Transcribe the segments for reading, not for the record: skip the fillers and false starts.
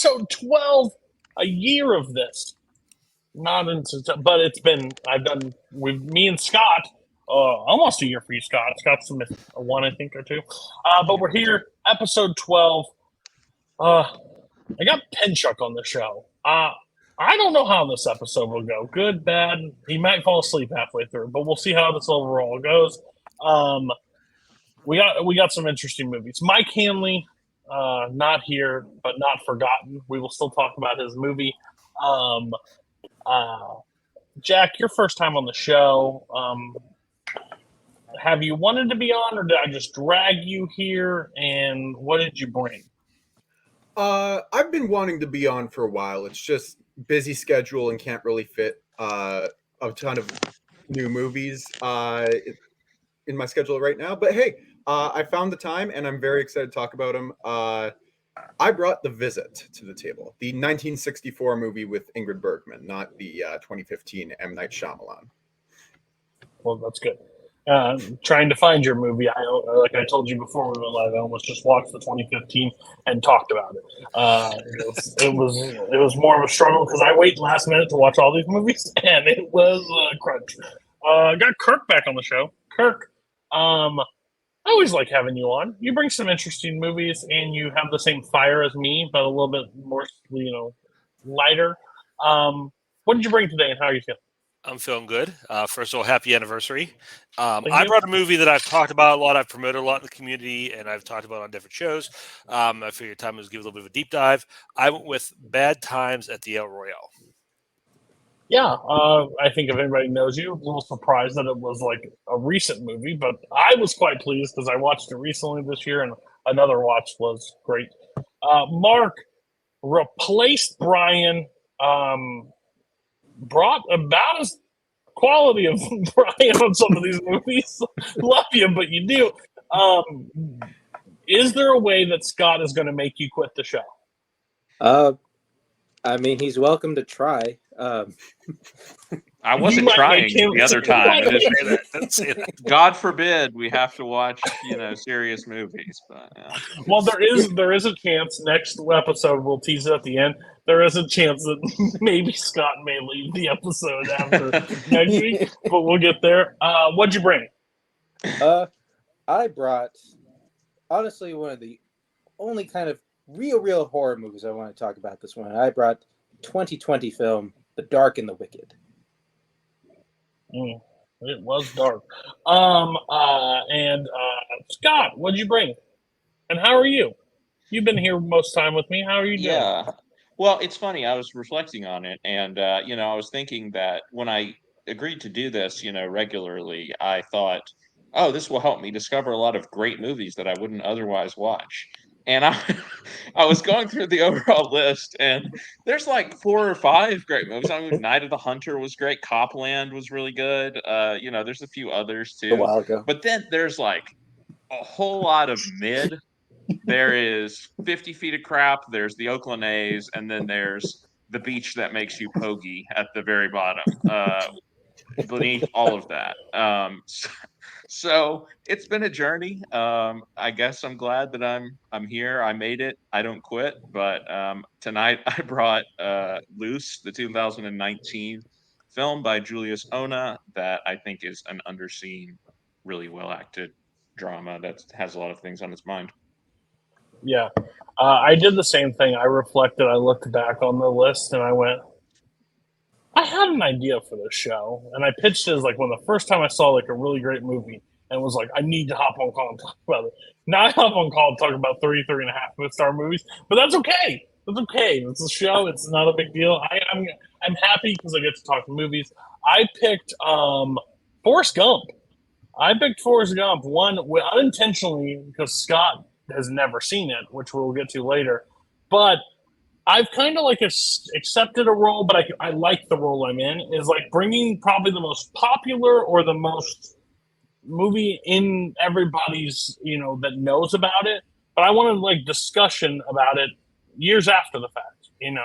episode 12, a year of this. Not into, but it's been, I've done with me and Scott, almost a year for you, Scott. Scott's submitted a 1, I think, or 2. But we're here, episode 12. I got Menchaca on the show. I don't know how this episode will go. Good, bad. He might fall asleep halfway through, but we'll see how this overall goes. We got some interesting movies. Mike Hanley, not here, but not forgotten. We will still talk about his movie. Jack, your first time on the show. Have you wanted to be on, or did I just drag you here? And what did you bring? I've been wanting to be on for a while. It's just busy schedule and can't really fit a ton of new movies in my schedule right now. But hey, I found the time, and I'm very excited to talk about them. I brought The Visit to the table, the 1964 movie with Ingrid Bergman, not the 2015 M. Night Shyamalan. Well, that's good. Trying to find your movie. Like I told you before we went live, I almost just watched the 2015 and talked about it. It was more of a struggle because I wait last minute to watch all these movies, and it was a crunch. Got Kirk back on the show. Kirk, I always like having you on. You bring some interesting movies, and you have the same fire as me, but a little bit more, lighter. What did you bring today, and how are you feeling? I'm feeling good. First of all, happy anniversary. I brought a movie that I've talked about a lot. I've promoted a lot in the community, and I've talked about on different shows. I figured time was to give a little bit of a deep dive. I went with Bad Times at the El Royale. Yeah, I think if anybody knows you, a little surprised that it was like a recent movie, but I was quite pleased because I watched it recently this year, and another watch was great. Mark replaced Brian, brought about as quality of Brian on some of these movies. Love you, but you do. Is there a way that Scott is going to make you quit the show? I mean, he's welcome to try. I wasn't trying the other time. God forbid we have to watch, serious movies. But, Well, there is a chance next episode, we'll tease it at the end. There is a chance that maybe Scott may leave the episode after next week, but we'll get there. What'd you bring? I brought, honestly, one of the only kind of real horror movies I want to talk about this one. I brought 2020 film, The Dark and the Wicked. It was dark. Scott, what'd you bring? And how are you? You've been here most time with me. How are you doing? Yeah. Well, it's funny. I was reflecting on it, and I was thinking that when I agreed to do this, regularly, I thought, oh, this will help me discover a lot of great movies that I wouldn't otherwise watch. And I was going through the overall list, and there's like 4 or 5 great movies. I mean, Night of the Hunter was great. Copland was really good. There's a few others too. A while ago. But then there's like a whole lot of mid. There is 50 Feet of Crap. There's The Oakland A's, and then there's The Beach That Makes You Pogie at the very bottom. Beneath all of that. So it's been a journey. I guess I'm glad that I'm here. I made it. I don't quit. But tonight I brought Luce, the 2019 film by Julius Ona that I think is an underseen, really well acted drama that has a lot of things on its mind. Yeah. I did the same thing. I reflected. I looked back on the list and I went, I had an idea for this show, and I pitched it as like when the first time I saw like a really great movie, and was like, I need to hop on call and talk about it. Now I hop on call and talk about 3.5 star movies, but that's okay. That's okay. It's a show. It's not a big deal. I'm happy because I get to talk movies. I picked Forrest Gump. I picked Forrest Gump unintentionally because Scott has never seen it, which we'll get to later, but I've kind of like accepted a role, but I like the role I'm in, is like bringing probably the most popular or the most movie in everybody's, that knows about it. But I wanted like discussion about it years after the fact, and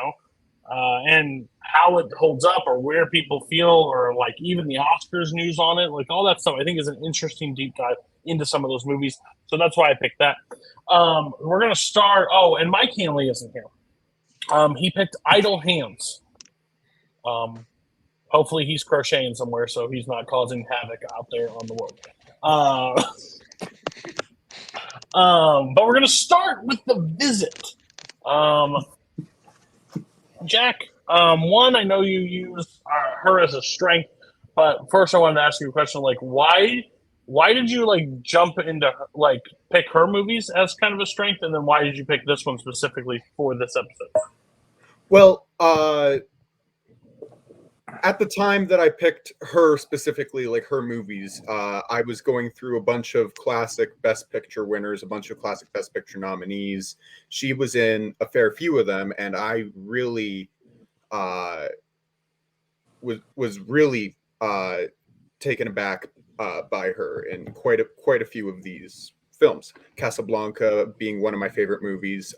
how it holds up or where people feel or like even the Oscars news on it, like all that stuff I think is an interesting deep dive into some of those movies. So that's why I picked that. We're going to start. Oh, and Mike Hanley isn't here. He picked Idle Hands. Hopefully he's crocheting somewhere, so he's not causing havoc out there on the world. But we're gonna start with The Visit. Jack, one, I know you use her as a strength, but first I wanted to ask you a question: like, why did you like jump into like pick her movies as kind of a strength, and then why did you pick this one specifically for this episode? Well, at the time that I picked her specifically, like her movies, I was going through a bunch of classic Best Picture winners, a bunch of classic Best Picture nominees. She was in a fair few of them, and I really was really taken aback by her in quite a few of these films. Casablanca being one of my favorite movies.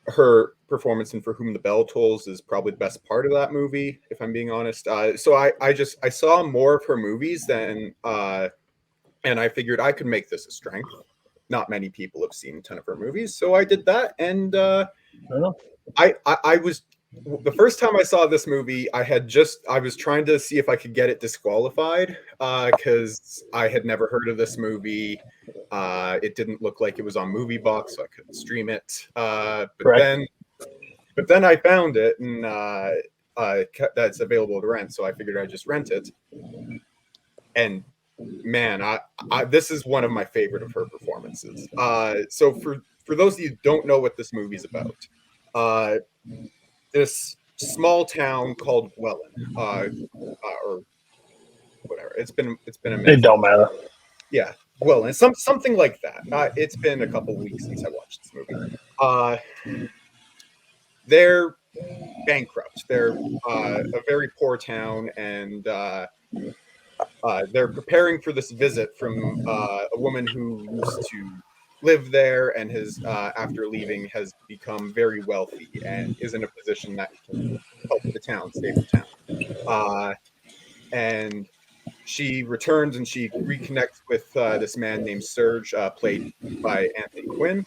Her performance in For Whom the Bell Tolls is probably the best part of that movie, if I'm being honest. So I saw more of her movies than, and I figured I could make this a strength. Not many people have seen a ton of her movies, so I did that. And I was the first time I saw this movie, I was trying to see if I could get it disqualified because I had never heard of this movie. It didn't look like it was on MovieBox, so I couldn't stream it. But then I found it, and that's available to rent. So I figured I'd just rent it. And man, this is one of my favorite of her performances. So for those of you who don't know what this movie's about, this small town called Welland, or whatever. It's been a minute. It don't matter. Yeah, Welland, something like that. It's been a couple weeks since I watched this movie. They're bankrupt. They're a very poor town, and they're preparing for this visit from a woman who used to live there and has, after leaving, has become very wealthy and is in a position that can help the town, save the town. And she returns and she reconnects with this man named Serge, played by Anthony Quinn.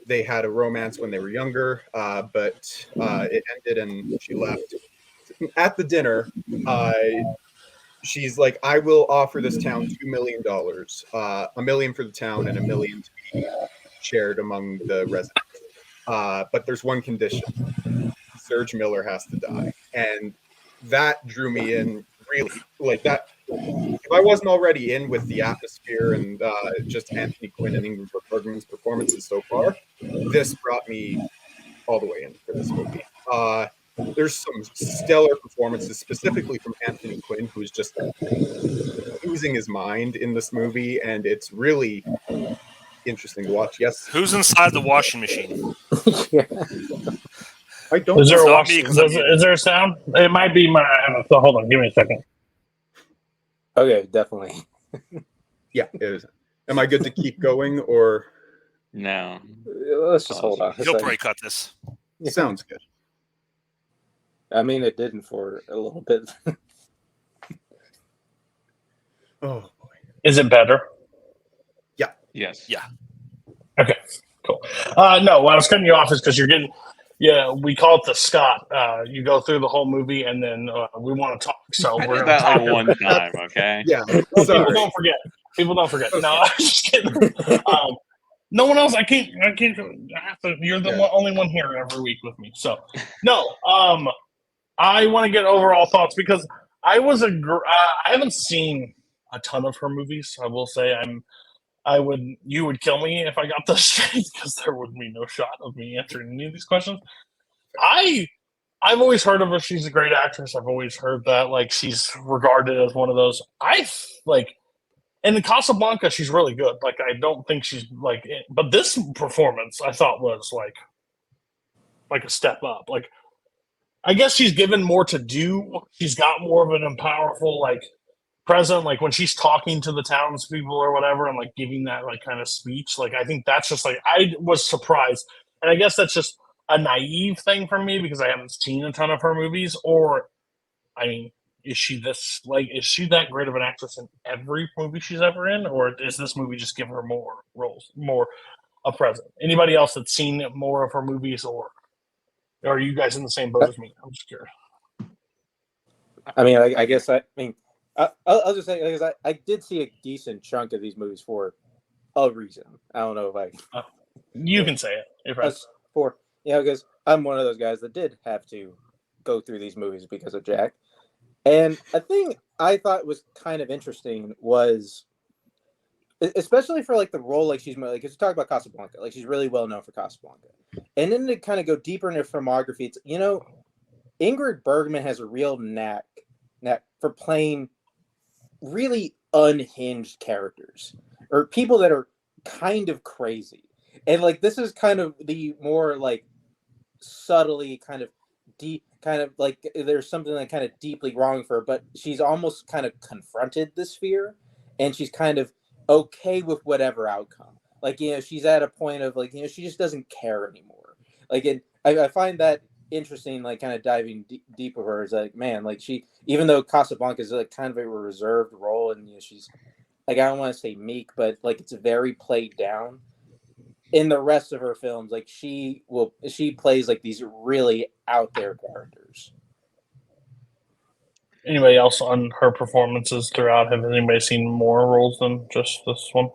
They had a romance when they were younger, but it ended and she left. At the dinner, she's like, I will offer this town $2 million, $1 million for the town and $1 million to be shared among the residents. But there's one condition: Serge Miller has to die. And that drew me in really, like that. If I wasn't already in with the atmosphere and just Anthony Quinn and Ingrid Bergman's performances so far, this brought me all the way in for this movie. There's some stellar performances, specifically from Anthony Quinn, who's just losing his mind in this movie, and it's really interesting to watch. Yes. Who's inside the washing machine? Yeah. I don't. Is there It's a not me, 'cause I'm is there a sound? It might be my. So hold on, give me a second. Okay, definitely. Yeah, it is. Am I good to keep going, or No. Let's just hold on. a He'll second. probably cut this. sounds good? I mean, it didn't for a little bit. Oh boy. Is it better? Yes. Yeah. Okay, cool. No, I was cutting you off is because you're getting. Yeah, we call it the Scott. You go through the whole movie, and then we want to talk. So I we're did going to that talk. like one time, okay? Yeah. People Sorry. don't forget. People don't forget. No, I'm just kidding. No one else. I can't. I have to, you're the only one here every week with me. So no. I want to get overall thoughts because I haven't seen a ton of her movies. I will say you would kill me if I got this straight because there would be no shot of me answering any of these questions. I've always heard of her. She's a great actress. I've always heard that like she's regarded as one of those. In the Casablanca, she's really good. Like I don't think she's like, but this performance I thought was like a step up. Like I guess she's given more to do. She's got more of an powerful like present. Like when she's talking to the townspeople or whatever, and like giving that like kind of speech. Like I think that's just like I was surprised, and I guess that's just a naive thing for me because I haven't seen a ton of her movies. Or, I mean, is she that great of an actress in every movie she's ever in, or is this movie just give her more roles, more a present. Anybody else that's seen more of her movies, or are you guys in the same boat as me? I'm just curious. I mean, I guess I'll just say, because I did see a decent chunk of these movies for a reason. I don't know if you can say it. If because I'm one of those guys that did have to go through these movies because of Jack. And a thing I thought was kind of interesting was, especially for like the role, like she's like, because you talk about Casablanca, like she's really well known for Casablanca, and then to kind of go deeper into filmography, it's, you know, Ingrid Bergman has a real knack for playing really unhinged characters or people that are kind of crazy, and like this is kind of the more like subtly kind of deep, kind of like there's something that kind of deeply wrong for her, but she's almost kind of confronted this fear, and she's kind of okay with whatever outcome. Like, you know, she's at a point of like, you know, she just doesn't care anymore. Like, and I find that interesting, like kind of diving deep with her is like, man, like she, even though Casablanca is like kind of a reserved role, and you know, she's like, I don't want to say meek, but like it's very played down. In the rest of her films, like she plays like these really out there characters. Anybody else on her performances throughout? Have anybody seen more roles than just this one,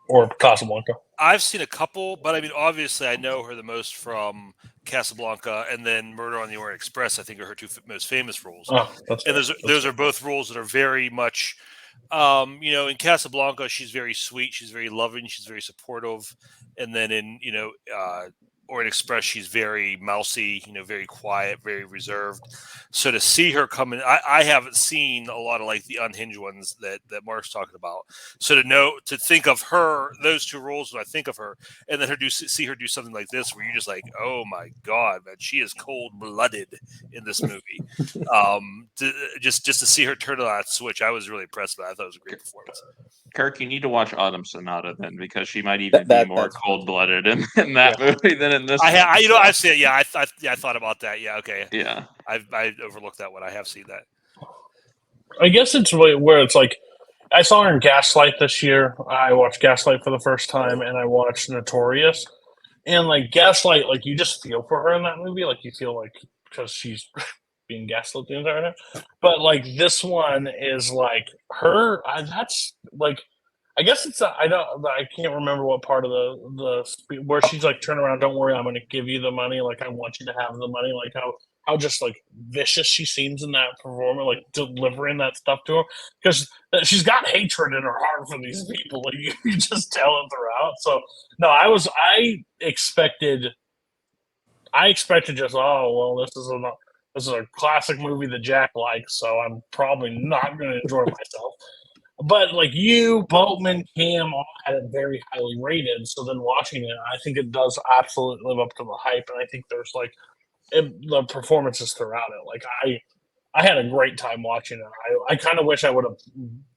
or Casablanca? I've seen a couple, but I mean, obviously, I know her the most from Casablanca, and then Murder on the Orient Express. I think are her two most famous roles. Oh, and those are both roles that are very much, you know, in Casablanca, she's very sweet, she's very loving, she's very supportive, and then in, you know, Orient Express, she's very mousy, you know, very quiet, very reserved. So to see her come in, I haven't seen a lot of like the unhinged ones that Mark's talking about. So to think of her, those two roles, when I think of her, and then see her do something like this, where you're just like, oh my God, man, she is cold blooded in this movie. Just to see her turn on that switch, I was really impressed by that. I thought it was a great performance. Kirk, you need to watch Autumn Sonata then, because she might even be more cold-blooded in that movie than in this. I've seen it. Yeah, I thought about that. Yeah, okay. Yeah, I overlooked that one. I have seen that. I guess it's where it's like, I saw her in Gaslight this year. I watched Gaslight for the first time, and I watched Notorious. And like Gaslight, like you just feel for her in that movie. Like you feel like, because she's being gaslit the entire time. But like this one is like her. That's like, I guess it's I can't remember what part of the where she's like, turn around, don't worry, I'm going to give you the money. Like I want you to have the money. Like how just like vicious she seems in that performance, like delivering that stuff to her, because she's got hatred in her heart for these people. Like you just tell it throughout. So no, I expected just, oh well, this is a classic movie that Jack likes, so I'm probably not going to enjoy myself. But like you, Boatman, Cam all had it very highly rated. So then watching it, I think it does absolutely live up to the hype. And I think there's like the performances throughout it. Like I had a great time watching it. I kind of wish I would have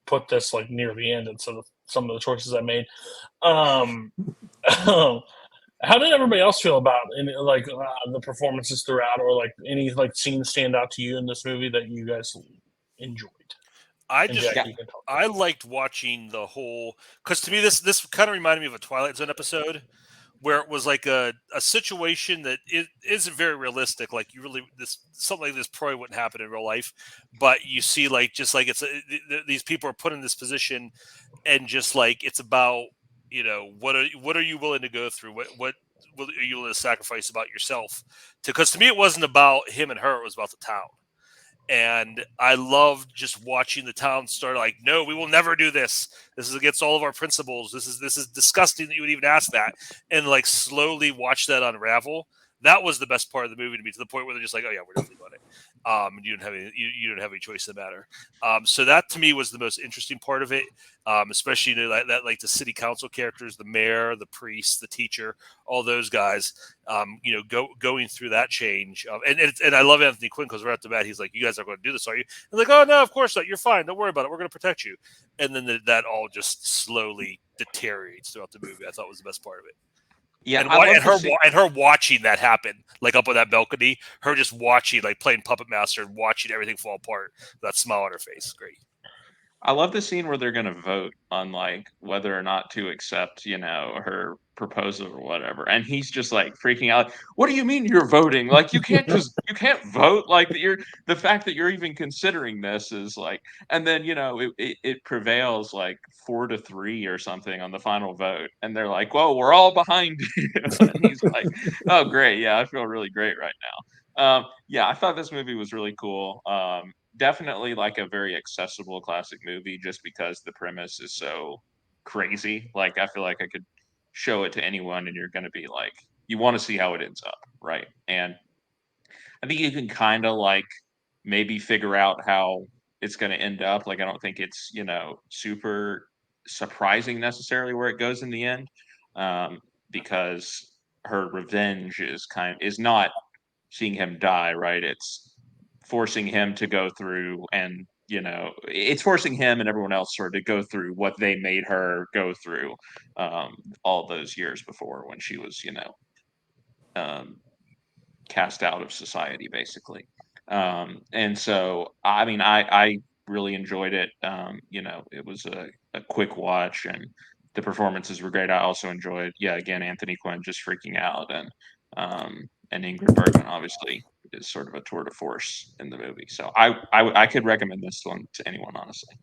put this like near the end instead of some of the choices I made. How did everybody else feel about the performances throughout, or like any like scenes stand out to you in this movie that you guys enjoyed? I liked watching the whole, because to me this kind of reminded me of a Twilight Zone episode where it was like a situation that isn't very realistic. Like something like this probably wouldn't happen in real life, but you see like just like these people are put in this position, and just like it's about, you know, what are you willing to go through? What are you willing to sacrifice about yourself? Because to me it wasn't about him and her; it was about the town. And I loved just watching the town start like, no, we will never do this. This is against all of our principles. This is disgusting that you would even ask that. And like slowly watch that unravel. That was the best part of the movie to me, to the point where they're just like, oh yeah, we're definitely doing it. And you didn't have any choice in the matter. So that to me was the most interesting part of it. Especially that like the city council characters, the mayor, the priest, the teacher, all those guys, going through that change. And I love Anthony Quinn, because right off the bat, he's like, you guys are going to do this, are you? And like, oh no, of course not. You're fine. Don't worry about it. We're going to protect you. And then that all just slowly deteriorates throughout the movie. I thought was the best part of it. Yeah, and her watching that happen, like up on that balcony, her just watching, like playing puppet master and watching everything fall apart. That smile on her face, great. I love the scene where they're going to vote on like whether or not to accept, her proposal or whatever. And he's just like freaking out. What do you mean you're voting? Like you can't vote. Like the fact that you're even considering this is like, and then, it prevails like 4-3 or something on the final vote. And they're like, whoa, we're all behind you. And he's like, oh, great. Yeah, I feel really great right now. Yeah, I thought this movie was really cool. Definitely like a very accessible classic movie just because the premise is so crazy. Like I feel like I could show it to anyone and you're going to be like you want to see how it ends up, right? And I think you can kind of like maybe figure out how it's going to end up. Like I don't think it's, super surprising necessarily where it goes in the end. Because her revenge is not seeing him die, right? It's forcing him to go through and it's forcing him and everyone else sort of to go through what they made her go through all those years before when she was um, cast out of society basically. And so I mean I really enjoyed it. It was a quick watch and the performances were great. I also enjoyed again Anthony Quinn just freaking out and Ingrid Bergman obviously is sort of a tour de force in the movie. So I could recommend this one to anyone, honestly.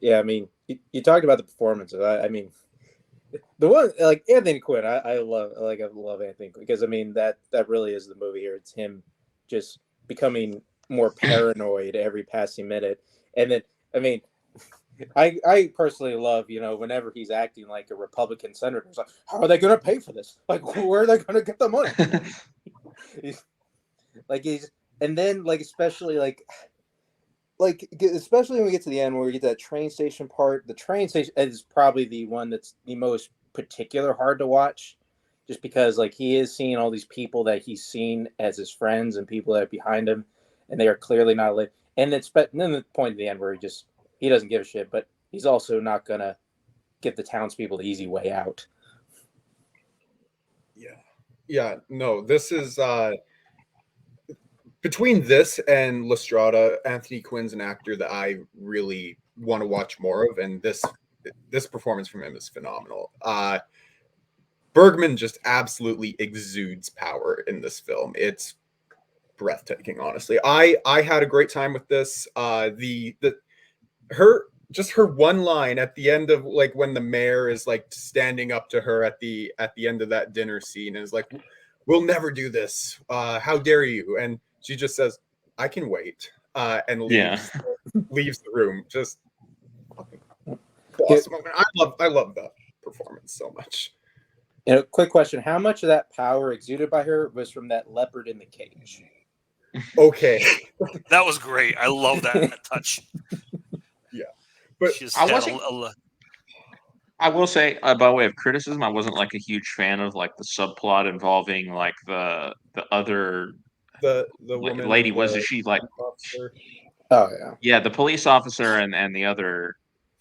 Yeah, I mean, you talked about the performances. I mean, the one like Anthony Quinn, I love Anthony Quinn because I mean that really is the movie here. It's him just becoming more paranoid every passing minute, and then I mean, I personally love whenever he's acting like a Republican senator. It's like, how are they going to pay for this? Like, where are they going to get the money? And then especially especially when we get to the end where we get to that train station part. The train station is probably the one that's the most particular hard to watch, just because he is seeing all these people that he's seen as his friends and people that are behind him, and they are clearly not like. And then the point at the end where he doesn't give a shit, but he's also not gonna get the townspeople the easy way out. Yeah. No, this is between this and La Strada, Anthony Quinn's an actor that I really want to watch more of, and this performance from him is phenomenal. Bergman just absolutely exudes power in this film. It's breathtaking, honestly. I had a great time with this. Her one line at the end of when the mayor is standing up to her at the end of that dinner scene and is like, "We'll never do this. How dare you?" And she just says, "I can wait," and leaves the room. Just awesome. I love that performance so much. Quick question: how much of that power exuded by her was from that leopard in the cage? Okay, that was great. I love that touch. Yeah, but I will say, by way of criticism, I wasn't a huge fan of the subplot involving the other the woman lady. Wasn't she officer? Oh yeah, the police officer and the other.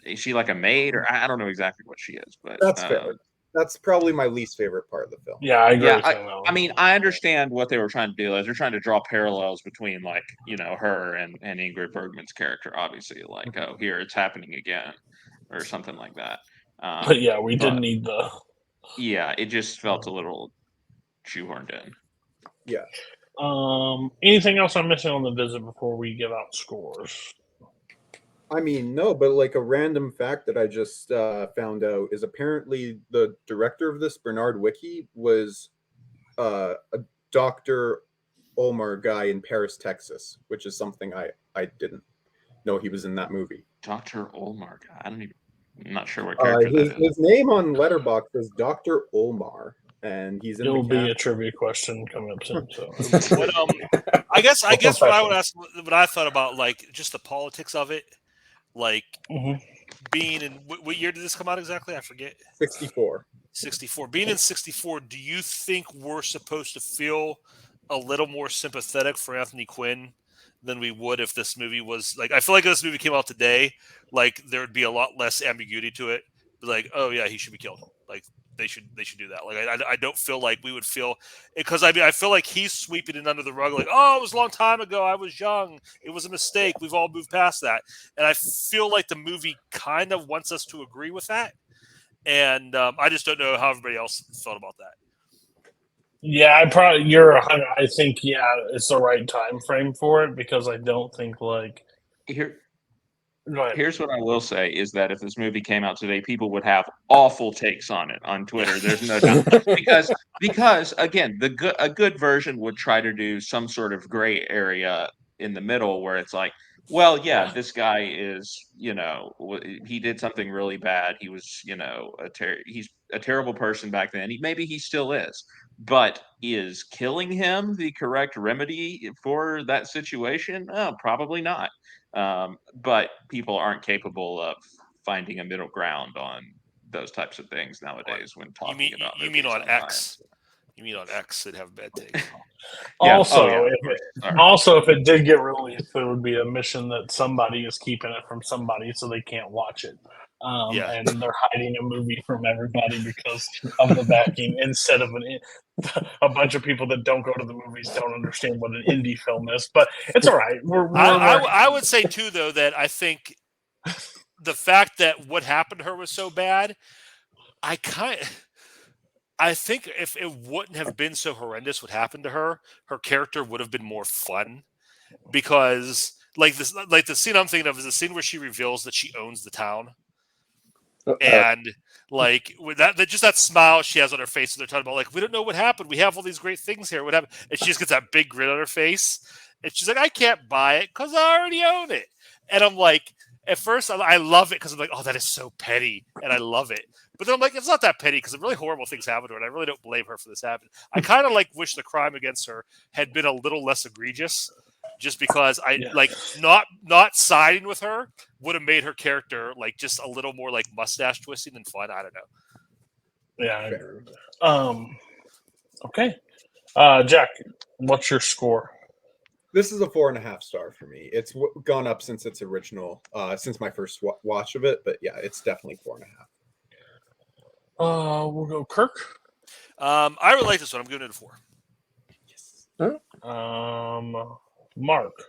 Is she a maid or I don't know exactly what she is, but that's fair. That's probably my least favorite part of the film. Yeah, I agree. Yeah, I mean, I understand what they were trying to do. They're trying to draw parallels between her and Ingrid Bergman's character. Obviously, oh, here it's happening again, or something like that. But yeah, we didn't need the. Yeah, it just felt a little shoehorned in. Yeah. Anything else I'm missing on the visit before we give out scores? I mean, no, but a random fact that I just found out is apparently the director of this, Bernard Wicki, was a Dr. Olmar guy in Paris, Texas, which is something I didn't know he was in that movie. Dr. Olmar guy? I'm not sure what character that is. His name on Letterboxd is Dr. Olmar, and he's in It'll the be a trivia question coming up soon. So. I guess what I would ask, what I thought about just the politics of it. Being in what year did this come out exactly? I forget. 64. Being in 64, do you think we're supposed to feel a little more sympathetic for Anthony Quinn than we would if this movie was I feel like if this movie came out today, there would be a lot less ambiguity to it. Oh yeah, he should be killed. they should do that. Like I don't feel like we would feel, because I mean I feel like he's sweeping it under the rug, like, oh, it was a long time ago, I was young, it was a mistake, we've all moved past that. And I feel like the movie kind of wants us to agree with that, and I just don't know how everybody else thought about that. Yeah, I think it's the right time frame for it, because I don't think like Here's what I will say is that if this movie came out today, people would have awful takes on it on Twitter. There's no doubt, because again, a good version would try to do some sort of gray area in the middle where it's like, well, yeah, this guy is, he did something really bad. He was, he's a terrible person back then. Maybe he still is, but is killing him the correct remedy for that situation? Oh, probably not. But people aren't capable of finding a middle ground on those types of things nowadays when talking about you movies mean on online. X? You mean on X that have bad takes? Also, if it did get released, it would be a mission that somebody is keeping it from somebody so they can't watch it. And they're hiding a movie from everybody because of the backing, instead of a bunch of people that don't go to the movies don't understand what an indie film is. But it's all right. I would say too, though, that I think the fact that what happened to her was so bad, I think if it wouldn't have been so horrendous what happened to her, her character would have been more fun. Because like the scene I'm thinking of is the scene where she reveals that she owns the town. And like with that smile she has on her face, and they're talking about like, we don't know what happened. We have all these great things here. What happened? And she just gets that big grin on her face, and she's like, I can't buy it because I already own it. And I'm like, at first I love it because I'm like, oh, that is so petty, and I love it. But then I'm like, it's not that petty because really horrible things happened to her, and I really don't blame her for this happening. I kind of like wish the crime against her had been a little less egregious. Just because like not siding with her would have made her character like just a little more like mustache twisting and fun. I don't know. Yeah, I agree with that. Okay. Jack, what's your score? This is a 4.5 star for me. It's gone up since its original, since my first watch of it, but yeah, it's definitely 4.5. We'll go Kirk. I really like this one. I'm giving it a 4. Yes. Mark.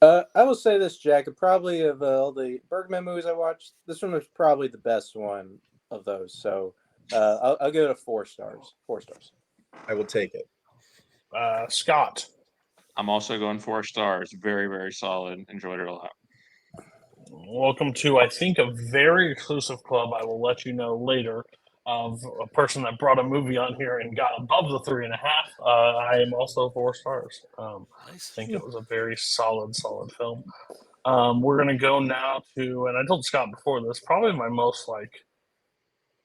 I will say this, Jack. Probably of all the Bergman movies I watched, this one was probably the best one of those. So I'll give it a 4 stars. 4 stars. I will take it. Scott. I'm also going 4 stars. Very, very solid. Enjoyed it a lot. Welcome to, I think, a very exclusive club. I will let you know later, of a person that brought a movie on here and got above the 3.5. I am also 4 stars. Nice. I think it was a very solid film. We're going to go now to, and I told Scott before this, probably my most like,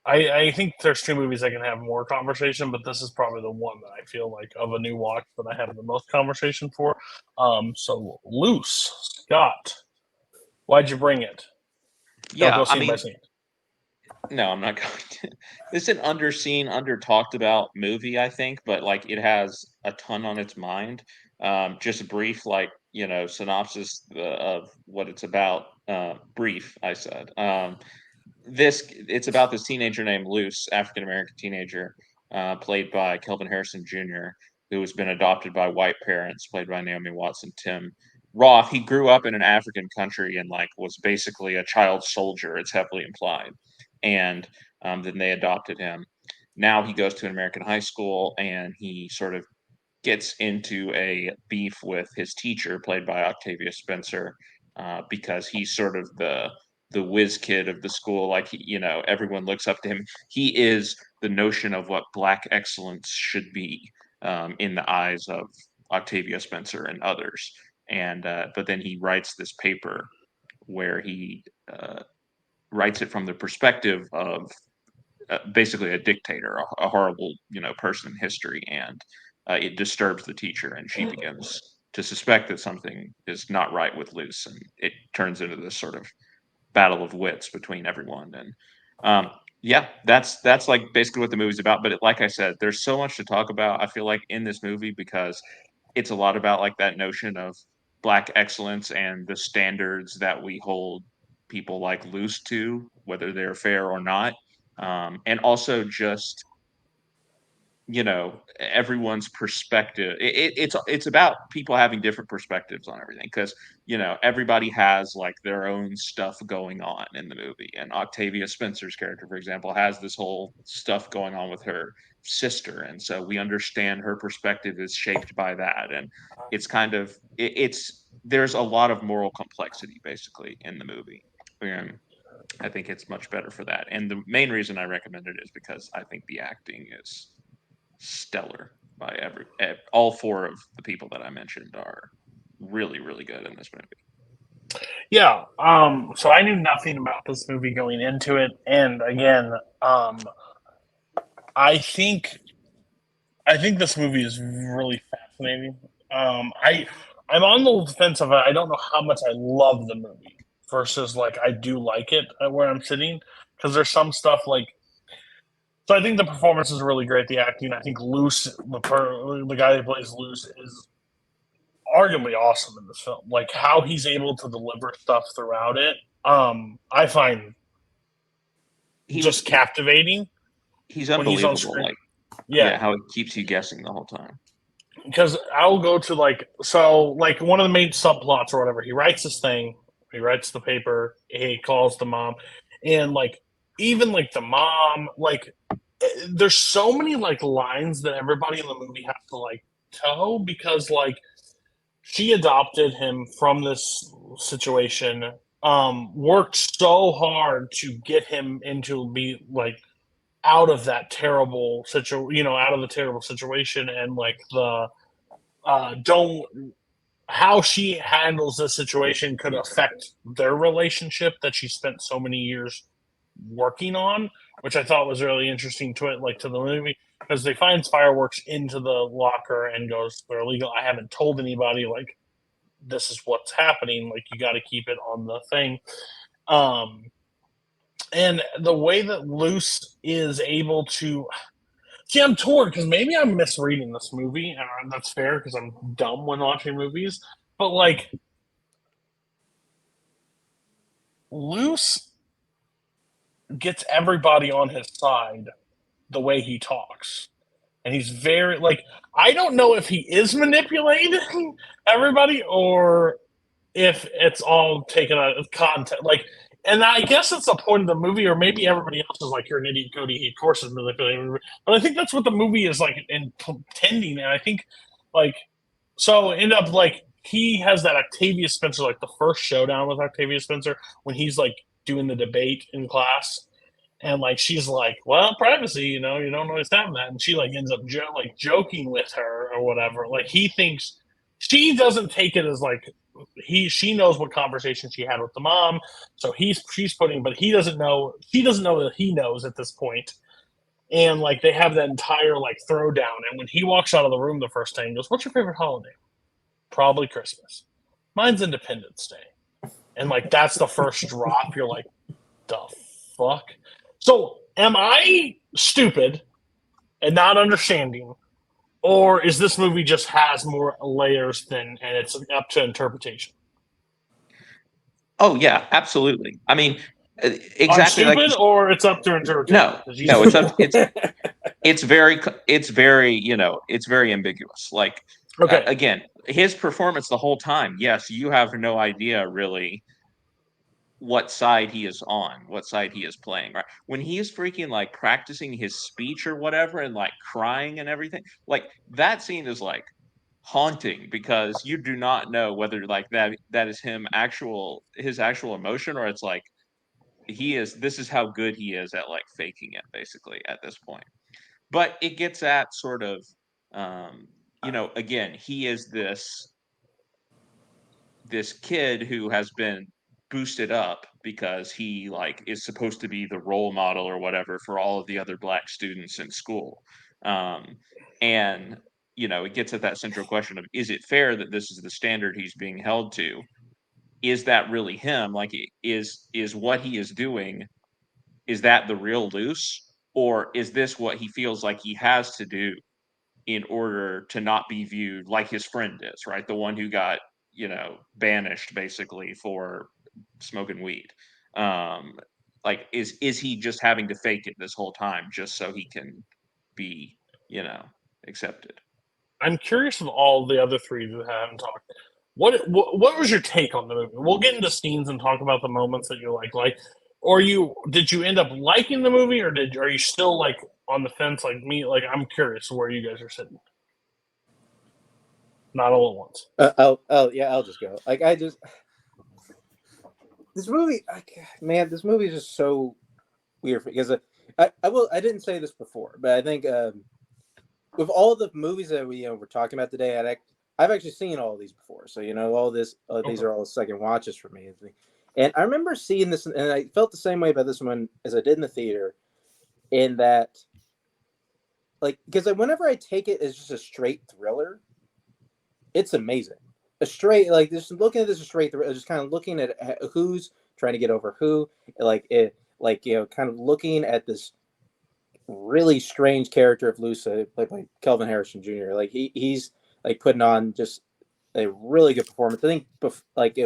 I think there's 2 movies I can have more conversation, but this is probably the one that I feel like of a new watch that I have the most conversation for. So Luce, Scott, why'd you bring it? Yeah, go scene by scene. No, I'm not going to. This is an underseen, under-talked about movie, I think, but like it has a ton on its mind. Just a brief, synopsis of what it's about. Brief, I said. It's about this teenager named Luce, African American teenager, played by Kelvin Harrison Jr., who has been adopted by white parents, played by Naomi Watson Tim Roth. He grew up in an African country and was basically a child soldier. It's heavily implied. And then they adopted him. Now he goes to an American high school, and he sort of gets into a beef with his teacher, played by Octavia Spencer, because he's sort of the whiz kid of the school. Like, everyone looks up to him. He is the notion of what Black excellence should be, in the eyes of Octavia Spencer and others. And but then he writes this paper where he writes it from the perspective of basically a dictator, a horrible, person in history, and it disturbs the teacher, and she begins to suspect that something is not right with Luce, and it turns into this sort of battle of wits between everyone. And yeah, that's like basically what the movie's about. But like I said, there's so much to talk about, I feel like, in this movie, because it's a lot about like that notion of Black excellence and the standards that we hold people like Luce to, whether they're fair or not. and also just, you know, everyone's perspective. It's about people having different perspectives on everything, because, you know, everybody has like their own stuff going on in the movie. And Octavia Spencer's character, for example, has this whole stuff going on with her sister, and so we understand her perspective is shaped by that. And it's kind of it's there's a lot of moral complexity basically in the movie. And I think it's much better for that. And the main reason I recommend it is because I think the acting is stellar by all four of the people that I mentioned are really, really good in this movie. Yeah. So I knew nothing about this movie going into it, and again, I think I think this movie is really fascinating. I'm on the fence of it. I don't know how much I love the movie versus like I do like it at where I'm sitting, because there's some stuff like. So I think the performance is really great. The acting. I think Luce, the guy who plays Luce, is arguably awesome in this film. Like how he's able to deliver stuff throughout it, I find just captivating He's when he's on unbelievable. screen. Like, Yeah, how it keeps you guessing the whole time. because I'll go to like one of the main subplots or whatever. He writes this thing. He writes the paper. He calls the mom, and like even like the mom, like there's so many like lines that everybody in the movie has to like toe, because like she adopted him from this situation, worked so hard to get him into be like out of that terrible out of the terrible situation, and like the don't how she handles this situation could affect their relationship that she spent so many years working on, which I thought was really interesting to it, like to the movie, because they find fireworks into the locker and goes, they're illegal. I haven't told anybody, like this is what's happening. Like you got to keep it on the thing. Um, and the way that Luce is able to see, I'm torn because maybe I'm misreading this movie, and that's fair because I'm dumb when watching movies. But like, Luce gets everybody on his side the way he talks, and he's very like. I don't know if he is manipulating everybody or if it's all taken out of context. Like, and I guess that's the point of the movie, or maybe everybody else is like, "You're an idiot, Cody." He, of course, is manipulating. But I think that's what the movie is like intending. And I think, like, so end up like he has that Octavia Spencer, like the first showdown with Octavia Spencer when he's like doing the debate in class, and like she's like, "Well, privacy, you don't always have that," and she like ends up joking with her or whatever. Like he thinks she doesn't take it as like she knows what conversation she had with the mom, so she's putting, but he doesn't know. She doesn't know that he knows at this point, and like they have that entire like throwdown. And when he walks out of the room the first time, he goes, "What's your favorite holiday?" Probably Christmas. Mine's Independence Day, and like that's the first drop. You're like, the fuck. So, am I stupid and not understanding, or is this movie just has more layers and it's up to interpretation? Oh yeah, absolutely. I mean, exactly. I'm like stupid, or it's up to interpretation? no, it's up. It's very, it's very ambiguous. Like, okay. Again, his performance the whole time. Yes, you have no idea really what side he is on, what side he is playing, right? When he is freaking like practicing his speech or whatever and like crying and everything, like that scene is like haunting, because you do not know whether like that is his actual emotion, or it's like this is how good he is at like faking it basically at this point. But it gets at sort of again, he is this kid who has been boosted up because he like is supposed to be the role model or whatever for all of the other black students in school. And it gets at that central question of, is it fair that this is the standard he's being held to? Is that really him? Like, is what he is doing, is that the real Luce, or is this what he feels like he has to do in order to not be viewed like his friend is, right? The one who got, banished basically for smoking weed. like, is he just having to fake it this whole time just so he can be, accepted? I'm curious of all the other three that haven't talked. What was your take on the movie? We'll get into scenes and talk about the moments that you like, or did you end up liking the movie, or are you still like on the fence like me? Like, I'm curious where you guys are sitting. Not all at once. I'll just go. Like, this movie, man, this movie is just so weird because I didn't say this before, but I think with all the movies that we're talking about today, I've actually seen all of these before. So all this, these are all second watches for me. And I remember seeing this, and I felt the same way about this one as I did in the theater. In that, like, because whenever I take it as just a straight thriller, it's amazing. A straight, like, just looking at this a straight thriller, just kind of looking at who's trying to get over who, like kind of looking at this really strange character of Luce, played by Kelvin Harrison Jr. Like, he's like putting on just a really good performance. I think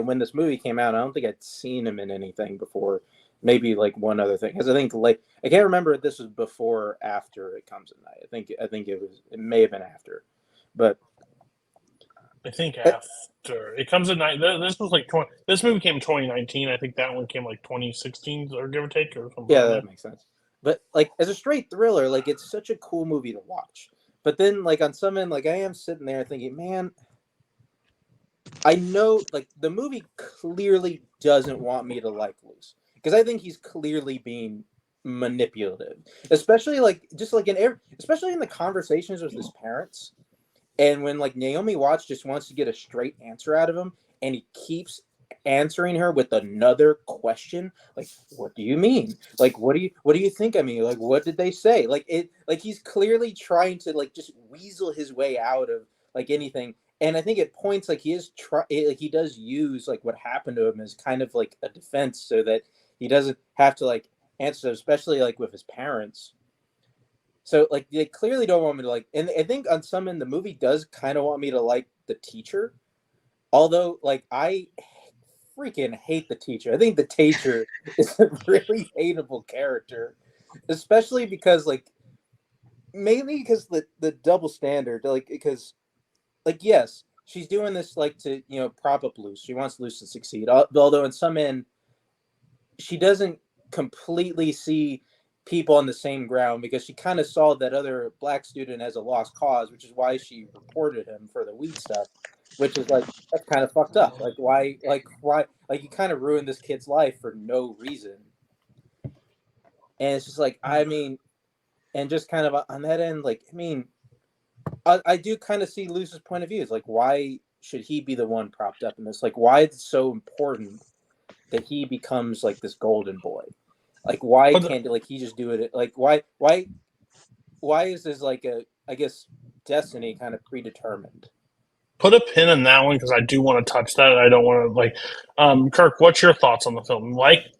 when this movie came out, I don't think I'd seen him in anything before. Maybe like one other thing, because I think I can't remember if this was before or after It Comes at Night. I think it may have been after, but I think after It Comes at Night. This was like this movie came in 2019. I think that one came like 2016 or give or take or something. Yeah, that makes sense. But like as a straight thriller, like it's such a cool movie to watch. But then like on some end, like I am sitting there thinking, man, I know like the movie clearly doesn't want me to like Luce. Because I think he's clearly being manipulative, especially like especially in the conversations with his parents, and when like Naomi Watts just wants to get a straight answer out of him, and he keeps answering her with another question, like, "What do you mean? Like, what do you think I mean? Like, what did they say? Like he's clearly trying to like just weasel his way out of like anything." And I think at points like he does use like what happened to him as kind of like a defense, so that he doesn't have to like answer, especially like with his parents. So like they clearly don't want me to like, and I think on some end the movie does kind of want me to like the teacher, although like I freaking hate the teacher. I think the teacher is a really hateable character, especially because like mainly because the double standard, like because like yes, she's doing this like to prop up Luce. She wants Luce to succeed, although in some end she doesn't completely see people on the same ground, because she kind of saw that other black student as a lost cause, which is why she reported him for the weed stuff, which is like, that's kind of fucked up. Like why you kind of ruined this kid's life for no reason. And it's just like, I mean, and just kind of on that end, like, I mean, I do kind of see Luce's point of view. It's like, why should he be the one propped up in this? Like, why it's so important that he becomes like this golden boy? Like, why can't like he just do it? Like, why is this like I guess destiny kind of predetermined? Put a pin in that one because I do want to touch that. I don't want to like. Kirk, what's your thoughts on the film? Like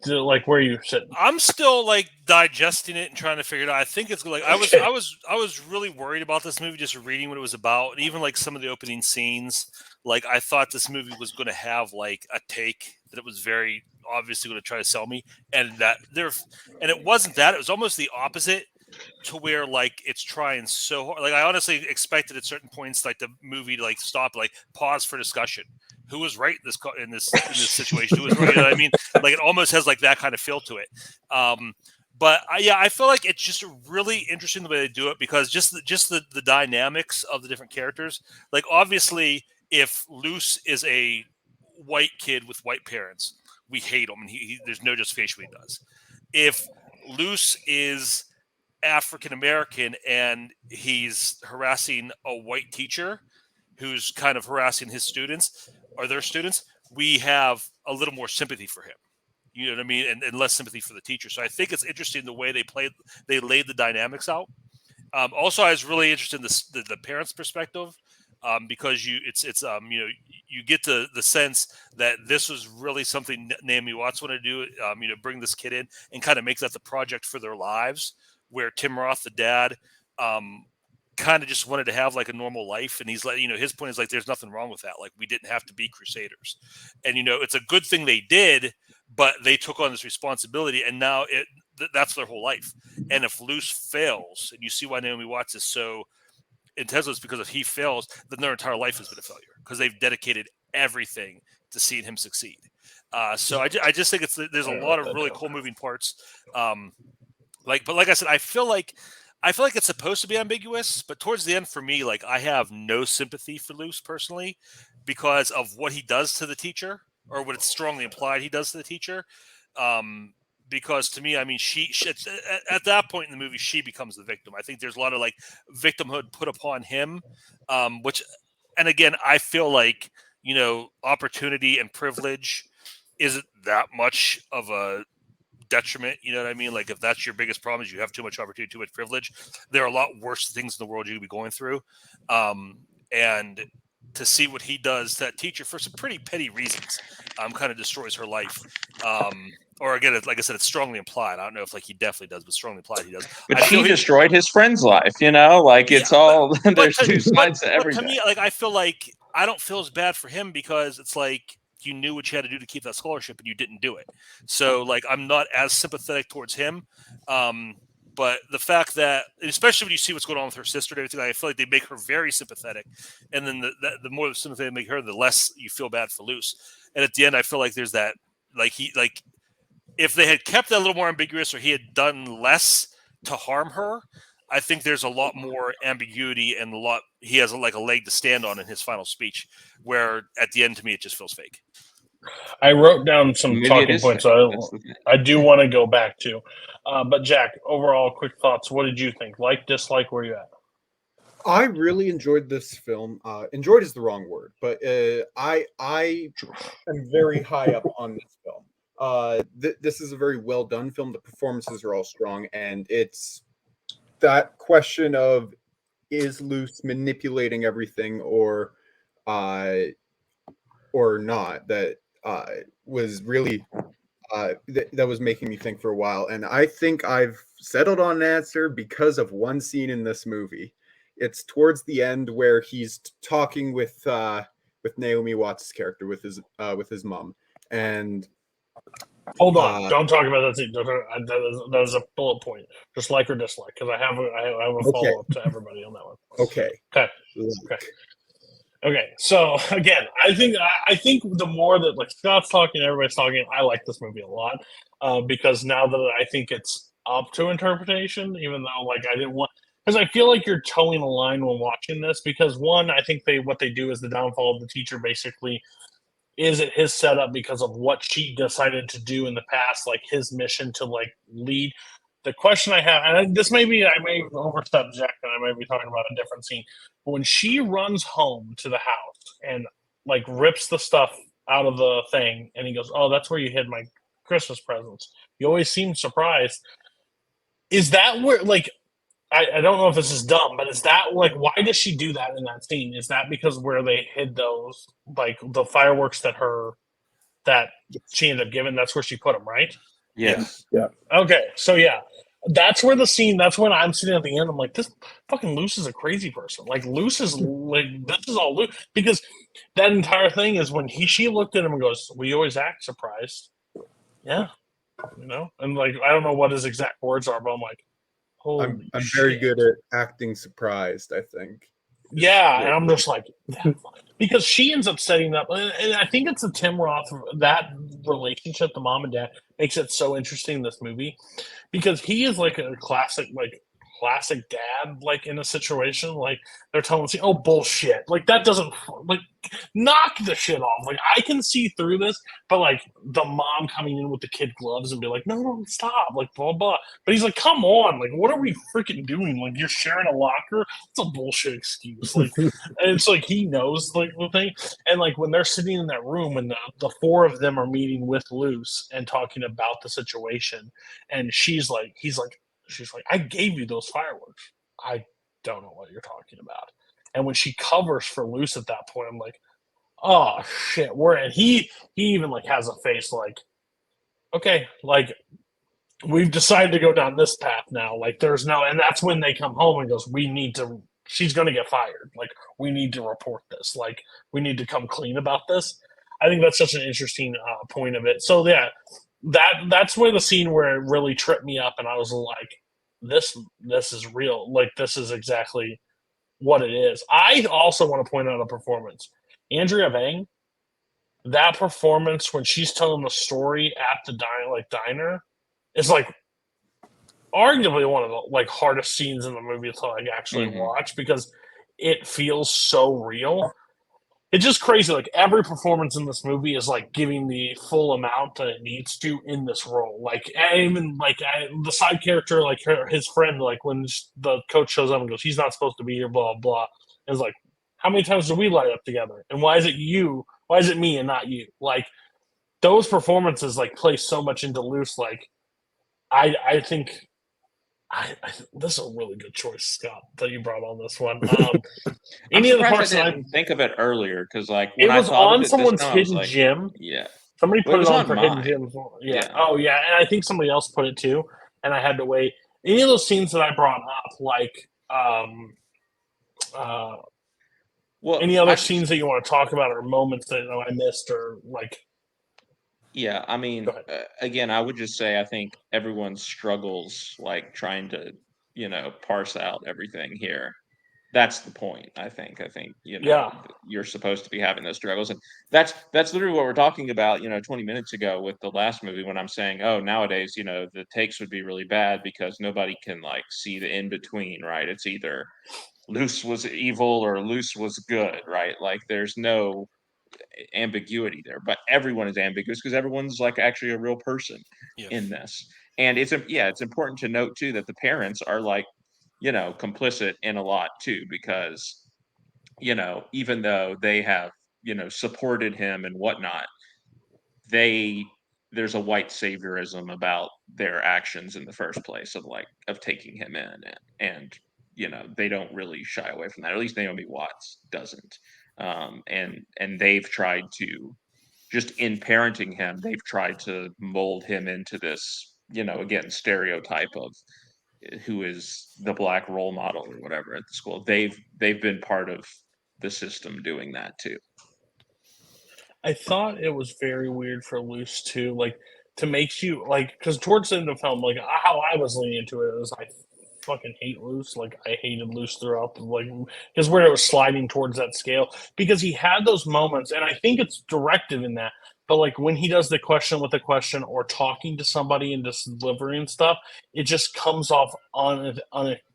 where you sit? I'm still like digesting it and trying to figure it out. I think it's like I was really worried about this movie, just reading what it was about, and even like some of the opening scenes. Like I thought this movie was going to have like a take that it was very obviously going to try to sell me, and it wasn't that. It was almost the opposite, to where like it's trying so hard. Like I honestly expected at certain points like the movie to like stop, like pause for discussion. Who was right in this situation? Who was right? You know what I mean? Like it almost has like that kind of feel to it. But I feel like it's just really interesting the way they do it, because just the dynamics of the different characters. Like obviously, if Luce is a white kid with white parents, we hate him, and there's no justification what he does. If Luce is African American and he's harassing a white teacher who's kind of harassing his students or their students, we have a little more sympathy for him. You know what I mean? And less sympathy for the teacher. So I think it's interesting the way they laid the dynamics out. Also, I was really interested in the parents' perspective, because you get the sense that this was really something Naomi Watts wanted to do. Bring this kid in and kind of make that the project for their lives, where Tim Roth, the dad, kind of just wanted to have like a normal life. And he's like, his point is like, there's nothing wrong with that. Like we didn't have to be crusaders. And, it's a good thing they did, but they took on this responsibility, and now that's their whole life. And if Luce fails, and you see why Naomi Watts is so intense, it's because if he fails, then their entire life has been a failure because they've dedicated everything to seeing him succeed. So I just think there's a lot of really cool moving parts. But like I said, I feel like it's supposed to be ambiguous, but towards the end, for me, like I have no sympathy for Luce personally because of what he does to the teacher, or what it's strongly implied he does to the teacher. Because to me, I mean, she at that point in the movie, she becomes the victim. I think there's a lot of like victimhood put upon him, which, and again, I feel like, you know, opportunity and privilege isn't that much of a detriment. You know what I mean? Like if that's your biggest problem is you have too much opportunity, too much privilege, there are a lot worse things in the world you could be going through. And to see what he does to that teacher for some pretty petty reasons, kind of destroys her life. Or again, like I said, it's strongly implied. I don't know if like he definitely does, but strongly implied he does. But she destroyed his friend's life, you know? Like it's all there's two sides to everything. But to me, like I feel like I don't feel as bad for him because it's like you knew what you had to do to keep that scholarship and you didn't do it. So like I'm not as sympathetic towards him. But the fact that, especially when you see what's going on with her sister and everything, I feel like they make her very sympathetic. And then the more sympathetic they make her, the less you feel bad for Luce. And at the end, I feel like there's that, if they had kept that a little more ambiguous, or he had done less to harm her, I think there's a lot more ambiguity and he has like a leg to stand on in his final speech, where at the end, to me, it just feels fake. I wrote down some talking points I do want to go back to. But Jack, overall, quick thoughts. What did you think? Like, dislike, where you at? I really enjoyed this film. Enjoyed is the wrong word, but I am very high up on this film. This is a very well done film. The performances are all strong, and it's that question of, is Luce manipulating everything or not, that was really that was making me think for a while. And I think I've settled on an answer because of one scene in this movie. It's towards the end where he's talking with Naomi Watts' character, with his mom. And hold on, don't talk about that scene. That is a bullet point. Just like or dislike, because I have a follow up to everybody on that one. Okay. So again, I think the more that like Scott's talking, everybody's talking, I like this movie a lot because now that I think it's up to interpretation, even though like I didn't want, because I feel like you're towing a line when watching this, because one, I think what they do is the downfall of the teacher basically is it his setup because of what she decided to do in the past, like his mission to like lead. The question I have, and this may be, I may overstep Jack, and I may be talking about a different scene. But when she runs home to the house and like rips the stuff out of the thing, and he goes, "Oh, that's where you hid my Christmas presents." You always seem surprised. Is that where, like, I don't know if this is dumb, but is that like, why does she do that in that scene? Is that because where they hid those, like the fireworks that she ended up giving, that's where she put them, right? Yes. Yeah. Okay, so yeah, that's where the scene. That's when I'm sitting at the end. I'm like, this fucking Luce is a crazy person. Like Luce is like, this is all Luce, because that entire thing is when she looked at him and goes, "We always act surprised." Yeah, you know, and like I don't know what his exact words are, but I'm like, holy I'm shit. very good at acting surprised, I think. Yeah, and I'm just like, because she ends up setting up, and I think it's a Tim Roth, that relationship, the mom and dad, makes it so interesting in this movie, because he is like a classic dad, like in a situation, like they're telling him, "Oh, bullshit," like that doesn't, like, knock the shit off. Like I can see through this, but like the mom coming in with the kid gloves and be like, no, stop, like blah blah. But he's like, come on, like what are we freaking doing? Like you're sharing a locker? It's a bullshit excuse. Like, and it's like he knows like the thing. And like when they're sitting in that room and the four of them are meeting with Luce and talking about the situation, and she's like, I gave you those fireworks. I don't know what you're talking about. And when she covers for Luce at that point, I'm like, oh shit, and he even like has a face like, okay, like we've decided to go down this path now. Like there's no, and that's when they come home and goes, she's gonna get fired. Like we need to report this. Like we need to come clean about this. I think that's such an interesting point of it. So yeah, that's where the scene where it really tripped me up, and I was like, this is real. Like this is exactly what it is. I also want to point out a performance. Andrea Vang, that performance when she's telling the story at the diner is like arguably one of the like hardest scenes in the movie to like actually watch because it feels so real. It's just crazy. Like every performance in this movie is like giving the full amount that it needs to in this role. Like even like the side character, like his friend, like when the coach shows up and goes, "He's not supposed to be here," blah blah. And it's like, how many times do we light up together? And why is it you? Why is it me and not you? Like those performances like play so much into Luce. Like I think. This is a really good choice, Scott, that you brought on this one. Any of the parts I didn't think of it earlier because, like, when it was on someone's time, hidden like, gym. Yeah, somebody put it on for mine. hidden gym. Yeah. Oh yeah, and I think somebody else put it too, and I had to wait. Any of those scenes that I brought up, like, any other scenes that you want to talk about, or moments that I missed, or like. Yeah, I mean, again, I would just say I think everyone struggles like trying to, parse out everything here. That's the point, I think. You're supposed to be having those struggles. And that's literally what we're talking about, 20 minutes ago with the last movie when I'm saying, oh, nowadays, the takes would be really bad because nobody can like see the in between, right? It's either Luce was evil or Luce was good, right? Like there's no ambiguity there, but everyone is ambiguous because everyone's like actually a real person in this. And it's important to note too that the parents are like, complicit in a lot too, because even though they have supported him and whatnot, there's a white saviorism about their actions in the first place of taking him in, and they don't really shy away from that. Or at least Naomi Watts doesn't. And they've tried to, just in parenting him, they've tried to mold him into this, again, stereotype of who is the black role model or whatever at the school. They've been part of the system doing that too. I thought it was very weird for Luce too, like to make you like, because towards the end of the film, like how I was leaning into it was I fucking hate Luce. Like I hated Luce throughout, like because where it was sliding towards that scale, because he had those moments, and I think it's directive in that. But like when he does the question with the question or talking to somebody and just delivering stuff, it just comes off on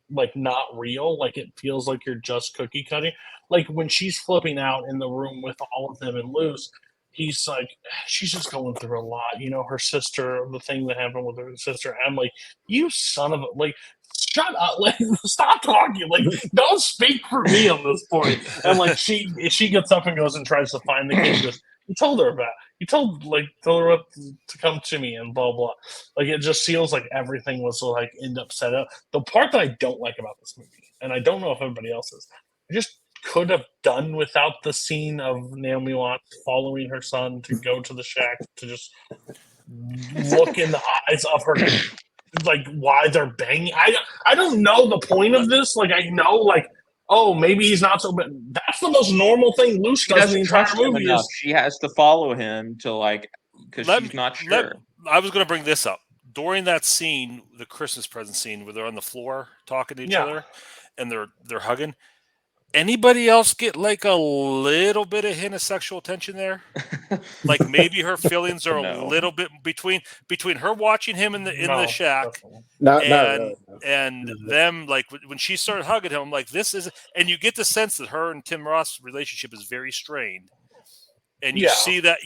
like not real. Like it feels like you're just cookie cutting. Like when she's flipping out in the room with all of them and Luce, he's like, she's just going through a lot. Her sister, the thing that happened with her sister. I'm like, you son of a, like, shut up, like, stop talking, like, don't speak for me on this point. And like, she gets up and goes and tries to find the kid. Goes, you told her her what to come to me and blah blah. Like it just feels like everything was like end up set up. The part that I don't like about this movie, and I don't know if everybody else is, I just could have done without the scene of Naomi Watts following her son to go to the shack to just look in the eyes of her, like why they're banging. I don't know the point of this. Like I know, like, oh, maybe he's not so, but that's the most normal thing Luce does in the entire movie. Is she has to follow him to like, because she's not sure. I was going to bring this up during that scene, the Christmas present scene, where they're on the floor talking to each other and they're hugging. Anybody else get like a little bit of hint of sexual tension there? Like maybe her feelings are a little bit between her watching him in the shack and them, like when she started hugging him, I'm like, this is, and you get the sense that her and Tim Ross' relationship is very strained, and you see that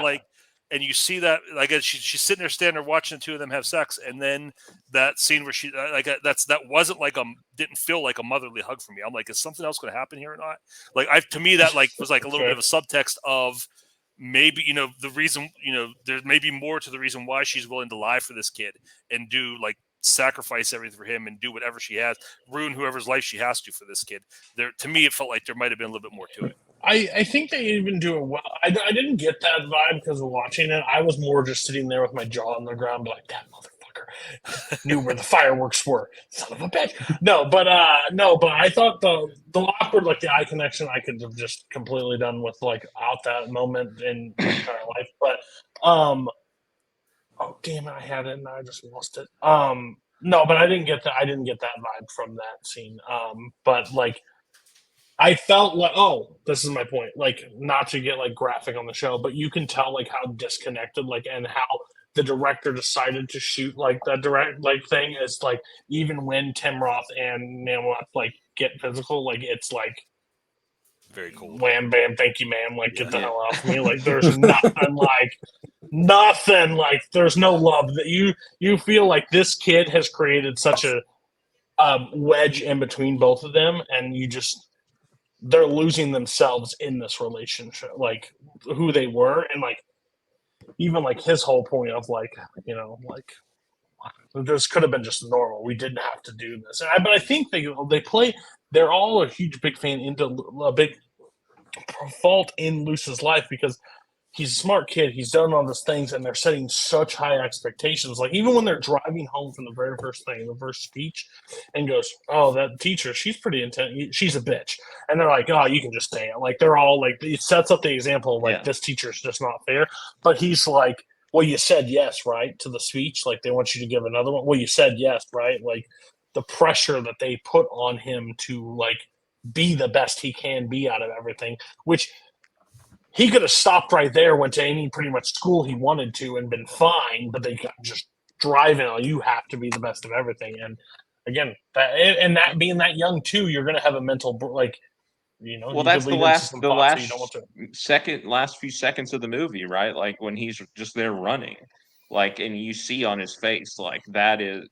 like. And you see that, like, she's sitting there, standing there, watching the two of them have sex, and then that scene where she, like, that wasn't like didn't feel like a motherly hug for me. I'm like, is something else going to happen here or not? Like, to me, that like was like a little bit of a subtext of maybe the reason, there may be more to the reason why she's willing to lie for this kid and do like sacrifice everything for him and do whatever she has, ruin whoever's life she has to for this kid. There, to me, it felt like there might have been a little bit more to it. I think they even do it well. I didn't get that vibe because of watching it. I was more just sitting there with my jaw on the ground, like, that motherfucker. Knew where the fireworks were. Son of a bitch. No, but I thought the awkward, like the eye connection, I could have just completely done with like out that moment in my entire life. But oh damn it, I had it and I just lost it. No, but I didn't get that. I didn't get that vibe from that scene. But like I felt like, oh, this is my point. Like, not to get like graphic on the show, but you can tell like how disconnected, like, and how the director decided to shoot like that direct like thing is like even when Tim Roth and Namwat like get physical, like it's like very cool. Wham bam, thank you, ma'am. Like, get the hell off me. Like, there's nothing like there's no love that you feel like this kid has created such a wedge in between both of them, and they're losing themselves in this relationship, like who they were, and like even like his whole point of like, you know, like this could have been just normal. We didn't have to do this. But I think they play. They're all a huge big fan into a big fault in Luce's life because he's a smart kid. He's done all these things, and they're setting such high expectations. Like even when they're driving home from the very first thing, the first speech, and goes, "Oh, that teacher, she's pretty intense. She's a bitch." And they're like, "Oh, you can just say it." Like they're all like, it sets up the example of like this teacher's just not fair. But he's like, "Well, you said yes, right?" To the speech, like they want you to give another one. Well, you said yes, right? Like the pressure that they put on him to like be the best he can be out of everything, which. He could have stopped right there, went to any pretty much school he wanted to, and been fine. But they got just driving on. You have to be the best of everything. And again, that being that young too, you're going to have a mental like, you know. Well, that's the last few seconds of the movie, right? Like when he's just there running, like, and you see on his face, like that in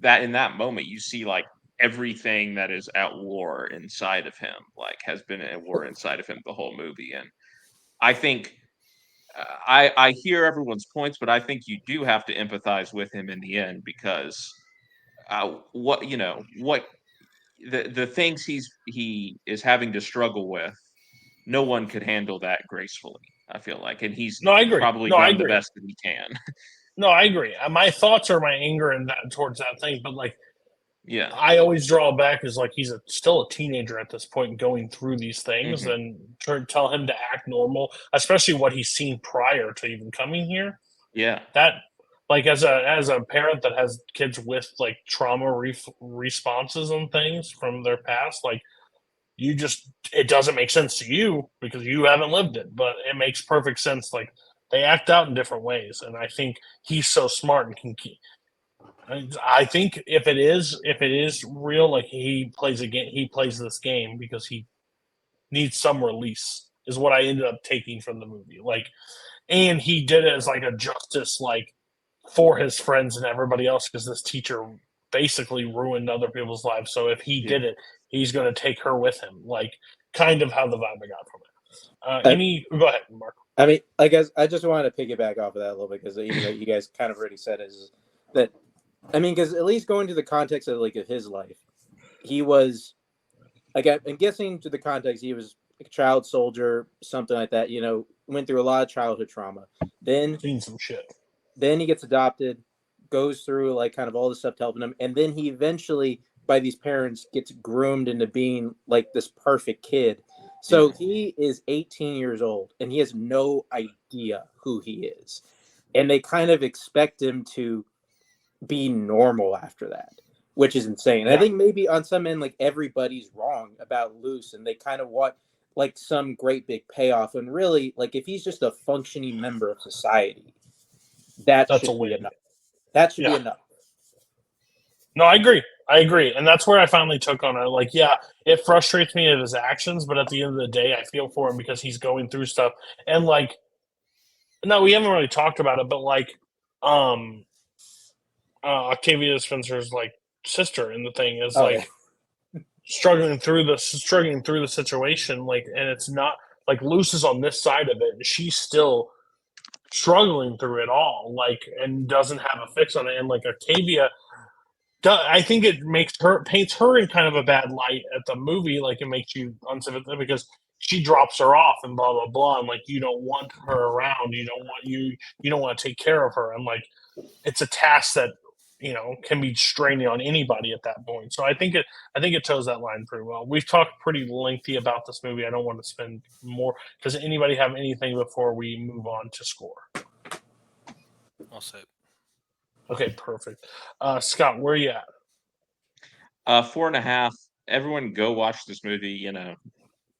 that moment, you see like everything that is at war inside of him, like has been at war inside of him the whole movie. And I think I hear everyone's points, but I think you do have to empathize with him in the end because the things he is having to struggle with, no one could handle that gracefully. I feel like, and he's probably done the best that he can. No, I agree. My thoughts are my anger and that towards that thing, but like. Yeah, I always draw back as like he's still a teenager at this point going through these things and tell him to act normal, especially what he's seen prior to even coming here. Yeah. That like as a parent that has kids with like trauma responses and things from their past, like it doesn't make sense to you because you haven't lived it, but it makes perfect sense. Like they act out in different ways. And I think he's so smart and can keep. I think if it is real, like he plays this game because he needs some release is what I ended up taking from the movie. Like, and he did it as like a justice, like for his friends and everybody else, because this teacher basically ruined other people's lives. So if he did it, he's going to take her with him. Like, kind of how the vibe I got from it. Go ahead, Mark. I mean, I guess I just wanted to piggyback off of that a little bit because even though you guys kind of already said is that. I mean, because at least going to the context of like of his life, he was, like, I'm guessing to the context, he was a child soldier, something like that. You know, went through a lot of childhood trauma. Then seen some shit. Then he gets adopted, goes through like kind of all the stuff to helping him, and then he eventually, by these parents, gets groomed into being like this perfect kid. So he is 18 years old, and he has no idea who he is, and they kind of expect him to be normal after that, which is insane. I think maybe on some end, like everybody's wrong about Luce, and they kind of want like some great big payoff. And really, like if he's just a functioning member of society, that's should be enough. That should be enough. No, I agree, and that's where I finally took on it. Like, yeah, it frustrates me at his actions, but at the end of the day, I feel for him because he's going through stuff. And like, no, we haven't really talked about it, but like, Octavia Spencer's like sister in the thing is struggling through the situation, like, and it's not like Luce is on this side of it and she's still struggling through it all, like, and doesn't have a fix on it. And like Octavia, I think it paints her in kind of a bad light at the movie, like it makes you unsympathetic because she drops her off and blah blah blah, and like you don't want her around, you don't want to take care of her, and like it's a task that can be straining on anybody at that point. So I think it toes that line pretty well. We've talked pretty lengthy about this movie. I don't want to spend more. Does anybody have anything before we move on to score? I'll say. Okay, perfect. Scott, where are you at? 4.5. Everyone go watch this movie, I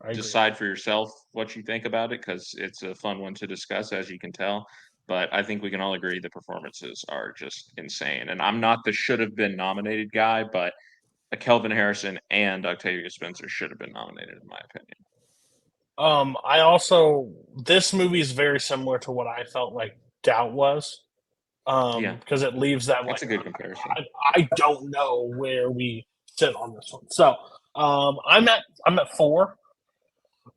agree. decide for yourself what you think about it, because it's a fun one to discuss, as you can tell. But I think we can all agree the performances are just insane. And I'm not the should have been nominated guy, but Kelvin Harrison and Octavia Spencer should have been nominated, in my opinion. I this movie is very similar to what I felt like Doubt was. Yeah. Because it leaves that That's a good comparison. I don't know where we sit on this one. So I'm at 4.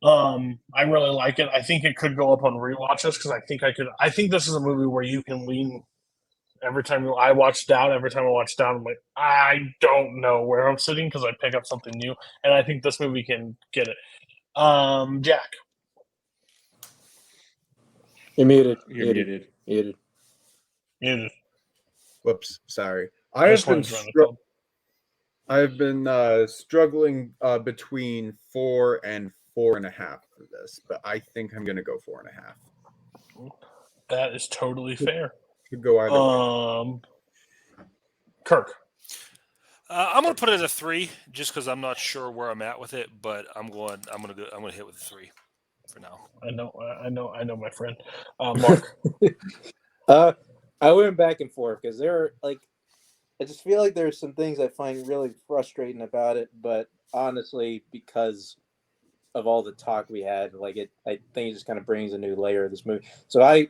I really like it. I think it could go up on rewatches because I think this is a movie where you can lean every time I watch Doubt. Every time I watch Doubt, I'm like, I don't know where I'm sitting because I pick up something new, and I think this movie can get it. Jack, You're muted. You're muted. you Whoops, sorry. this one's running cold. I've been struggling between 4 and 4.5 for this, but I think I'm gonna go 4.5. That is totally fair. Could go either way. Kirk. I'm gonna put it at a 3, just because I'm not sure where I'm at with it, but I'm gonna hit with a 3 for now. I know, my friend. Mark. I went back and forth because I just feel like there's some things I find really frustrating about it, but honestly, because of all the talk we had, I think it just kind of brings a new layer of this movie. So I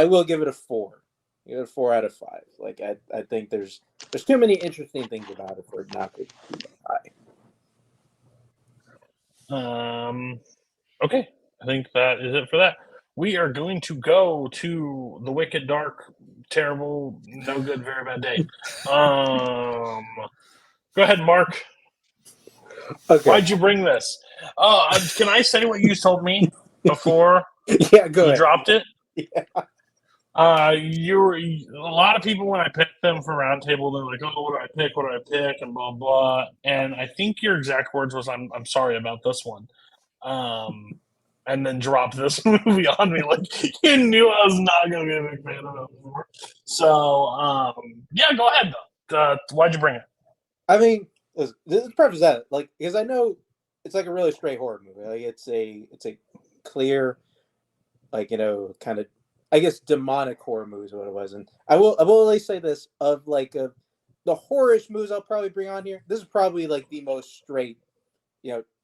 will give it a 4. Give it a 4 out of 5. I think there's too many interesting things about it for it not to be high. Okay, I think that is it for that. We are going to go to the wicked, dark, terrible, no good, very bad day. Go ahead, Mark. Okay. Why'd you bring this? Can I say what you told me before Yeah, go you ahead. dropped it? Yeah. A lot of people when I picked them for roundtable, they're like, "Oh, what do I pick? What do I pick?" and blah blah. And I think your exact words was, "I'm sorry about this one," and then drop this movie on me like you knew I was not going to be a big fan of it before. So yeah, go ahead though. Why'd you bring it? I mean, this preface that because I know it's like a really straight horror movie. It's a clear, kind of, I guess, demonic horror movie is what it was. And I will at least say this of the horror-ish movies I'll probably bring on here. This is probably the most straight,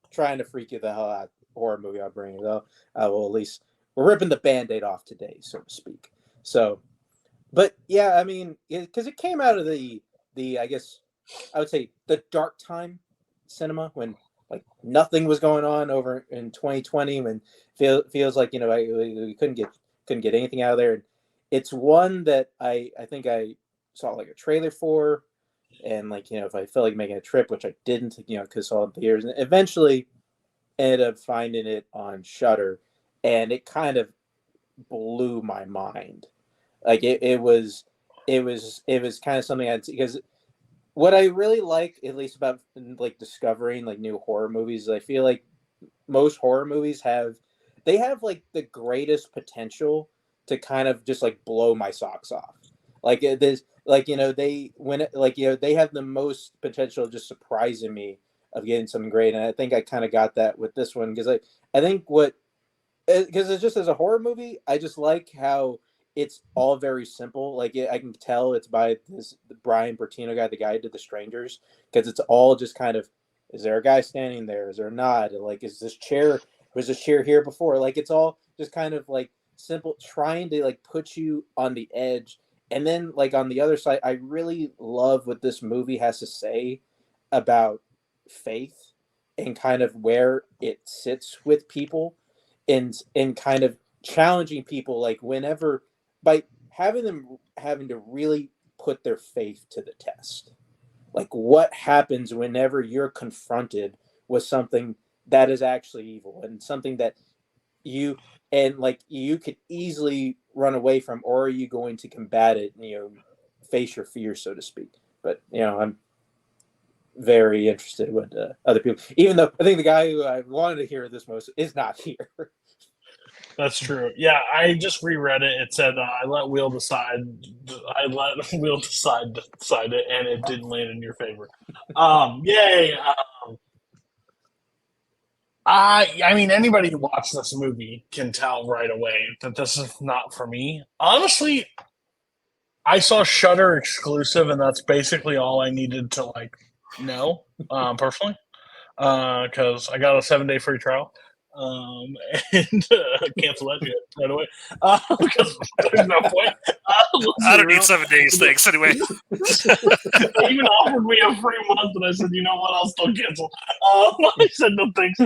trying to freak you the hell out horror movie I'll bring. Though I will at least we're ripping the Band-Aid off today, so to speak. So, but yeah, I mean, because it came out of the I guess I would say the dark time cinema when nothing was going on over in 2020 when feels like we couldn't get anything out of there. And it's one that I think I saw a trailer for, and if I felt like making a trip, which I didn't, because all the years, and eventually ended up finding it on Shudder, and it kind of blew my mind. It was kind of something because what I really like, at least about discovering new horror movies, is I feel like most horror movies have the greatest potential to kind of just blow my socks off. They have the most potential of just surprising me of getting something great. And I think I kind of got that with this one because I think because it's just as a horror movie, I just like how it's all very simple. I can tell it's by the Brian Bertino guy, the guy who did The Strangers, because it's all just kind of, is there a guy standing there? Is there not? Was this chair here before? It's all just kind of simple, trying to put you on the edge. And then on the other side, I really love what this movie has to say about faith and kind of where it sits with people and kind of challenging people whenever by having them having to really put their faith to the test. What happens whenever you're confronted with something that is actually evil and something that you could easily run away from, or are you going to combat it, face your fears, so to speak. But I'm very interested in what other people. Even though I think the guy who I wanted to hear this most is not here. That's true. Yeah, I just reread it. It said I let Wheel decide. I let Wheel decide it, and it didn't land in your favor. Yay! I mean, anybody who watched this movie can tell right away that this is not for me. Honestly, I saw Shudder exclusive, and that's basically all I needed to know personally, because I got a 7-day free trial. And cancel that shit right away because there's no point. I don't need 7 days, thanks. Anyway, they even offered me a free month, and I said, you know what, I'll still cancel. I said no thanks.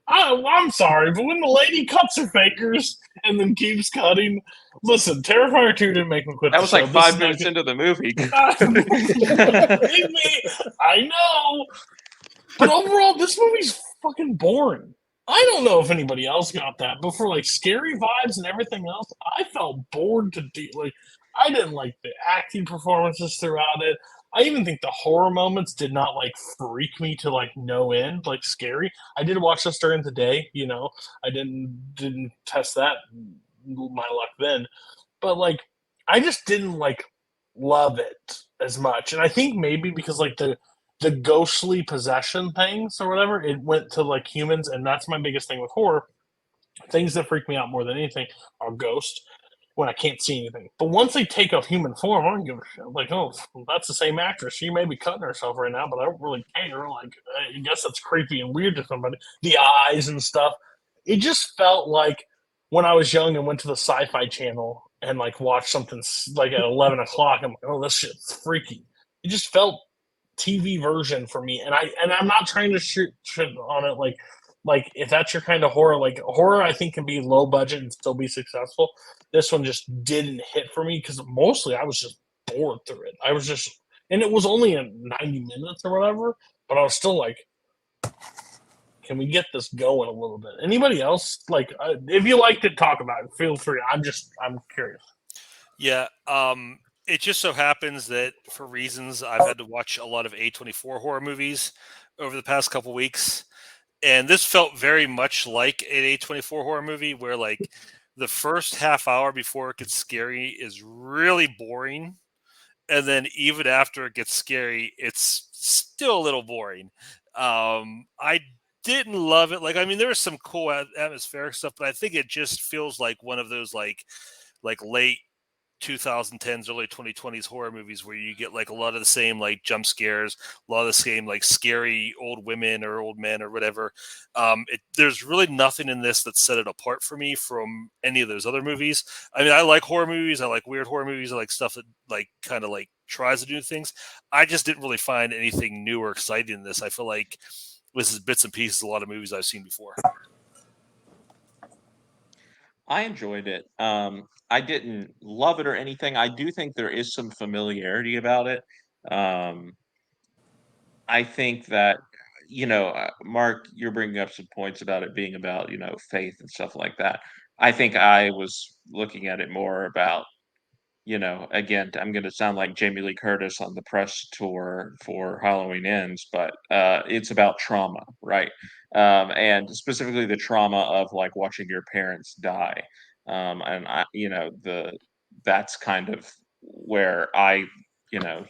I'm sorry, but when the lady cuts her fakers and then keeps cutting, listen, Terrifier 2 didn't make me quit. That was like 5 minutes into the movie. Believe me, I know. But overall, this movie's fucking boring. I don't know if anybody else got that, but for scary vibes and everything else, I felt bored to I didn't like the acting performances throughout it. I even think the horror moments did not freak me to no end, scary. I did watch this during the day, I didn't test that my luck then, but I just didn't love it as much, and I think maybe because the ghostly possession things or whatever, it went to humans, and that's my biggest thing with horror. Things that freak me out more than anything are ghosts when I can't see anything. But once they take a human form, I don't give a shit. Oh, that's the same actress. She may be cutting herself right now, but I don't really care. I guess that's creepy and weird to somebody. The eyes and stuff. It just felt like when I was young and went to the Sci-Fi Channel and watched something at 11 o'clock. I'm like, oh, this shit's freaky. It just felt TV version for me, and I'm not trying to shoot on it if that's your kind of horror. Horror I think can be low budget and still be successful. This one just didn't hit for me because mostly I was just bored through it. And it was only in 90 minutes or whatever, but I was still can we get this going a little bit? Anybody else if you liked it, talk about it. Feel free. I'm curious. Yeah. It just so happens that for reasons I've had to watch a lot of A24 horror movies over the past couple weeks. And this felt very much like an A24 horror movie where the first half hour before it gets scary is really boring. And then even after it gets scary, it's still a little boring. I didn't love it. There was some cool atmospheric stuff, but I think it just feels like one of those late 2010s, early 2020s horror movies where you get a lot of the same jump scares, a lot of the same scary old women or old men or whatever. There's really nothing in this that set it apart for me from any of those other movies. I mean, I like horror movies. I like weird horror movies. I like stuff that kind of tries to do things. I just didn't really find anything new or exciting in this. I feel like this is bits and pieces of a lot of movies I've seen before. I enjoyed it. I didn't love it or anything. I do think there is some familiarity about it. I think that, Mark, you're bringing up some points about it being about, faith and stuff like that. I think I was looking at it more about, again, I'm going to sound like Jamie Lee Curtis on the press tour for Halloween Ends, but it's about trauma, right? And specifically the trauma of watching your parents die. And that's kind of where I,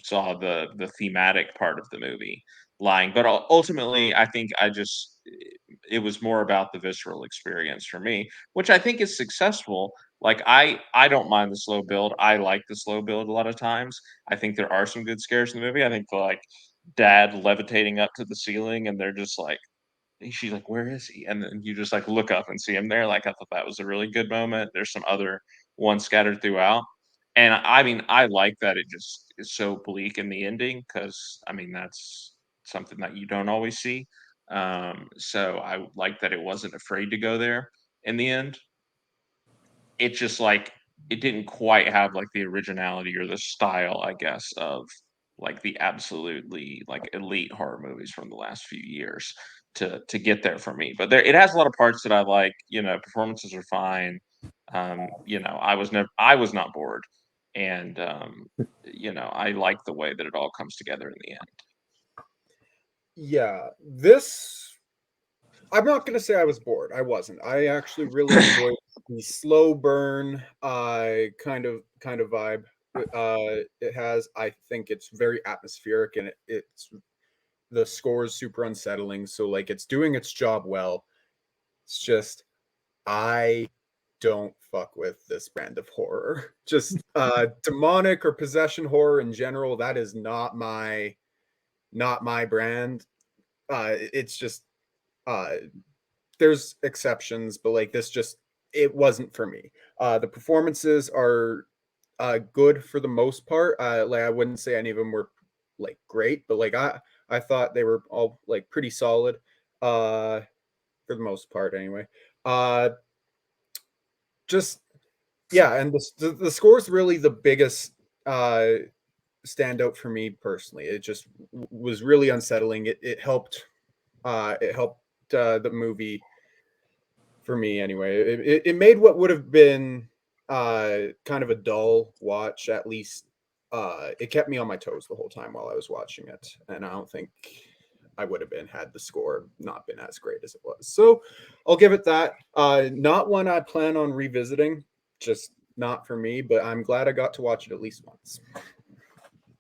saw the thematic part of the movie lying. But ultimately, I think it was more about the visceral experience for me, which I think is successful. I don't mind the slow build. I like the slow build a lot of times. I think there are some good scares in the movie. I think the dad levitating up to the ceiling and they're just she's like, where is he? And then you just look up and see him there. I thought that was a really good moment. There's some other ones scattered throughout. And I mean, I like that it just is so bleak in the ending because I mean that's something that you don't always see. So I like that it wasn't afraid to go there in the end. It's just it didn't quite have the originality or the style, I guess, of the absolutely elite horror movies from the last few years to get there for me. But it has a lot of parts that I like. Performances are fine. I was not bored. and I like the way that it all comes together in the end. Yeah, this I'm not gonna say I was bored. I wasn't. I actually really enjoyed the slow burn kind of vibe it has. I think it's very atmospheric, and it's the score is super unsettling. So like it's doing its job well. It's just I don't fuck with this brand of horror. Just demonic or possession horror in general. That is not my brand. It's just there's exceptions, but like this just it wasn't for me. The performances are good for the most part. Like I wouldn't say any of them were like great, but like I thought they were all like pretty solid for the most part anyway. Just yeah, and the score is really the biggest standout for me personally. It just was really unsettling. It helped the movie for me anyway. It made what would have been kind of a dull watch at least. It kept me on my toes the whole time while I was watching it, and I don't think I would have been had the score not been as great as it was. So I'll give it that. Not one I plan on revisiting, just not for me, but I'm glad I got to watch it at least once.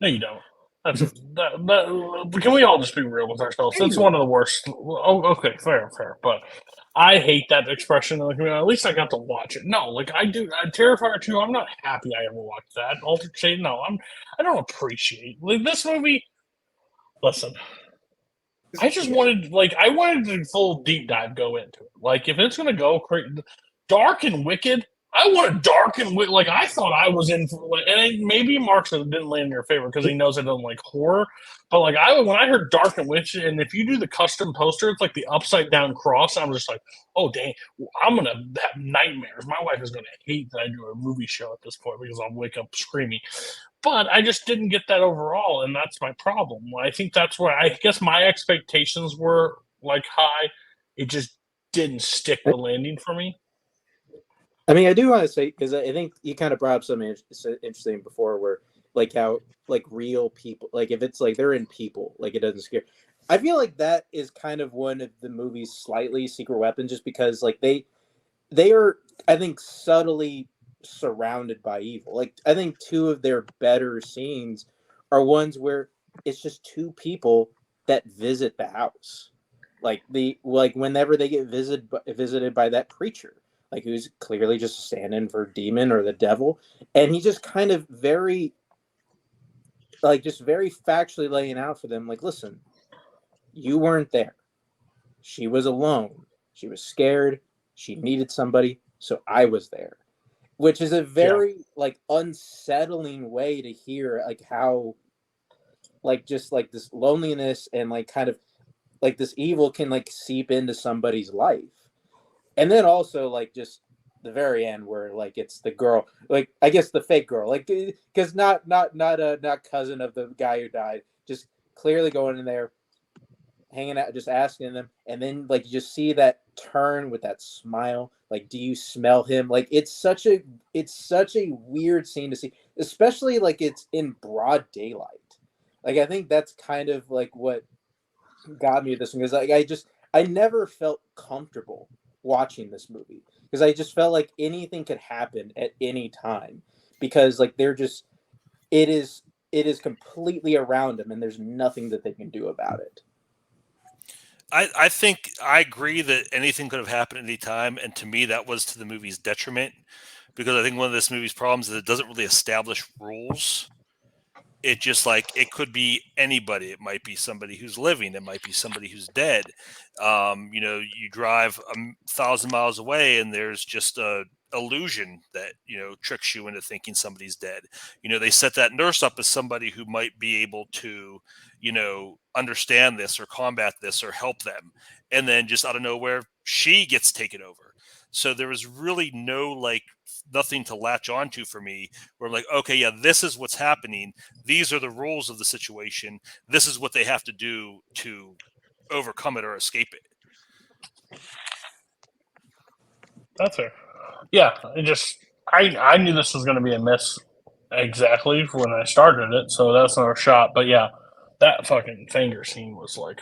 No, you don't. Can we all just be real with ourselves? It's one of the worst. Oh, okay, fair. But I hate that expression in the community. At least I got to watch it. No, like I do. Terrifier 2, I'm not happy I ever watched that. Altered Shade, no, I don't appreciate like this movie. Listen, I just wanted the full deep dive go into it. Like if it's gonna go dark and wicked, I want a dark and wicked. Like I thought I was in, maybe Mark didn't land in your favor because he knows I don't like horror. But like when I heard dark and wicked, and if you do the custom poster, it's like the upside down cross. I'm just like, oh dang, I'm gonna have nightmares. My wife is gonna hate that I do a movie show at this point because I'll wake up screaming. But I just didn't get that overall, and that's my problem. I think that's where I guess my expectations were like high. It just didn't stick the landing for me. I mean, I do want to say, because I think you kind of brought up something interesting before, where like how like real people, like if it's like they're in people, like it doesn't scare. I feel like that is kind of one of the movie's slightly secret weapons, just because like they are, I think, subtly surrounded by evil. Like I think two of their better scenes are ones where it's just two people that visit the house, like whenever they get visited by that preacher, like who's clearly just standing for demon or the devil, and he's just kind of very factually laying out for them, like, listen, you weren't there, she was alone, she was scared, she needed somebody, so I was there. Which is a very like unsettling way to hear, like how like just like this loneliness and like kind of like this evil can like seep into somebody's life. And then also like just the very end where like it's the girl, like I guess the fake girl, like because not cousin of the guy who died, just clearly going in there, hanging out, just asking them, and then like you just see that turn with that smile, like, do you smell him? Like it's such a weird scene to see, especially like it's in broad daylight. Like I think that's kind of like what got me with this one, because like I never felt comfortable watching this movie, because I just felt like anything could happen at any time, because like they're just it is completely around them and there's nothing that they can do about it. I think I agree that anything could have happened at any time, and to me that was to the movie's detriment, because I think one of this movie's problems is it doesn't really establish rules. It just like it could be anybody. It might be somebody who's living. It might be somebody who's dead. You drive 1,000 miles away and there's just a illusion that tricks you into thinking somebody's dead. They set that nurse up as somebody who might be able to understand this or combat this or help them, and then just out of nowhere she gets taken over. So there was really nothing to latch onto for me, where I'm like, okay, yeah, this is what's happening, these are the rules of the situation, this is what they have to do to overcome it or escape it. That's fair. Yeah, I knew this was going to be a miss, exactly when I started it, so that's another shot. But yeah, that fucking finger scene was like,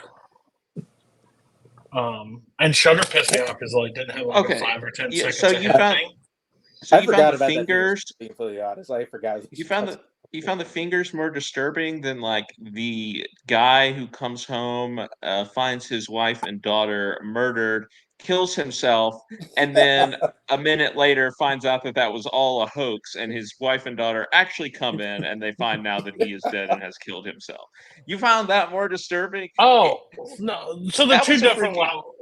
and Sugar pissed me off because like didn't have like a Okay. 5 or 10 Yeah, seconds. so of you him found thing. so I you found forgot the about fingers. that. Being fully honest, I forgot. You found the fingers more disturbing than like the guy who comes home, finds his wife and daughter murdered, kills himself, and then a minute later finds out that that was all a hoax, and his wife and daughter actually come in and they find now that he is dead and has killed himself. You found that more disturbing? Oh no! So they're That two was a different freaking levels.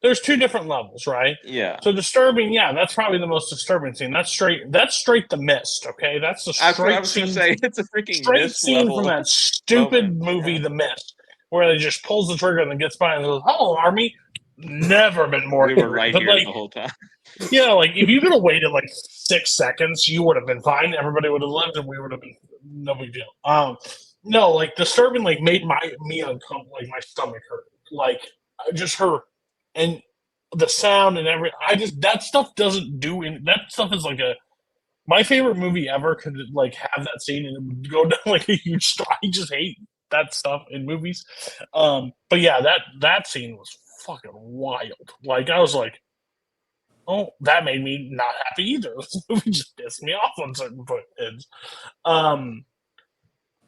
There's two different levels, right? yeah. So disturbing, yeah, that's probably the most disturbing scene. That's straight. That's straight the Mist. Okay, that's the I straight was gonna scene. say it's a freaking Straight Mist scene from level that stupid moment. movie, Yeah. The Mist, where they just pulls the trigger and then gets by and goes, "Hello, Army." Never been more We were angry. right But here like, the whole time. yeah, like if you could have waited like 6 seconds, you would have been fine. Everybody would have lived, and we would have been no big deal. No, like disturbing, like made me uncomfortable, like my stomach hurt, like I just hurt, and the sound and that stuff doesn't do that stuff is like my favorite movie ever could like have that scene and it would go down like a huge star. I just hate that stuff in movies. But yeah, that scene was fucking wild. Like I was like, oh, that made me not happy either. This movie just pissed me off on certain points.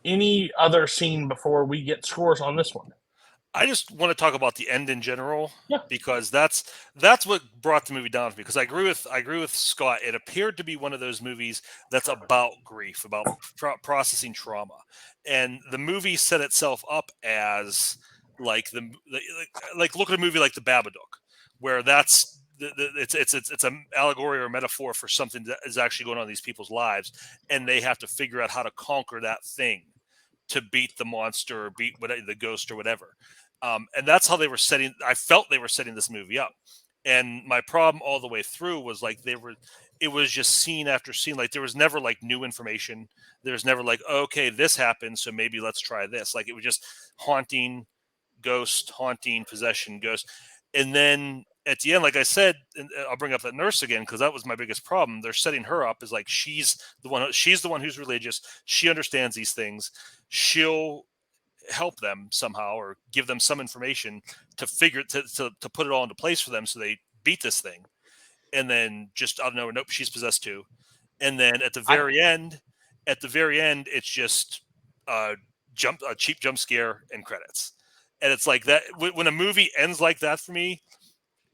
Any other scene before we get scores on this one? I just want to talk about the end in general, Yeah. because that's what brought the movie down for me. Because I agree with Scott. It appeared to be one of those movies that's about grief, about processing trauma, and the movie set itself up as like like look at a movie like The Babadook, where that's it's an allegory or a metaphor for something that is actually going on in these people's lives, and they have to figure out how to conquer that thing to beat the monster or beat whatever, the ghost or whatever. And that's how they were setting. I felt they were setting this movie up. And my problem all the way through was like it was just scene after scene. Like there was never like new information. There was never like, okay, this happened, so maybe let's try this. Like it was just haunting, ghost, haunting, possession, ghost. And then at the end, like I said, and I'll bring up that nurse again because that was my biggest problem. They're setting her up as like she's the one who's religious. She understands these things. She'll help them somehow or give them some information to figure to put it all into place for them so they beat this thing. And then just I don't know, nope, she's possessed too. And then at the very end, it's just a cheap jump scare and credits. And it's like that when a movie ends like that for me,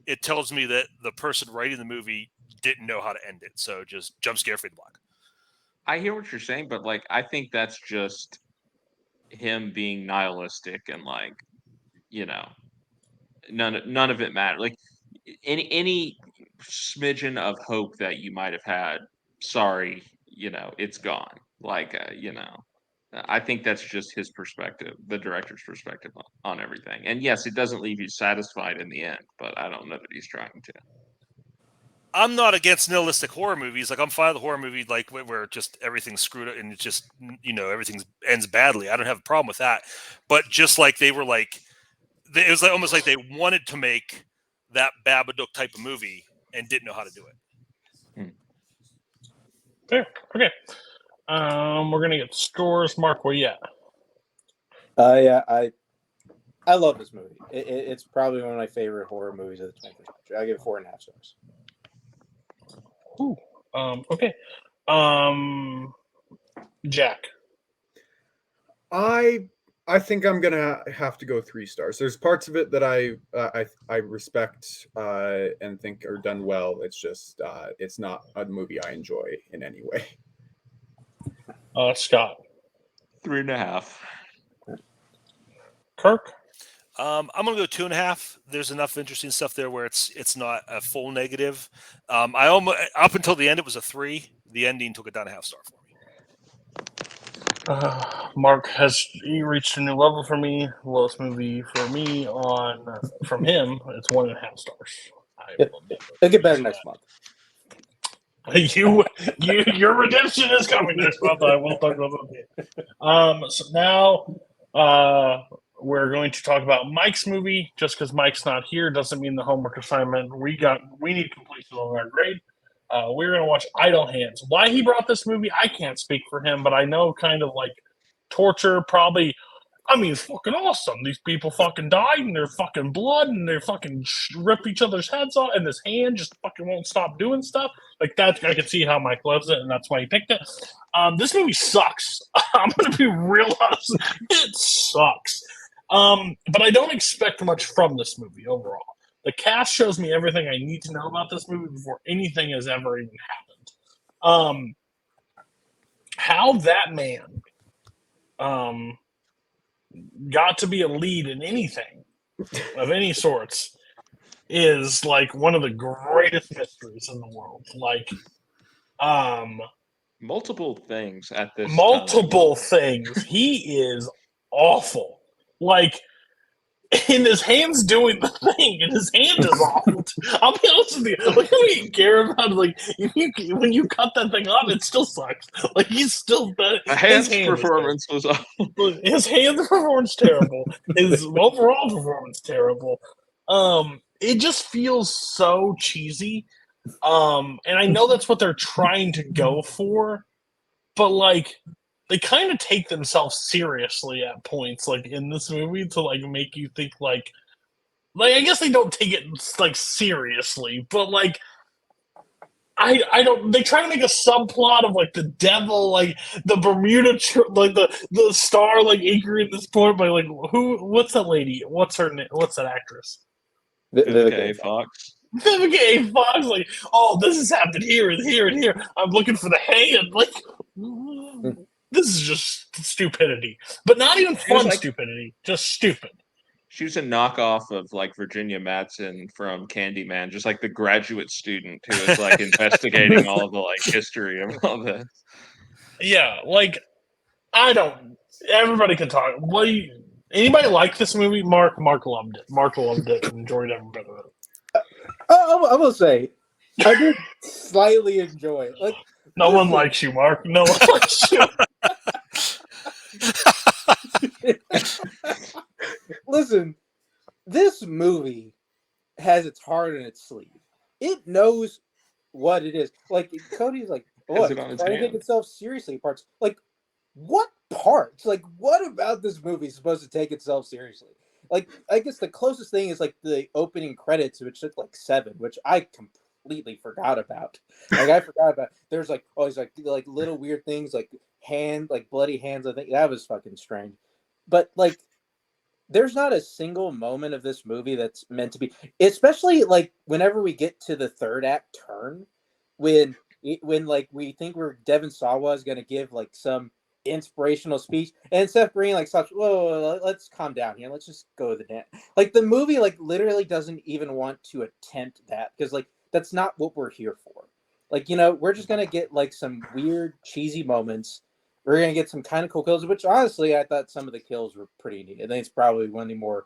it tells me that the person writing the movie didn't know how to end it. So just jump scare, fade to black. I hear what you're saying, but like I think that's just him being nihilistic and like, you know, none of it mattered. Like any smidgen of hope that you might have had, sorry, it's gone. Like I think that's just his perspective, the director's perspective on everything. And yes, it doesn't leave you satisfied in the end, but I don't know that he's trying to. I'm not against nihilistic horror movies. Like I'm fine with a horror movie like where just everything's screwed up and it's just everything ends badly. I don't have a problem with that. But just like they were like, it was like almost like they wanted to make that Babadook type of movie and didn't know how to do it. Fair. Okay. We're gonna get scores. Mark, where you at? Yeah, I love this movie. It's probably one of my favorite horror movies of the 21st century. I give it 4.5 stars. Ooh. Okay. Jack. I think I'm gonna have to go 3 stars. There's parts of it that I respect and think are done well. It's just it's not a movie I enjoy in any way. Scott. 3.5. Kirk. I'm gonna go 2.5. There's enough interesting stuff there where it's not a full negative. I almost up until the end it was a 3. The ending took it down a half star for me. Mark has reached a new level for me. Lowest movie for me from him, it's 1.5 stars. It'll get better next month. Your redemption is coming next month. I will talk about that. So now we're going to talk about Mike's movie. Just because Mike's not here doesn't mean the homework assignment. We need completion on our grade. We were going to watch Idle Hands. Why he brought this movie, I can't speak for him, but I know kind of like torture probably. I mean, it's fucking awesome. These people fucking died and they're fucking blood and they're fucking rip each other's heads off and this hand just fucking won't stop doing stuff. Like that, I can see how Mike loves it and that's why he picked it. This movie sucks. I'm going to be real honest. It sucks. But I don't expect much from this movie overall. The cast shows me everything I need to know about this movie before anything has ever even happened. How that man got to be a lead in anything of any sorts is like one of the greatest mysteries in the world. Like, multiple things at this multiple things. He is awful. Like, and his hand's doing the thing, and his hand is awful. I'll be honest with you. Like, I don't care about it. Like, when you cut that thing off, it still sucks. Like, he's still The hand's performance was awful. His hand performance terrible. His overall performance terrible. It just feels so cheesy. And I know that's what they're trying to go for, but like they kind of take themselves seriously at points, like in this movie, to like make you think like I guess they don't take it like seriously, but like I don't. They try to make a subplot of like the devil, like the Bermuda, like the star, like anchoring this point by like what's that lady? What's her name? What's that actress? Vivica A. Fox. Vivica A. Fox, like, oh, this has happened here and here and here. I'm looking for the hand. Like, this is just stupidity, but not even fun stupidity, just stupid. She was a knockoff of like Virginia Madsen from Candyman, just like the graduate student who is like investigating all the like history of all this. Yeah, like everybody can talk. Anybody like this movie? Mark loved it. Mark loved it and enjoyed every bit of it. I will say, I did slightly enjoy it. Like, no one likes you, Mark. No one likes you. Listen, this movie has its heart in its sleeve. It knows what it is. Like, Cody's like, oh, it's trying to take itself seriously. Parts like, what parts? Like, what about this movie is supposed to take itself seriously? Like, I guess the closest thing is like the opening credits, which took like 7, which I completely forgot about. Like, I forgot about. There's like, oh, he's like little weird things like like bloody hands. I think that was fucking strange. But like, there's not a single moment of this movie that's meant to be, especially like whenever we get to the third act turn, when like we think Devon Sawa is going to give like some inspirational speech, and Seth Green like stops. Whoa, let's calm down here. Let's just go to the net. Like, the movie like literally doesn't even want to attempt that, because like that's not what we're here for. Like, you know, we're just gonna get like some weird cheesy moments. We're going to get some kind of cool kills, which honestly, I thought some of the kills were pretty neat. I think it's probably one of the more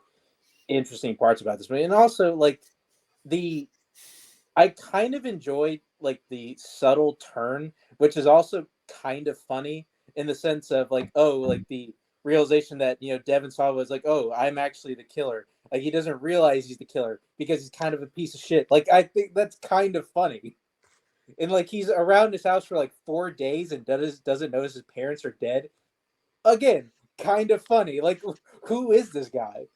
interesting parts about this movie. And also, like, I kind of enjoyed, like, the subtle turn, which is also kind of funny in the sense of, like, oh, like, the realization that, you know, Devon Sawa was like, oh, I'm actually the killer. Like, he doesn't realize he's the killer because he's kind of a piece of shit. Like, I think that's kind of funny. And like, he's around his house for like 4 days and doesn't notice his parents are dead. Again, kind of funny. Like, who is this guy?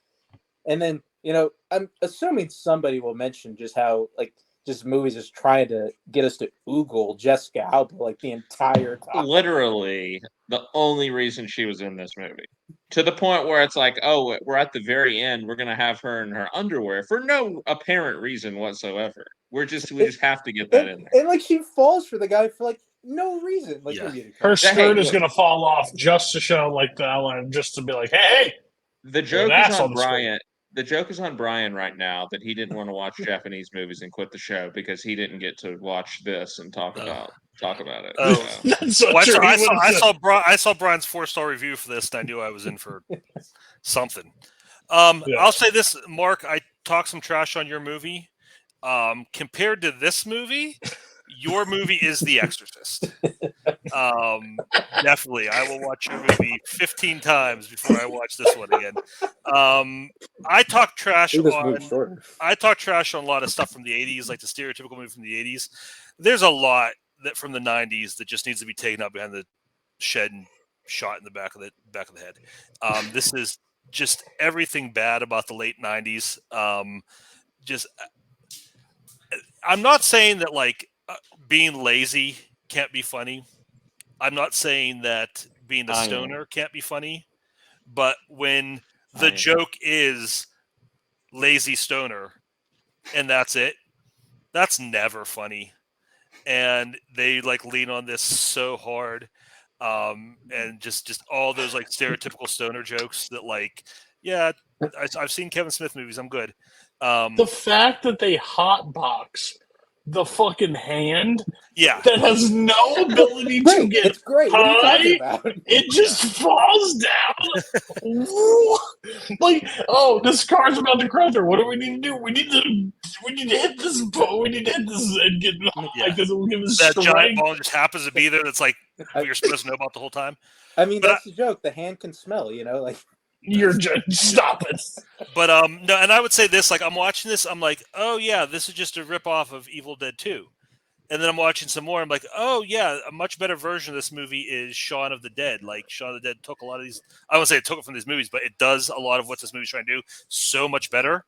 And then, you know, I'm assuming somebody will mention just how like just movies is trying to get us to oogle Jessica Alba like the entire time. Literally the only reason she was in this movie. To the point where it's like, oh, we're at the very end. We're gonna have her in her underwear for no apparent reason whatsoever. We just have to get that in there. And like, she falls for the guy for like no reason. Like, her skirt is gonna fall off just to show like the outline, just to be like, hey. The joke is on Brian. The joke is on Brian right now that he didn't want to watch Japanese movies and quit the show because he didn't get to watch this and talk about it. Oh, that's so well, true. I saw Brian's 4-star review for this, and I knew I was in for something. I'll say this, Mark. I talked some trash on your movie. Compared to this movie, your movie is The Exorcist. Definitely, I will watch your movie 15 times before I watch this one again. I talk trash on a lot of stuff from the 80s, like the stereotypical movie from the 80s. There's a lot that from the 90s that just needs to be taken out behind the shed and shot in the back of the head. This is just everything bad about the late 90s. I'm not saying that like being lazy can't be funny. I'm not saying that being a stoner can't be funny, but when the joke is lazy stoner and that's it, that's never funny. And they like lean on this so hard. And just all those like stereotypical stoner jokes that like, yeah, I've seen Kevin Smith movies. I'm good. The fact that they hotbox the fucking hand Yeah. that has no ability to get It's great. What are you talking about? It just falls down. Like, oh, this car's about to crash her. What do we need to do? We need to hit this boat. We need to hit this and get high because it will give us that strength. Giant ball just happens to be there. That's like what you're supposed to know about the whole time. I mean, that's the joke. The hand can smell, like. You're just stop it. But no, and I would say this, like I'm watching this, I'm like, oh yeah, this is just a ripoff of Evil Dead 2. And then I'm watching some more, I'm like, oh yeah, a much better version of this movie is Shaun of the Dead. Like Shaun of the Dead took a lot of these, I won't say it took it from these movies, but it does a lot of what this movie's trying to do so much better.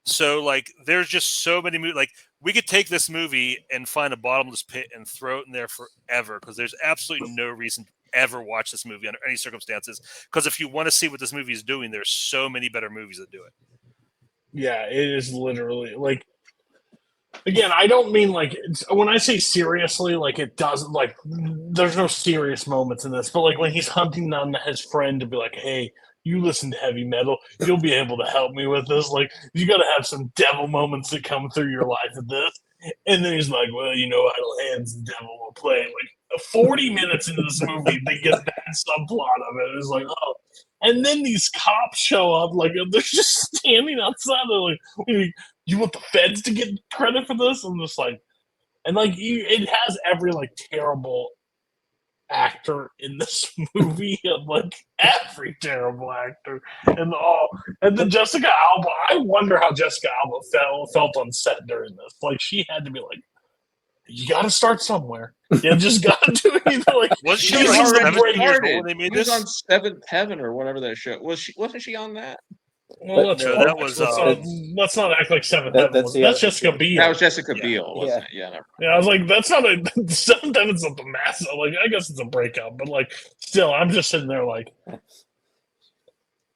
So like there's just so many movies, like we could take this movie and find a bottomless pit and throw it in there forever because there's absolutely no reason to ever watch this movie under any circumstances, because if you want to see what this movie is doing, there's so many better movies that do it. Yeah, it is literally like, again, I don't mean like when I say seriously, like it doesn't, like there's no serious moments in this, but like when he's hunting down his friend to be like, hey, you listen to heavy metal, you'll be able to help me with this. Like you got to have some devil moments that come through your life with this. And then he's like, well, idle hands, the devil will play. Like 40 minutes into this movie, they get that subplot of it. It's like, oh. And then these cops show up, like they're just standing outside. They're like, you want the feds to get credit for this? I'm just like, and like it has every like terrible actor in this movie, and like every terrible actor, and then Jessica Alba. I wonder how Jessica Alba felt on set during this. Like she had to be like, you got to start somewhere. You just got to do it. Like was she already when they made this on Seventh Heaven or whatever that show was? Wasn't she on that? Well, let's not act like Seventh Heaven. That's Jessica Biel. That was Jessica Biel, wasn't it? Yeah. Yeah, I was like, that's not a Seventh Heaven's not the massive. Like, I guess it's a breakup, but like, still, I'm just sitting there like,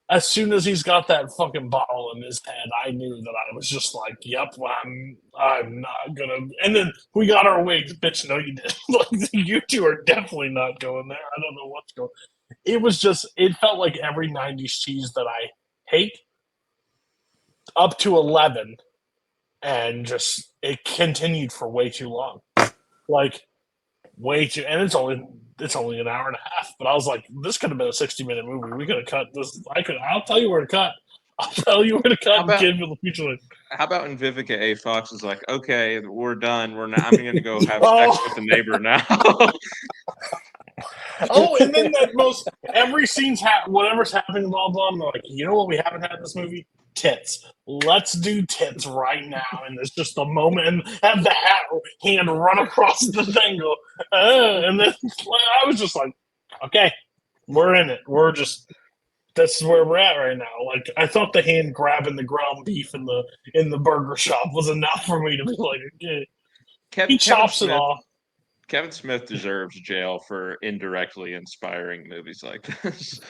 as soon as he's got that fucking bottle in his head, I knew that I was just like, yep, I'm not gonna. And then we got our wigs, bitch. No, you didn't. Like, you two are definitely not going there. I don't know what's going. It was just. It felt like every '90s cheese that I hate up to 11, and just it continued for way too long, like way too. And it's only an hour and a half. But I was like, this could have been a 60-minute movie. We could have cut this. I'll tell you where to cut. I'll tell you where to cut. How about when Vivica A. Fox is like, okay, we're done. I'm going to go have sex with the neighbor now. Oh, and then every scene's whatever's happening, blah blah. I'm like, you know what we haven't had in this movie? Tits. Let's do tits right now. And there's just a moment, and have the hand run across the thing, go, and then I was just like, okay, we're in it. That's where we're at right now. Like, I thought the hand grabbing the ground beef in the burger shop was enough for me to be like, okay. He chops it off. Kevin Smith deserves jail for indirectly inspiring movies like this.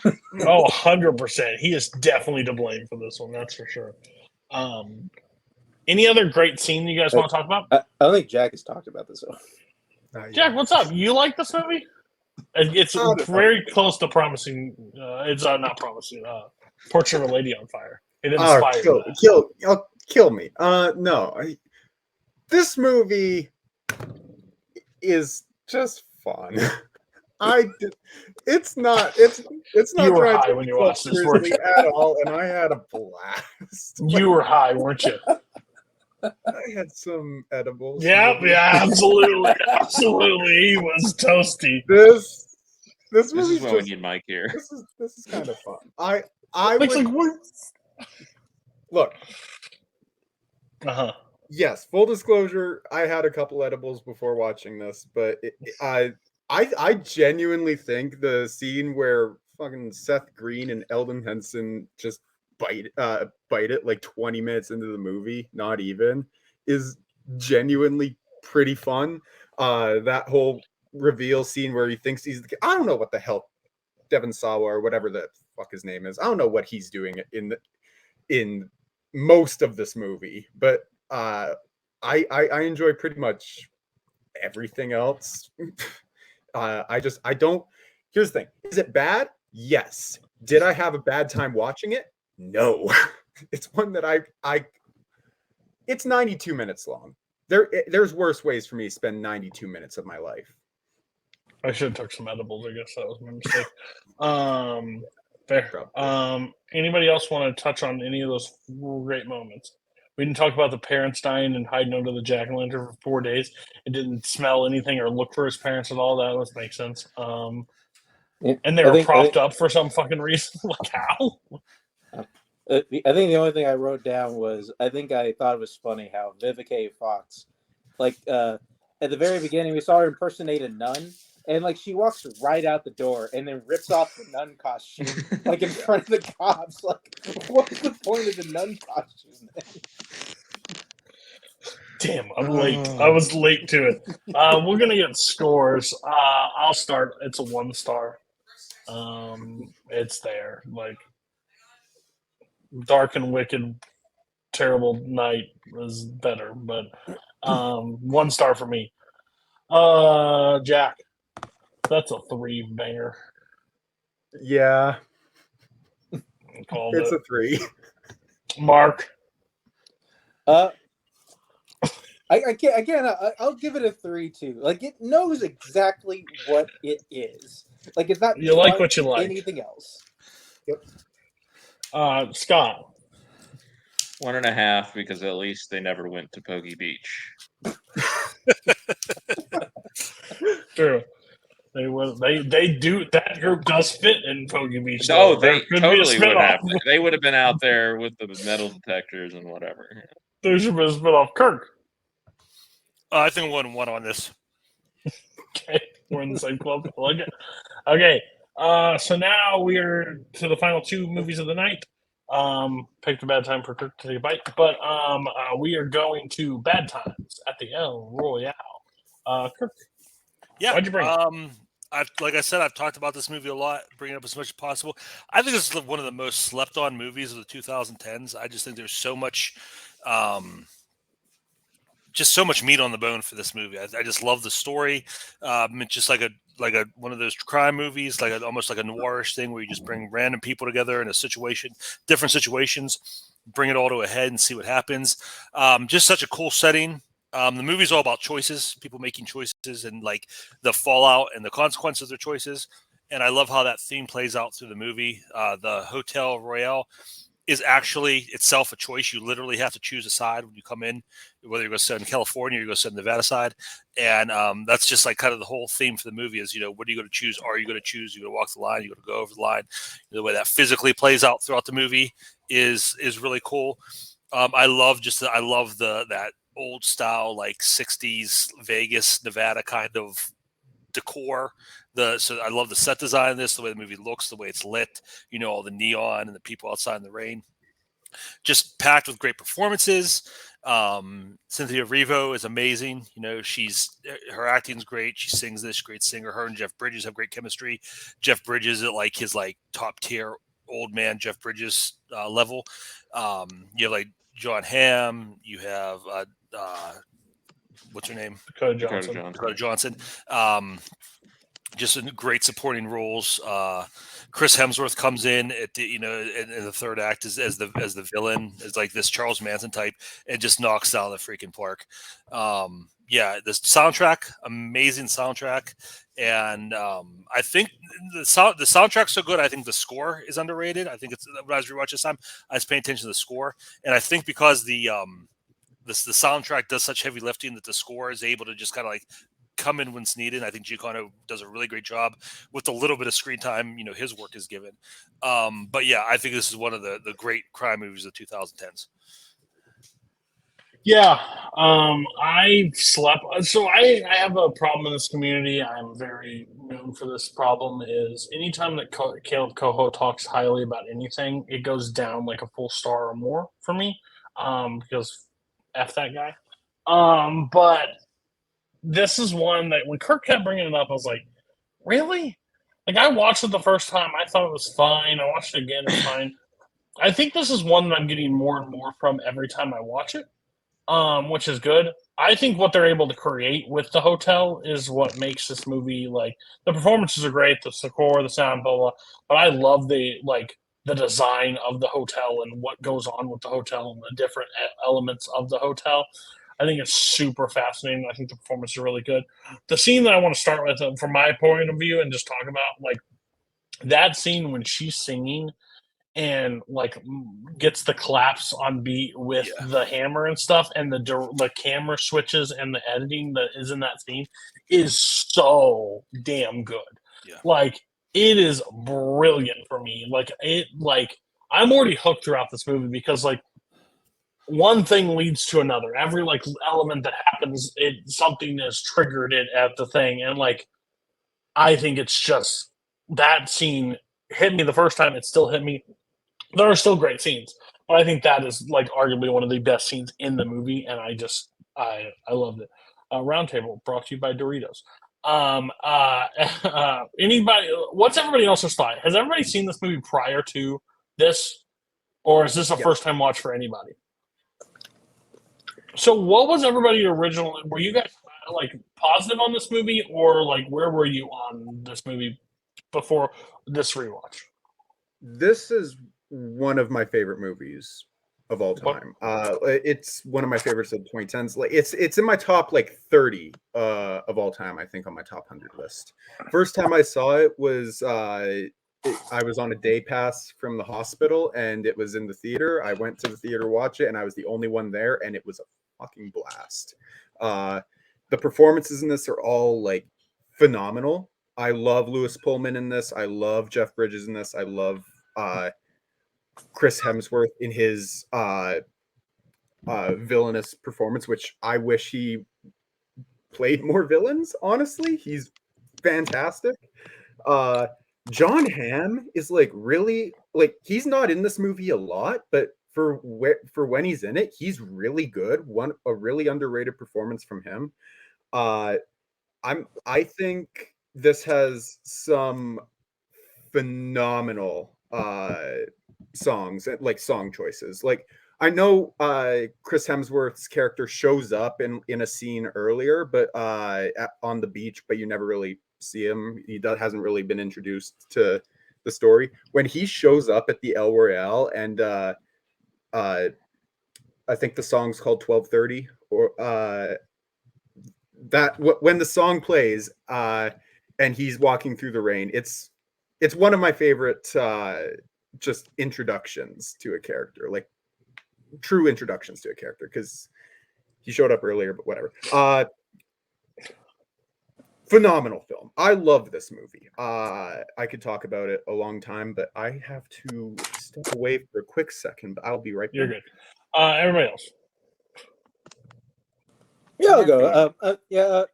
Oh, 100%. He is definitely to blame for this one. That's for sure. Any other great scene you guys want to talk about? I don't think Jack has talked about this one. Jack, what's up? You like this movie? It's very close to promising. It's not promising. Portrait of a Lady on Fire. It inspired kill me. No, this movie is just fun. It's not. You were high when you watched this, weren't you? At all, and I had a blast. You were high, weren't you? I had some edibles. Yeah, absolutely, absolutely. He was toasty. This This movie's is when we just need Mike here. this is kind of fun. I Mike's would like, what? look. Uh-huh. Yes, full disclosure, I had a couple edibles before watching this, but I genuinely think the scene where fucking Seth Green and Eldon Henson just bite it like 20 minutes into the movie, not even, is genuinely pretty fun. That whole reveal scene where he thinks he's the, I don't know what the hell Devon Sawa or whatever the fuck his name is. I don't know what he's doing in most of this movie, but I enjoy pretty much everything else. I don't. Here's the thing: is it bad? Yes. Did I have a bad time watching it? No. It's one that I. It's 92 minutes long. There's worse ways for me to spend 92 minutes of my life. I should have took some edibles. I guess that was my mistake. Fair. Probably. Anybody else want to touch on any of those great moments? We didn't talk about the parents dying and hiding under the jack-o'-lantern for 4 days and didn't smell anything or look for his parents at all. That would make sense. And they were propped up for some fucking reason. Like how? I think the only thing I wrote down was I thought it was funny how Vivica Fox, like at the very beginning, we saw her impersonate a nun, and like she walks right out the door and then rips off the nun costume like in front of the cops. Like, what's the point of the nun costume? Damn, I'm late. I was late to it. We're gonna get scores. I'll start. It's a 1 star. It's there. Like Dark and Wicked, Terrible Night was better, but 1 star for me. Jack, that's a 3 banger. Yeah, Called it's it. a 3. Mark. I'll give it a 3 too. Like it knows exactly what it is. Like it's not. You like what you like. Anything else? Yep. Scott. 1.5 because at least they never went to Poggy Beach. True. They do that group does fit in Poggy Beach. No, though. they totally would have. spin-off. They would have been out there with the metal detectors and whatever. There should have been a spin-off. Kirk. I think 1-1 on this. Okay, we're in the same club. I like it. Okay, so now we're to the final 2 movies of the night. Picked a bad time for Kirk to take a bite, but we are going to Bad Times at the El Royale. Kirk, Yeah. why'd you bring it? Like I said, I've talked about this movie a lot, bringing it up as much as possible. I think this is one of the most slept-on movies of the 2010s. I just think there's so much, just so much meat on the bone for this movie. I just love the story. It's just like a one of those crime movies, almost like a noirish thing where you just bring random people together in a situation, different situations, bring it all to a head and see what happens. Just such a cool setting. The movie's all about choices, people making choices and like the fallout and the consequences of their choices. And I love how that theme plays out through the movie. The Hotel Royale is actually itself a choice. You literally have to choose a side when you come in, whether you're going to sit in California or you're going to sit in the Nevada side. And that's just like kind of the whole theme for the movie is, what are you going to choose? Are you going to choose? You're going to walk the line? You're going to go over the line? The way that physically plays out throughout the movie is really cool. I love that old style, like 60s Vegas, Nevada kind of decor. So I love the set design of this, the way the movie looks, the way it's lit, all the neon and the people outside in the rain. Just packed with great performances. Cynthia Erivo is amazing. Her acting's great. She sings this, great singer. Her and Jeff Bridges have great chemistry. Jeff Bridges at like his like top tier old man Jeff Bridges level. You have like John Hamm. You have what's her name? Dakota Johnson. Just in great supporting roles. Chris Hemsworth comes in at the in the third act as the villain, as like this Charles Manson type, and just knocks down the freaking park. This soundtrack, amazing soundtrack, and I think the soundtrack's so good. I think the score is underrated. I think it's when I was rewatching this time, I was paying attention to the score, and I think because the the soundtrack does such heavy lifting that the score is able to just kind of like come in when it's needed. I think Giacomo does a really great job with the little bit of screen time, his work is given. But yeah, I think this is one of the great crime movies of the 2010s. Yeah, I slept. So I have a problem in this community. I'm very known for this problem. Is anytime that Kaleb Koho talks highly about anything, it goes down like a full star or more for me. Because f that guy. But this is one that when Kirk kept bringing it up, I was like, really? Like I watched it the first time, I thought it was fine. I watched it again, it's fine. I think this is one that I'm getting more and more from every time I watch it. Which is good. I think what they're able to create with the hotel is what makes this movie like the performances are great, the score, the sound, blah blah. But I love the design of the hotel and what goes on with the hotel and the different elements of the hotel. I think it's super fascinating. I think the performance is really good. The scene that I want to start with, from my point of view, and just talk about like that scene when she's singing and like gets the claps on beat with the hammer and stuff, and the camera switches and the editing that is in that scene is so damn good. Yeah. Like it is brilliant for me. I'm already hooked throughout this movie because like one thing leads to another. Every like element that happens, something is triggered it at the thing, and like I think it's just that scene hit me the first time. It still hit me. There are still great scenes, but I think that is like arguably one of the best scenes in the movie, and I loved it. Roundtable brought to you by Doritos. Anybody? What's everybody else's thought? Has everybody seen this movie prior to this, or is this a first time watch for anybody? So, what was everybody originally? Were you guys like positive on this movie, or like where were you on this movie before this rewatch? This is one of my favorite movies of all time. It's one of my favorites of the 2010s. Like it's in my top like 30 of all time, I think, on my top 100 list. First time I saw it was I was on a day pass from the hospital and it was in the theater. I went to the theater to watch it and I was the only one there and it was a fucking blast. The performances in this are all like phenomenal. I love Lewis Pullman in this. I love Jeff Bridges in this. I love Chris Hemsworth in his villainous performance, which I wish he played more villains. Honestly, he's fantastic. John Hamm is like really like he's not in this movie a lot, but for when he's in it, he's really good. A really underrated performance from him. I think this has some phenomenal songs, like song choices. Like I know Chris Hemsworth's character shows up in a scene earlier, but on the beach, but you never really see him. He hasn't really been introduced to the story. When he shows up at the El Royale, and I think the song's called 12:30, or when the song plays and he's walking through the rain, it's one of my favorite just introductions to a character, like true introductions to a character, because he showed up earlier, but whatever. Phenomenal film. I love this movie. I could talk about it a long time, but I have to step away for a quick second, but I'll be right back. You're good. Everybody else? Yeah, I'll go.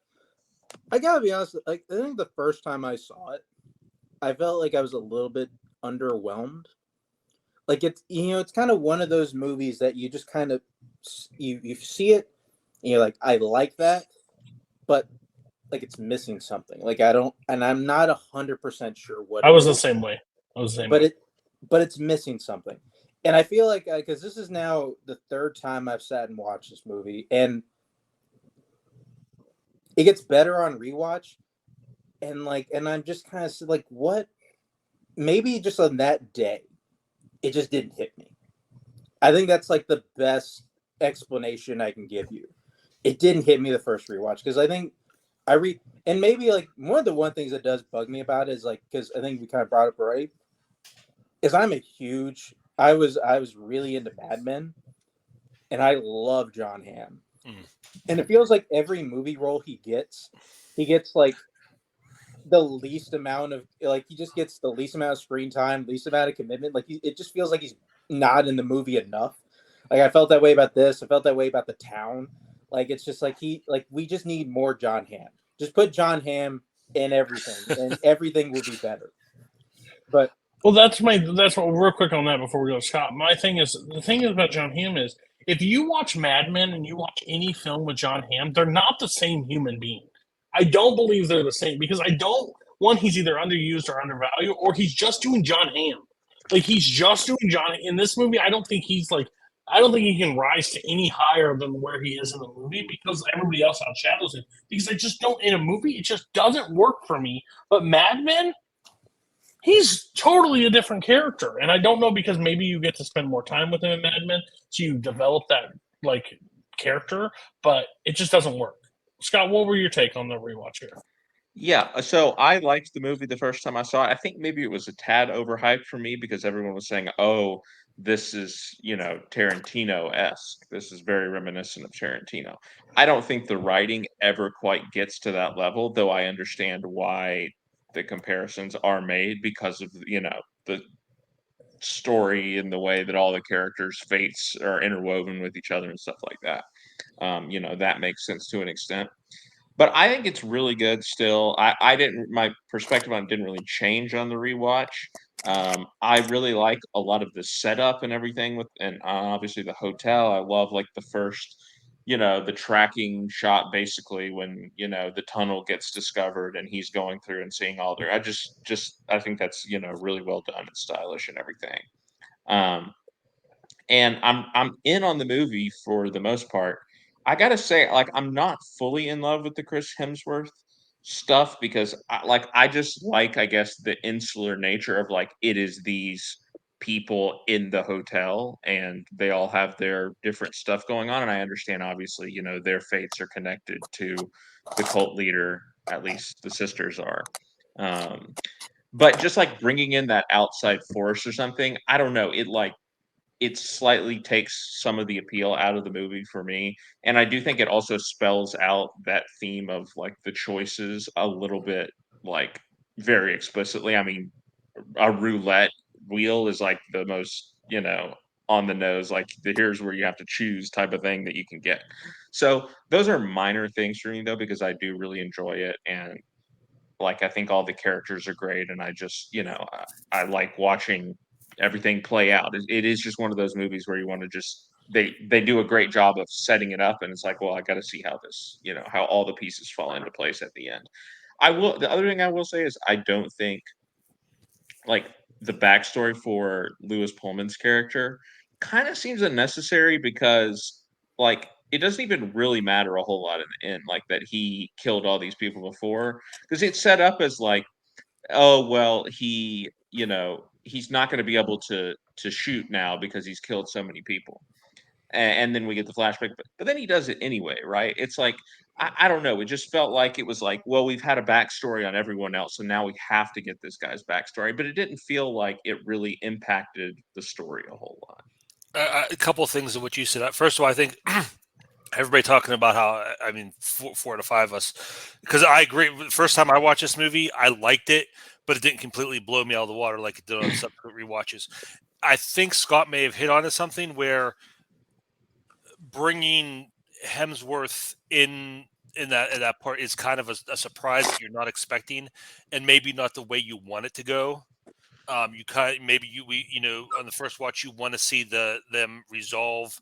I gotta be honest, like I think the first time I saw it, I felt like I was a little bit underwhelmed. Like it's it's kind of one of those movies that you just kind of you see it and you're like, I like that, but like it's missing something. Like I'm not 100% sure what. I was the same way. But it's missing something, and I feel like because this is now the third time I've sat and watched this movie, and it gets better on rewatch, and I'm just kind of like, what? Maybe just on that day, it just didn't hit me. I think that's like the best explanation I can give you. It didn't hit me the first rewatch because I think and maybe like one of the things that does bug me about it is like, because I think we kind of brought up already, is I was really into Mad Men, and I love John Hamm. Mm. And it feels like every movie role he gets like the least amount of, like, he just gets the least amount of screen time, least amount of commitment. Like, it just feels like he's not in the movie enough. Like, I felt that way about this. I felt that way about The Town. Like, it's just like we just need more John Hamm. Just put John Hamm in everything, and everything will be better. But well, that's what real quick on that before we go to Scott. The thing is about John Hamm is if you watch Mad Men and you watch any film with John Hamm, they're not the same human being. I don't believe they're the same because he's either underused or undervalued, or he's just doing John Hamm. Like, he's just doing John in this movie. I don't think he can rise to any higher than where he is in the movie because everybody else outshadows him. Because I just don't, in a movie, it just doesn't work for me. But Mad Men, he's totally a different character. And I don't know, because maybe you get to spend more time with him in Mad Men, so you develop that, like, character, but it just doesn't work. Scott, what were your take on the rewatch here? Yeah, so I liked the movie the first time I saw it. I think maybe it was a tad overhyped for me because everyone was saying, "Oh, this is, Tarantino-esque. This is very reminiscent of Tarantino." I don't think the writing ever quite gets to that level, though I understand why the comparisons are made because of, the story and the way that all the characters' fates are interwoven with each other and stuff like that. That makes sense to an extent. But I think it's really good still. My perspective on it didn't really change on the rewatch. I really like a lot of the setup and everything and obviously the hotel. I love like the first, the tracking shot basically when, the tunnel gets discovered and he's going through and seeing all there. I think that's, really well done and stylish and everything. Um, and I'm in on the movie for the most part. I gotta say, like, I'm not fully in love with the Chris Hemsworth stuff because I just like, I guess, the insular nature of like it is these people in the hotel and they all have their different stuff going on. And I understand, obviously, their fates are connected to the cult leader, at least the sisters are. Um, but just like bringing in that outside force or something, I don't know. It slightly takes some of the appeal out of the movie for me. And I do think it also spells out that theme of like the choices a little bit, like, very explicitly. I mean, a roulette wheel is like the most, on the nose, like here's where you have to choose type of thing that you can get. So those are minor things for me though, because I do really enjoy it. And like, I think all the characters are great. And I just, I like watching everything play out. It is just one of those movies where you want to just they do a great job of setting it up, and it's like, well, I got to see how this, how all the pieces fall into place at the end. The other thing I will say is I don't think like the backstory for Lewis Pullman's character kind of seems unnecessary because like it doesn't even really matter a whole lot in the end, like that he killed all these people before, because it's set up as like, oh well, he's not going to be able to shoot now because he's killed so many people, and then we get the flashback, but then he does it anyway, right? It's like I don't know, it just felt like it was like, well, we've had a backstory on everyone else so now we have to get this guy's backstory, but it didn't feel like it really impacted the story a whole lot. A couple of things of what you said. First of all, I think everybody talking about how, I mean, four to five of us, because I agree. The first time I watched this movie, I liked it, but it didn't completely blow me out of the water like it did on subsequent rewatches. I think Scott may have hit on something where bringing Hemsworth in that part is kind of a surprise that you're not expecting, and maybe not the way you want it to go. You kind of, on the first watch you want to see them resolve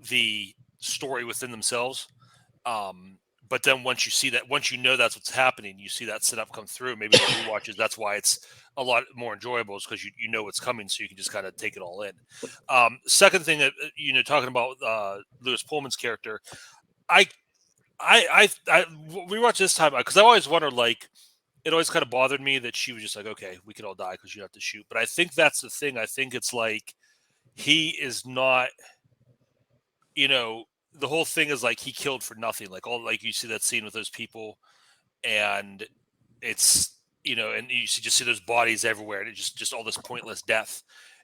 the story within themselves. But then once you know that's what's happening, you see that setup come through. Maybe the rewatches, that's why it's a lot more enjoyable, is because you know what's coming, so you can just kind of take it all in. Second thing that talking about Lewis Pullman's character, we watched this time because I always wondered, like, it always kind of bothered me that she was just like, okay, we could all die because you have to shoot. But I think that's the thing. I think it's like he is not, the whole thing is like he killed for nothing. Like you see that scene with those people, and it's and you just see those bodies everywhere, and it's just all this pointless death.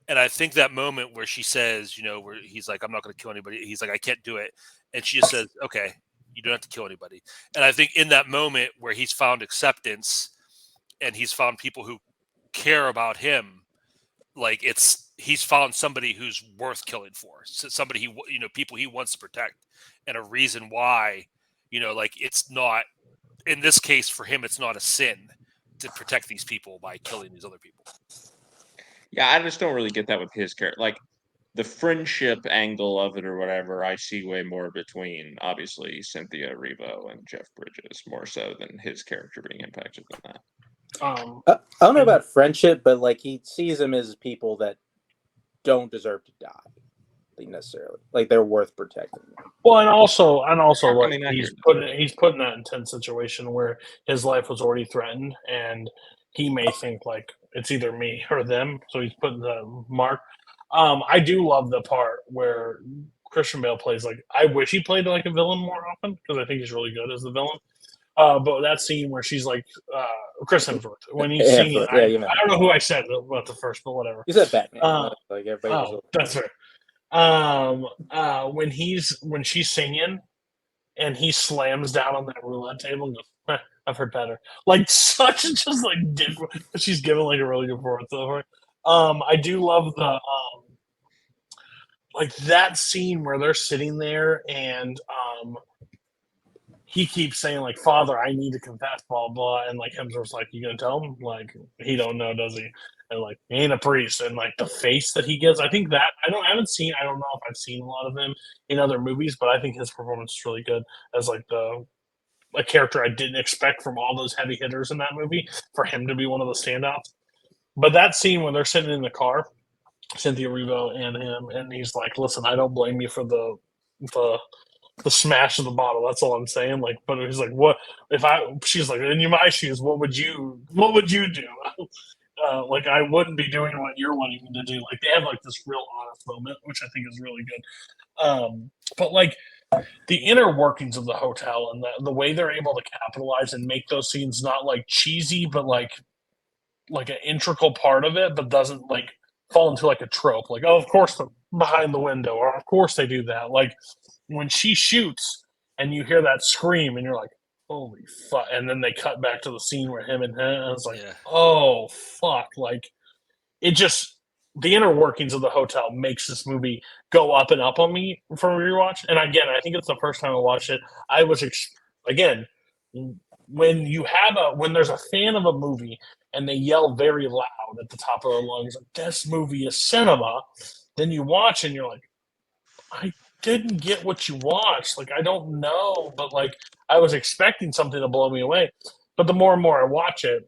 And I think that moment where she says, where he's like, I'm not going to kill anybody. He's like, I can't do it. And she just says, okay, you don't have to kill anybody. And I think in that moment where he's found acceptance and he's found people who care about him, like he's found somebody who's worth killing for. So somebody people he wants to protect, and a reason why, like it's not, in this case for him, it's not a sin to protect these people by killing these other people. Yeah, I just don't really get that with his character. Like the friendship angle of it or whatever, I see way more between obviously Cynthia Erivo and Jeff Bridges, more so than his character being impacted than that. I don't know about friendship, but like he sees them as people that don't deserve to die, necessarily. Like they're worth protecting. Well, and also, like, I mean, he's put in that intense situation where his life was already threatened, and he may think like it's either me or them. So he's putting the mark. I do love the part where Christian Bale plays like, I wish he played like a villain more often because I think he's really good as the villain. But that scene where she's like, Chris Hemsworth, when he's singing, I don't know who I said about the first, but whatever. You said Batman. Like everybody was that's fair. When she's singing and he slams down on that roulette table and goes, I've heard better. Like such just like different. She's giving like a really good performance over it. I do love the like that scene where they're sitting there and he keeps saying like, Father, I need to confess, blah blah, and like Hemsworth's like, you gonna tell him? Like he don't know, does he? And like he ain't a priest, and like the face that he gives, I think that I don't know if I've seen a lot of him in other movies, but I think his performance is really good as like a character I didn't expect from all those heavy hitters in that movie for him to be one of the standouts. But that scene when they're sitting in the car, Cynthia Erivo and him, and he's like, listen, I don't blame you for the smash of the bottle. That's all I'm saying. Like, but he's like, what if she's like, in my shoes, what would you do? Like, I wouldn't be doing what you're wanting me to do. Like, they have like this real honest moment, which I think is really good. But like the inner workings of the hotel and the way they're able to capitalize and make those scenes not like cheesy, but like an integral part of it, but doesn't like fall into like a trope. Like, oh, of course they're behind the window, or of course they do that. Like when she shoots and you hear that scream and you're like, holy fuck. And then they cut back to the scene where him and I was like, oh fuck. Like it just, the inner workings of the hotel makes this movie go up and up on me for a rewatch. And again, I think it's the first time I watched it. I was, again, when there's a fan of a movie and they yell very loud at the top of their lungs, like, this movie is cinema, then you watch and you're like, I didn't get what you watched. Like, I don't know, but like, I was expecting something to blow me away. But the more and more I watch it,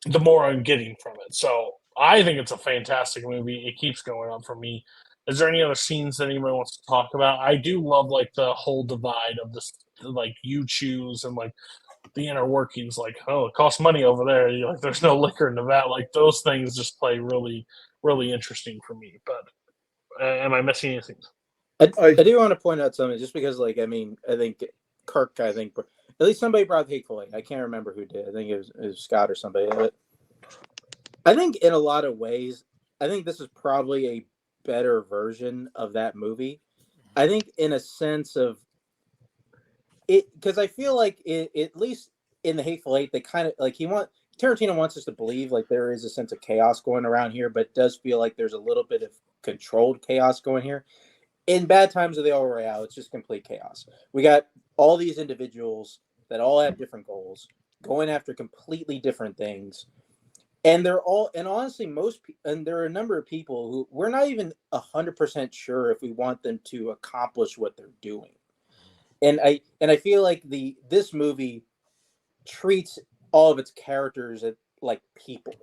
the more I'm getting from it. So I think it's a fantastic movie. It keeps going on for me. Is there any other scenes that anybody wants to talk about? I do love like the whole divide of this, like you choose and like the inner workings. Like, oh, it costs money over there. You're like, there's no liquor in the vat. Like those things just play really, really interesting for me. But am I missing anything? I do want to point out something, just because, like, I mean, I think Kirk, at least somebody brought the Hateful Eight. I can't remember who did. I think it was Scott or somebody. But I think in a lot of ways, I think this is probably a better version of that movie. I think in a sense of it, because I feel like at least in the Hateful Eight, they kind of like Tarantino wants us to believe like there is a sense of chaos going around here, but it does feel like there's a little bit of controlled chaos going here. In Bad Times of the El Royale, it's just complete chaos. We got all these individuals that all have different goals, going after completely different things. And they're all, and honestly, and there are a number of people who we're not even 100% sure if we want them to accomplish what they're doing. And I feel like this movie treats all of its characters like people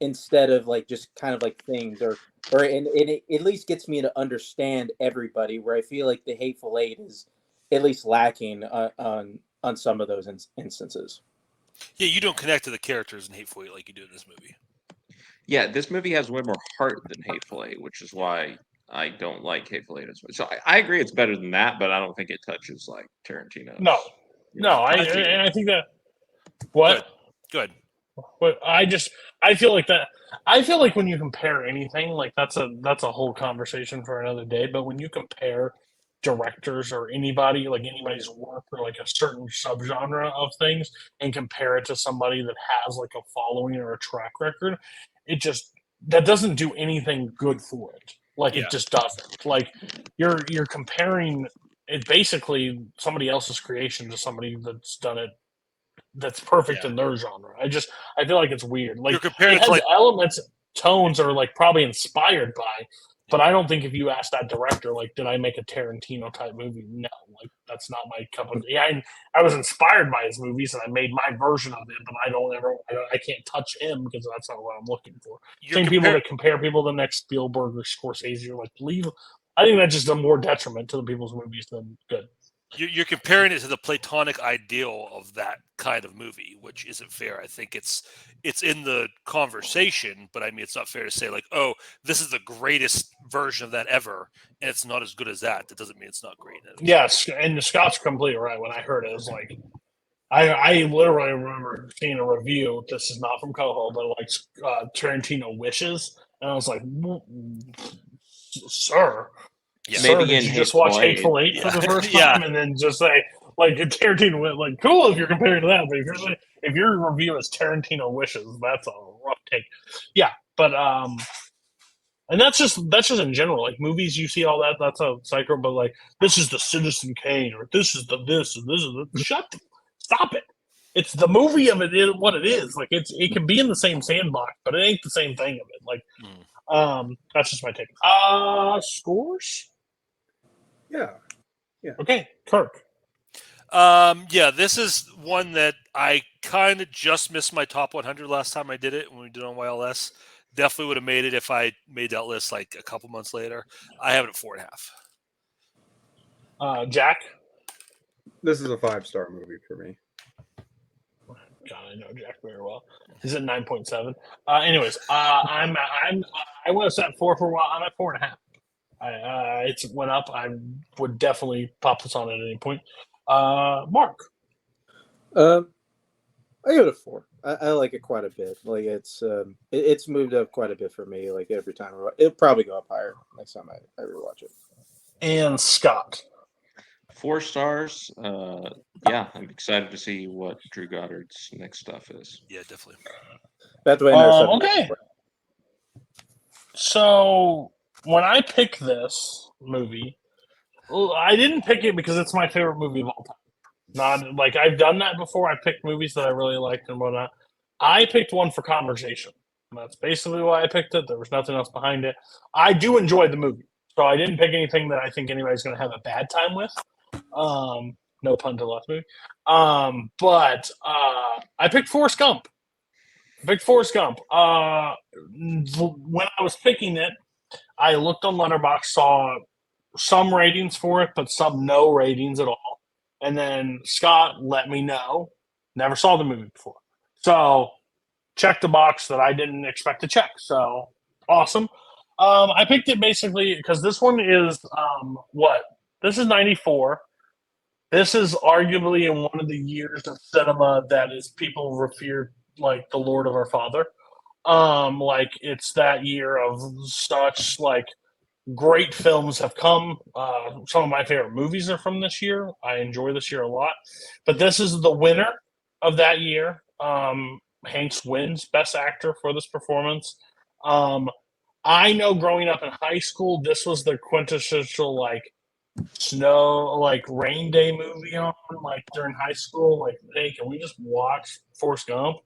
instead of like just kind of like things, and it at least gets me to understand everybody, where I feel like the Hateful Eight is at least lacking on some of those instances. Yeah, you don't connect to the characters in Hateful Eight like you do in this movie. Yeah, this movie has way more heart than Hateful Eight, which is why I don't like Hateful Eight as much. So I agree it's better than that, but I don't think it touches like Tarantino. No, I think that. What? Good. But I feel like that. I feel like when you compare anything, like that's a whole conversation for another day. But when you compare directors or anybody, like anybody's work or like a certain subgenre of things, and compare it to somebody that has like a following or a track record, it just that doesn't do anything good for it. Like Yeah. it just doesn't. Like you're comparing it basically somebody else's creation to somebody that's done it that's perfect Yeah. in their genre. I feel like it's weird. Like You're comparing it it to has like elements, tones are like probably inspired by, but I don't think if you ask that director, like, did I make a Tarantino type movie? No, like that's not my cup of. Yeah, I was inspired by his movies and I made my version of it, but I can't touch him because that's not what I'm looking for. you're Same people that compare people to the next Spielberg or Scorsese are like, leave. I think that's just a more detriment to the people's movies than good. you're comparing it to the platonic ideal of that kind of movie, which isn't fair. I think it's in the conversation, but I mean, it's not fair to say like, oh, this is the greatest version of that ever, and it's not as good as that. That doesn't mean it's not great. Yes, and Scott's completely right. When I heard it, it was like I literally remember seeing a review. This is not from Koho, but like Tarantino wishes, and I was like, "Sir, Yeah. sir, Maybe did in you just watch Hateful Hateful Eight for the Yeah. first Yeah. time and then just say like Tarantino went like cool if you're comparing to that, but if your review is Tarantino wishes, that's a rough take." Yeah, but and that's just in general. Like movies, you see all that. That's a cycle. But like, this is the Citizen Kane, or this is the this, and this is the stop it. It's the movie of it is what it is. Like it can be in the same sandbox, but it ain't the same thing of it. Like, that's just my take. Scores. Yeah. Okay, Kirk. Yeah, this is one that I kind of just missed my top 100 last time I did it when we did it on YLS. Definitely would have made it if I made that list like a couple months later. I have it at 4.5. Jack. This is a 5-star movie for me. God, I know Jack very well. He's at 9.7. Anyways, I was at 4 for a while. I'm at 4.5. It's went up. I would definitely pop this on at any point. Mark. I give it a 4. I like it quite a bit. Like it's moved up quite a bit for me. Like every time it'll probably go up higher next time I rewatch it. And Scott. 4 stars. Yeah, I'm excited to see what Drew Goddard's next stuff is. Yeah, definitely. That's why. Okay. So when I pick this movie, I didn't pick it because it's my favorite movie of all time. Not like I've done that before. I picked movies that I really liked and whatnot. I picked one for conversation. And that's basically why I picked it. There was nothing else behind it. I do enjoy the movie, so I didn't pick anything that I think anybody's going to have a bad time with. No pun to the last movie. But I picked Forrest Gump. When I was picking it, I looked on Letterboxd, saw some ratings for it, but some no ratings at all. And then Scott let me know. Never saw the movie before. So check the box that I didn't expect to check. So awesome. I picked it basically because this one is what? This is 94. This is arguably in one of the years of cinema that is people revere like the Lord of our Father. Like it's that year of such like great films have come. Some of my favorite movies are from this year. I enjoy this year a lot. But this is the winner of that year. Hanks wins Best Actor for this performance. I know growing up in high school, this was the quintessential like snow, like rain day movie on like during high school. Like, hey, can we just watch Forrest Gump?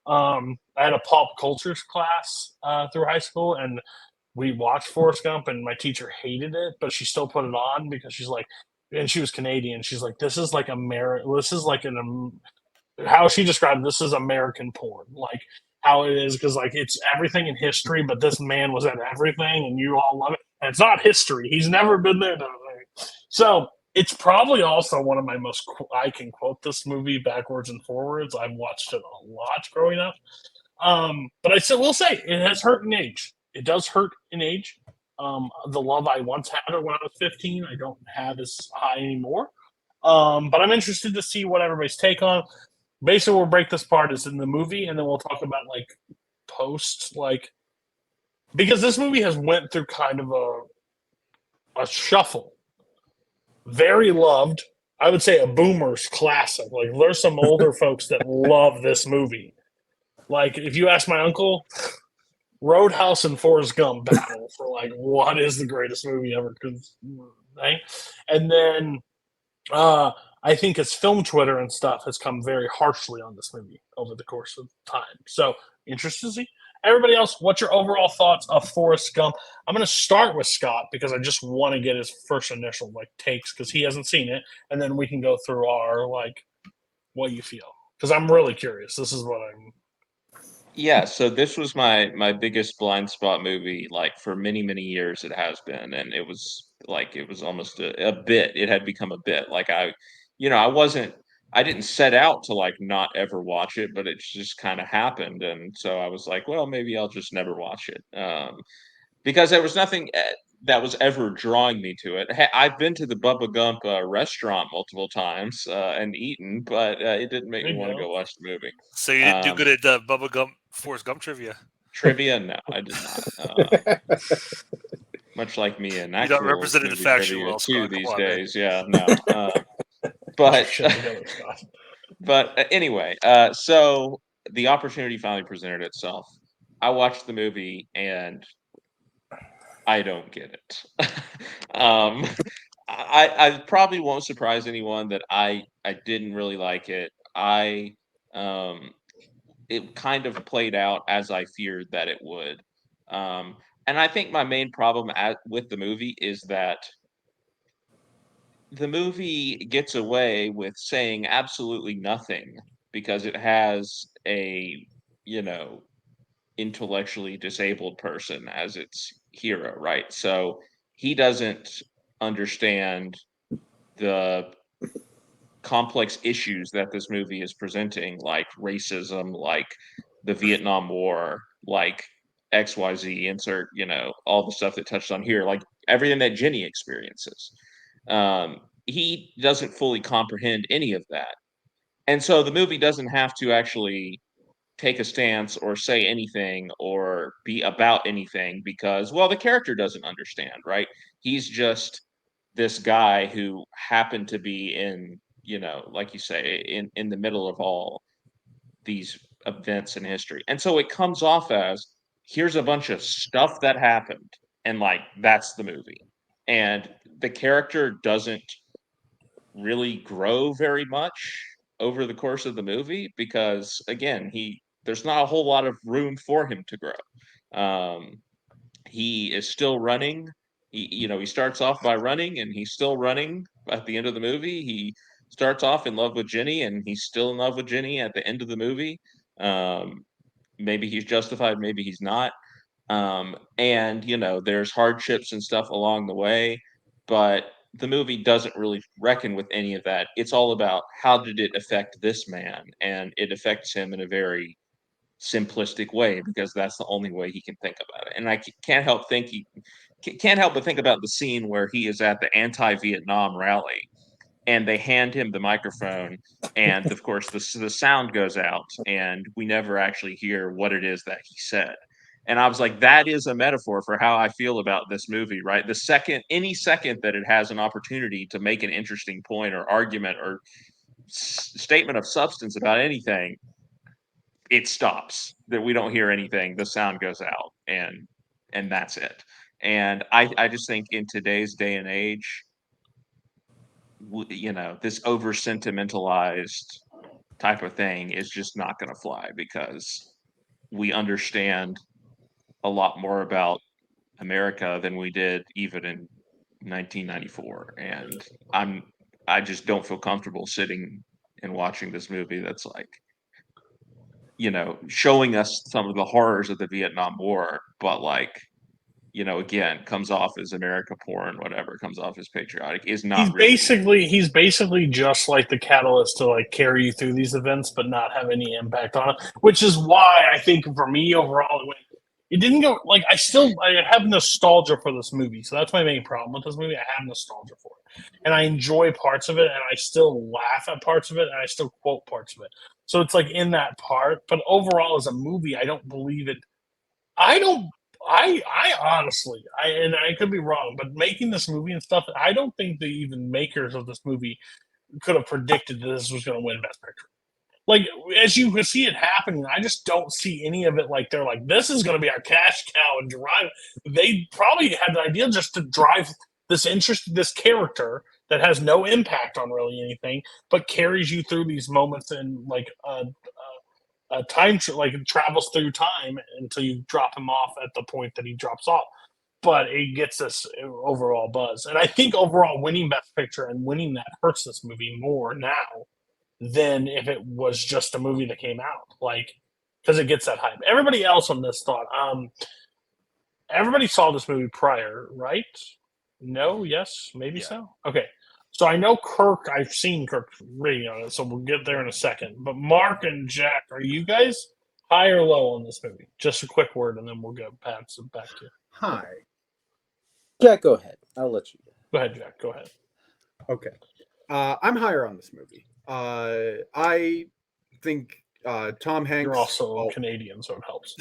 I had a pop cultures class through high school, and we watched Forrest Gump, and my teacher hated it, but she still put it on because she's like, and she was Canadian. She's like, this is like This is like how she described this is American porn, like how it is because like it's everything in history, but this man was at everything, and you all love it. And it's not history; he's never been there. So it's probably also one of my most. I can quote this movie backwards and forwards. I've watched it a lot growing up, but I still will say it has hurt in age. It does hurt in age. The love I once had when I was 15, I don't have as high anymore. But I'm interested to see what everybody's take on. basically we'll break this part is in the movie, and then we'll talk about like post, like because this movie has went through kind of a shuffle. Very loved. I would say a boomer's classic. Like there's some older folks that love this movie. Like if you ask my uncle, Roadhouse and Forrest Gump battle for like what is the greatest movie ever. Right? And then I think his film Twitter and stuff has come very harshly on this movie over the course of time. So interested to see. Everybody else, what's your overall thoughts of Forrest Gump? I'm going to start with Scott because I just want to get his first initial like takes because he hasn't seen it, and then we can go through our like what you feel because I'm really curious. This is what I'm. Yeah, so this was my biggest blind spot movie, like for many years it has been, and it was almost a bit. It had become a bit. Like I didn't set out to like not ever watch it, but it just kind of happened, and so I was like, well, maybe I'll just never watch it, because there was nothing that was ever drawing me to it. I've been to the Bubba Gump restaurant multiple times and eaten, but it didn't make me want to go watch the movie. So you didn't do good at Bubba Gump, Forrest Gump trivia? Trivia? No, I did not. Much like me and you don't represent the factual well, too these days. Yeah, no. But anyway, so the opportunity finally presented itself. I watched the movie and I don't get it. I probably won't surprise anyone that I didn't really like it. It kind of played out as I feared that it would. And I think my main problem with the movie is that the movie gets away with saying absolutely nothing because it has a, intellectually disabled person as its hero, right? So he doesn't understand the complex issues that this movie is presenting, like racism, like the Vietnam War, like XYZ, insert, all the stuff that touched on here, like everything that Jenny experiences. He doesn't fully comprehend any of that. And so the movie doesn't have to actually take a stance or say anything or be about anything because, well, the character doesn't understand, right? He's just this guy who happened to be in, like you say, in the middle of all these events in history. And so it comes off as here's a bunch of stuff that happened and like that's the movie. And the character doesn't really grow very much over the course of the movie because again, there's not a whole lot of room for him to grow. He is still running. He starts off by running and he's still running at the end of the movie. He starts off in love with Jenny and he's still in love with Jenny at the end of the movie. Maybe he's justified, maybe he's not. And there's hardships and stuff along the way, but the movie doesn't really reckon with any of that. It's all about how did it affect this man, and it affects him in a very simplistic way because that's the only way he can think about it. And I can't help but think about the scene where he is at the anti-Vietnam rally and they hand him the microphone and of course the sound goes out and we never actually hear what it is that he said. And I was like, that is a metaphor for how I feel about this movie, right? Any second that it has an opportunity to make an interesting point or argument or statement of substance about anything, it stops. That we don't hear anything. The sound goes out, and that's it. And I just think in today's day and age, this over sentimentalized type of thing is just not going to fly because we understand a lot more about America than we did even in 1994. And I just don't feel comfortable sitting and watching this movie that's like, showing us some of the horrors of the Vietnam War, but like, again, comes off as America porn, whatever, comes off as patriotic, is not he's basically just like the catalyst to like carry you through these events, but not have any impact on it, which is why I think for me overall, it didn't go like I have nostalgia for this movie, so that's my main problem with this movie. I have nostalgia for it. and I enjoy parts of it, and I still laugh at parts of it, and I still quote parts of it. So it's like in that part, but overall as a movie, I don't believe it. I don't. I honestly, and I could be wrong, but making this movie and stuff, I don't think the even makers of this movie could have predicted that this was going to win Best Picture. Like, as you can see it happening, I just don't see any of it like they're like, this is going to be our cash cow and drive. They probably had the idea just to drive this this character that has no impact on really anything, but carries you through these moments and like a like it travels through time until you drop him off at the point that he drops off. But it gets us overall buzz, and I think overall winning Best Picture and winning that hurts this movie more now than if it was just a movie that came out, like because it gets that hype. Everybody else on this thought, everybody saw this movie prior, right? No, yes, maybe so. Okay, so I know Kirk. I've seen Kirk reading on it, so we'll get there in a second. But Mark and Jack, are you guys high or low on this movie? Just a quick word, and then we'll get pass it back to you. Hi. Jack, go ahead. I'll let you. Go ahead, Jack. Go ahead. Okay. I'm higher on this movie. I think Tom Hanks. You're also Canadian, so it helps.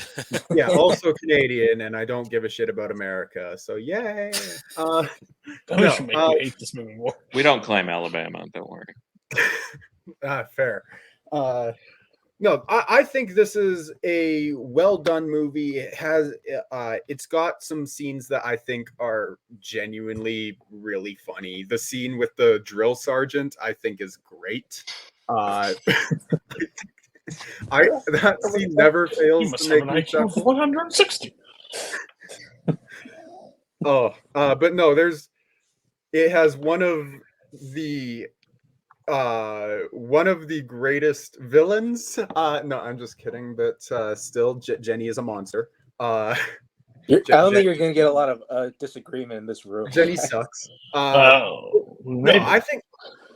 Yeah, also Canadian, and I don't give a shit about America. So yay! That should make you hate this movie more. We don't claim Alabama. Don't worry. Fair. No, I think this is a well done movie. It has it's got some scenes that I think are genuinely really funny. The scene with the drill sergeant I think is great. That scene never fails to make me chuckle. 160. But no, it has one of the greatest villains. No, I'm just kidding. But still, Jenny is a monster. I don't think you're going to get a lot of disagreement in this room. Jenny sucks. No, I think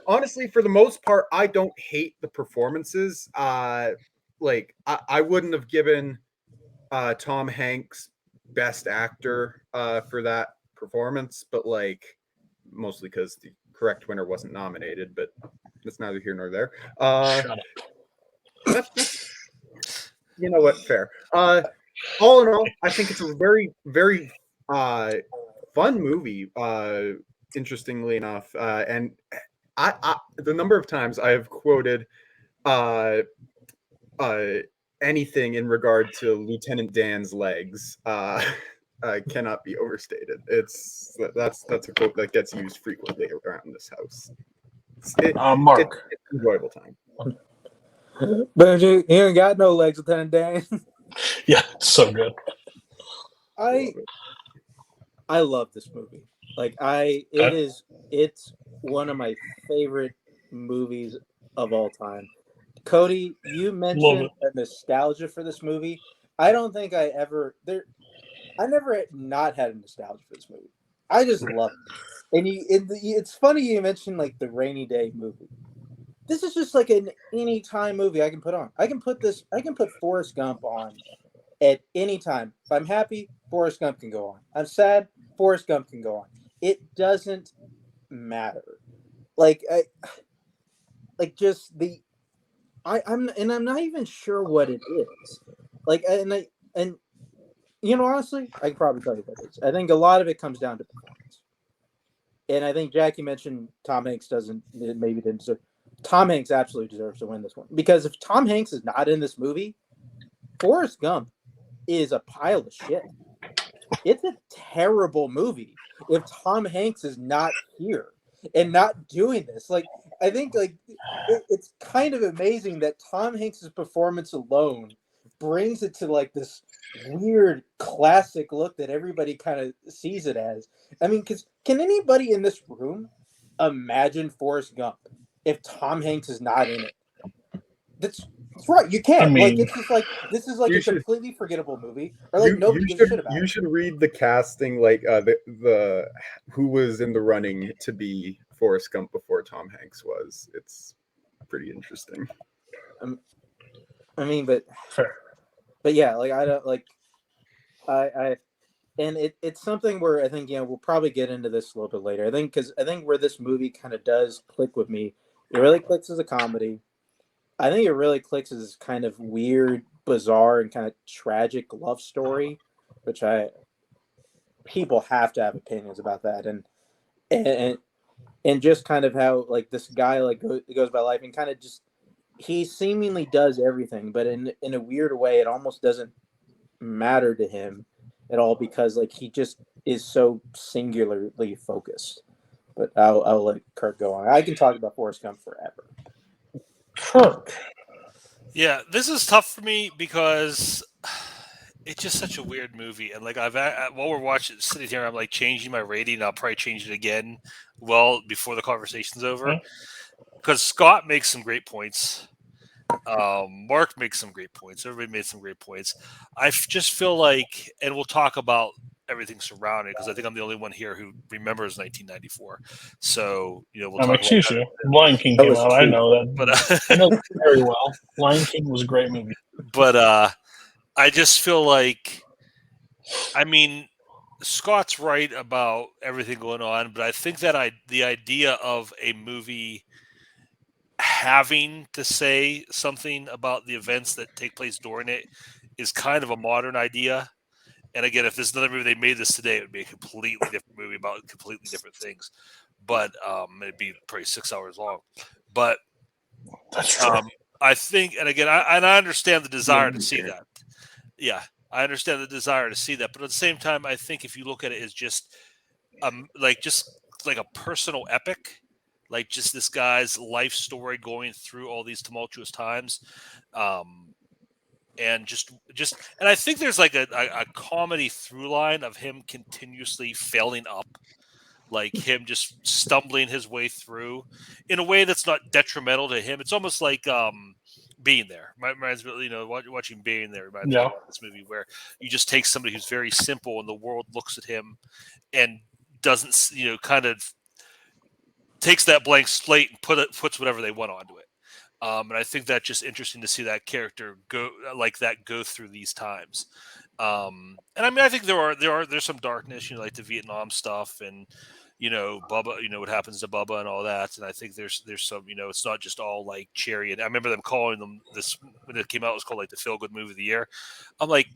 honestly, for the most part, I don't hate the performances. Like I wouldn't have given Tom Hanks Best Actor for that performance, but like mostly because the correct winner wasn't nominated. But that's neither here nor there. Shut up. You know what? Fair. All in all, I think it's a very, very fun movie. Interestingly enough, and I the number of times I have quoted anything in regard to Lieutenant Dan's legs cannot be overstated. That's a quote that gets used frequently around this house. Mark, it's an enjoyable time. But you ain't got no legs, Lieutenant Dan. Yeah, so good. I love this movie. Like it's one of my favorite movies of all time. Cody, you mentioned a nostalgia for this movie. I don't think I never not had a nostalgia for this movie. I just love it. And it's funny you mentioned like the rainy day movie. This is just like an anytime movie I can put on. I can put Forrest Gump on at any time. If I'm happy, Forrest Gump can go on. I'm sad, Forrest Gump can go on. It doesn't matter. I'm not even sure what it is. And you know, honestly, I can probably tell you what it is. I think a lot of it comes down to performance. And I think Jackie mentioned Tom Hanks didn't deserve. Tom Hanks absolutely deserves to win this one. Because if Tom Hanks is not in this movie, Forrest Gump is a pile of shit. It's a terrible movie if Tom Hanks is not here and not doing this. Like, I think it's kind of amazing that Tom Hanks's performance alone brings it to like this weird classic look that everybody kind of sees it as. I mean, because can anybody in this room imagine Forrest Gump if Tom Hanks is not in it? That's right. You can't. I mean, like, it's just like this is like a completely forgettable movie, or like nobody gives a shit about it. You should read the casting, like the who was in the running to be Forrest Gump before Tom Hanks was. It's pretty interesting. I mean, but fair. But yeah, like I don't like I and it's something where I think we'll probably get into this a little bit later. I think where this movie kind of does click with me, it really clicks as a comedy. I think it really clicks as kind of weird, bizarre, and kind of tragic love story, which people have to have opinions about that, and just kind of how like this guy like goes by life and kind of just he seemingly does everything, but in a weird way, it almost doesn't matter to him at all because like he just is so singularly focused. But I'll let Kirk go on. I can talk about Forrest Gump forever. Kirk. Yeah, this is tough for me because it's just such a weird movie, and like while we're watching, sitting here, I'm like changing my rating. I'll probably change it again, well before the conversation's over, because Scott makes some great points. Mark makes some great points. Everybody made some great points. I just feel like, and we'll talk about everything surrounding because I think I'm the only one here who remembers 1994. So we'll talk about excuse you. Lion King came out. I know that, but I know that very well. Lion King was a great movie. But I just feel like, I mean, Scott's right about everything going on, but I think that the idea of a movie having to say something about the events that take place during it is kind of a modern idea. And again, if there's another movie they made this today, it would be a completely different movie about completely different things. But it'd be probably 6 hours long. But that's true. I think, and again, I understand the desire to see that. Yeah, I understand the desire to see that. But at the same time, I think if you look at it as just like a personal epic, like just this guy's life story going through all these tumultuous times, and and I think there's like a comedy through line of him continuously failing up, like him just stumbling his way through in a way that's not detrimental to him. It's almost like Being There. Reminds me, watching Being There reminds me of this movie where you just take somebody who's very simple and the world looks at him and doesn't, kind of takes that blank slate and puts whatever they want onto it. And I think that's just interesting to see that character go through these times. And I mean, I think there's some darkness, like the Vietnam stuff and, Bubba, what happens to Bubba and all that. And I think there's some, it's not just all like cherry. And I remember them calling them this when it came out, it was called like the feel good movie of the year. I'm like,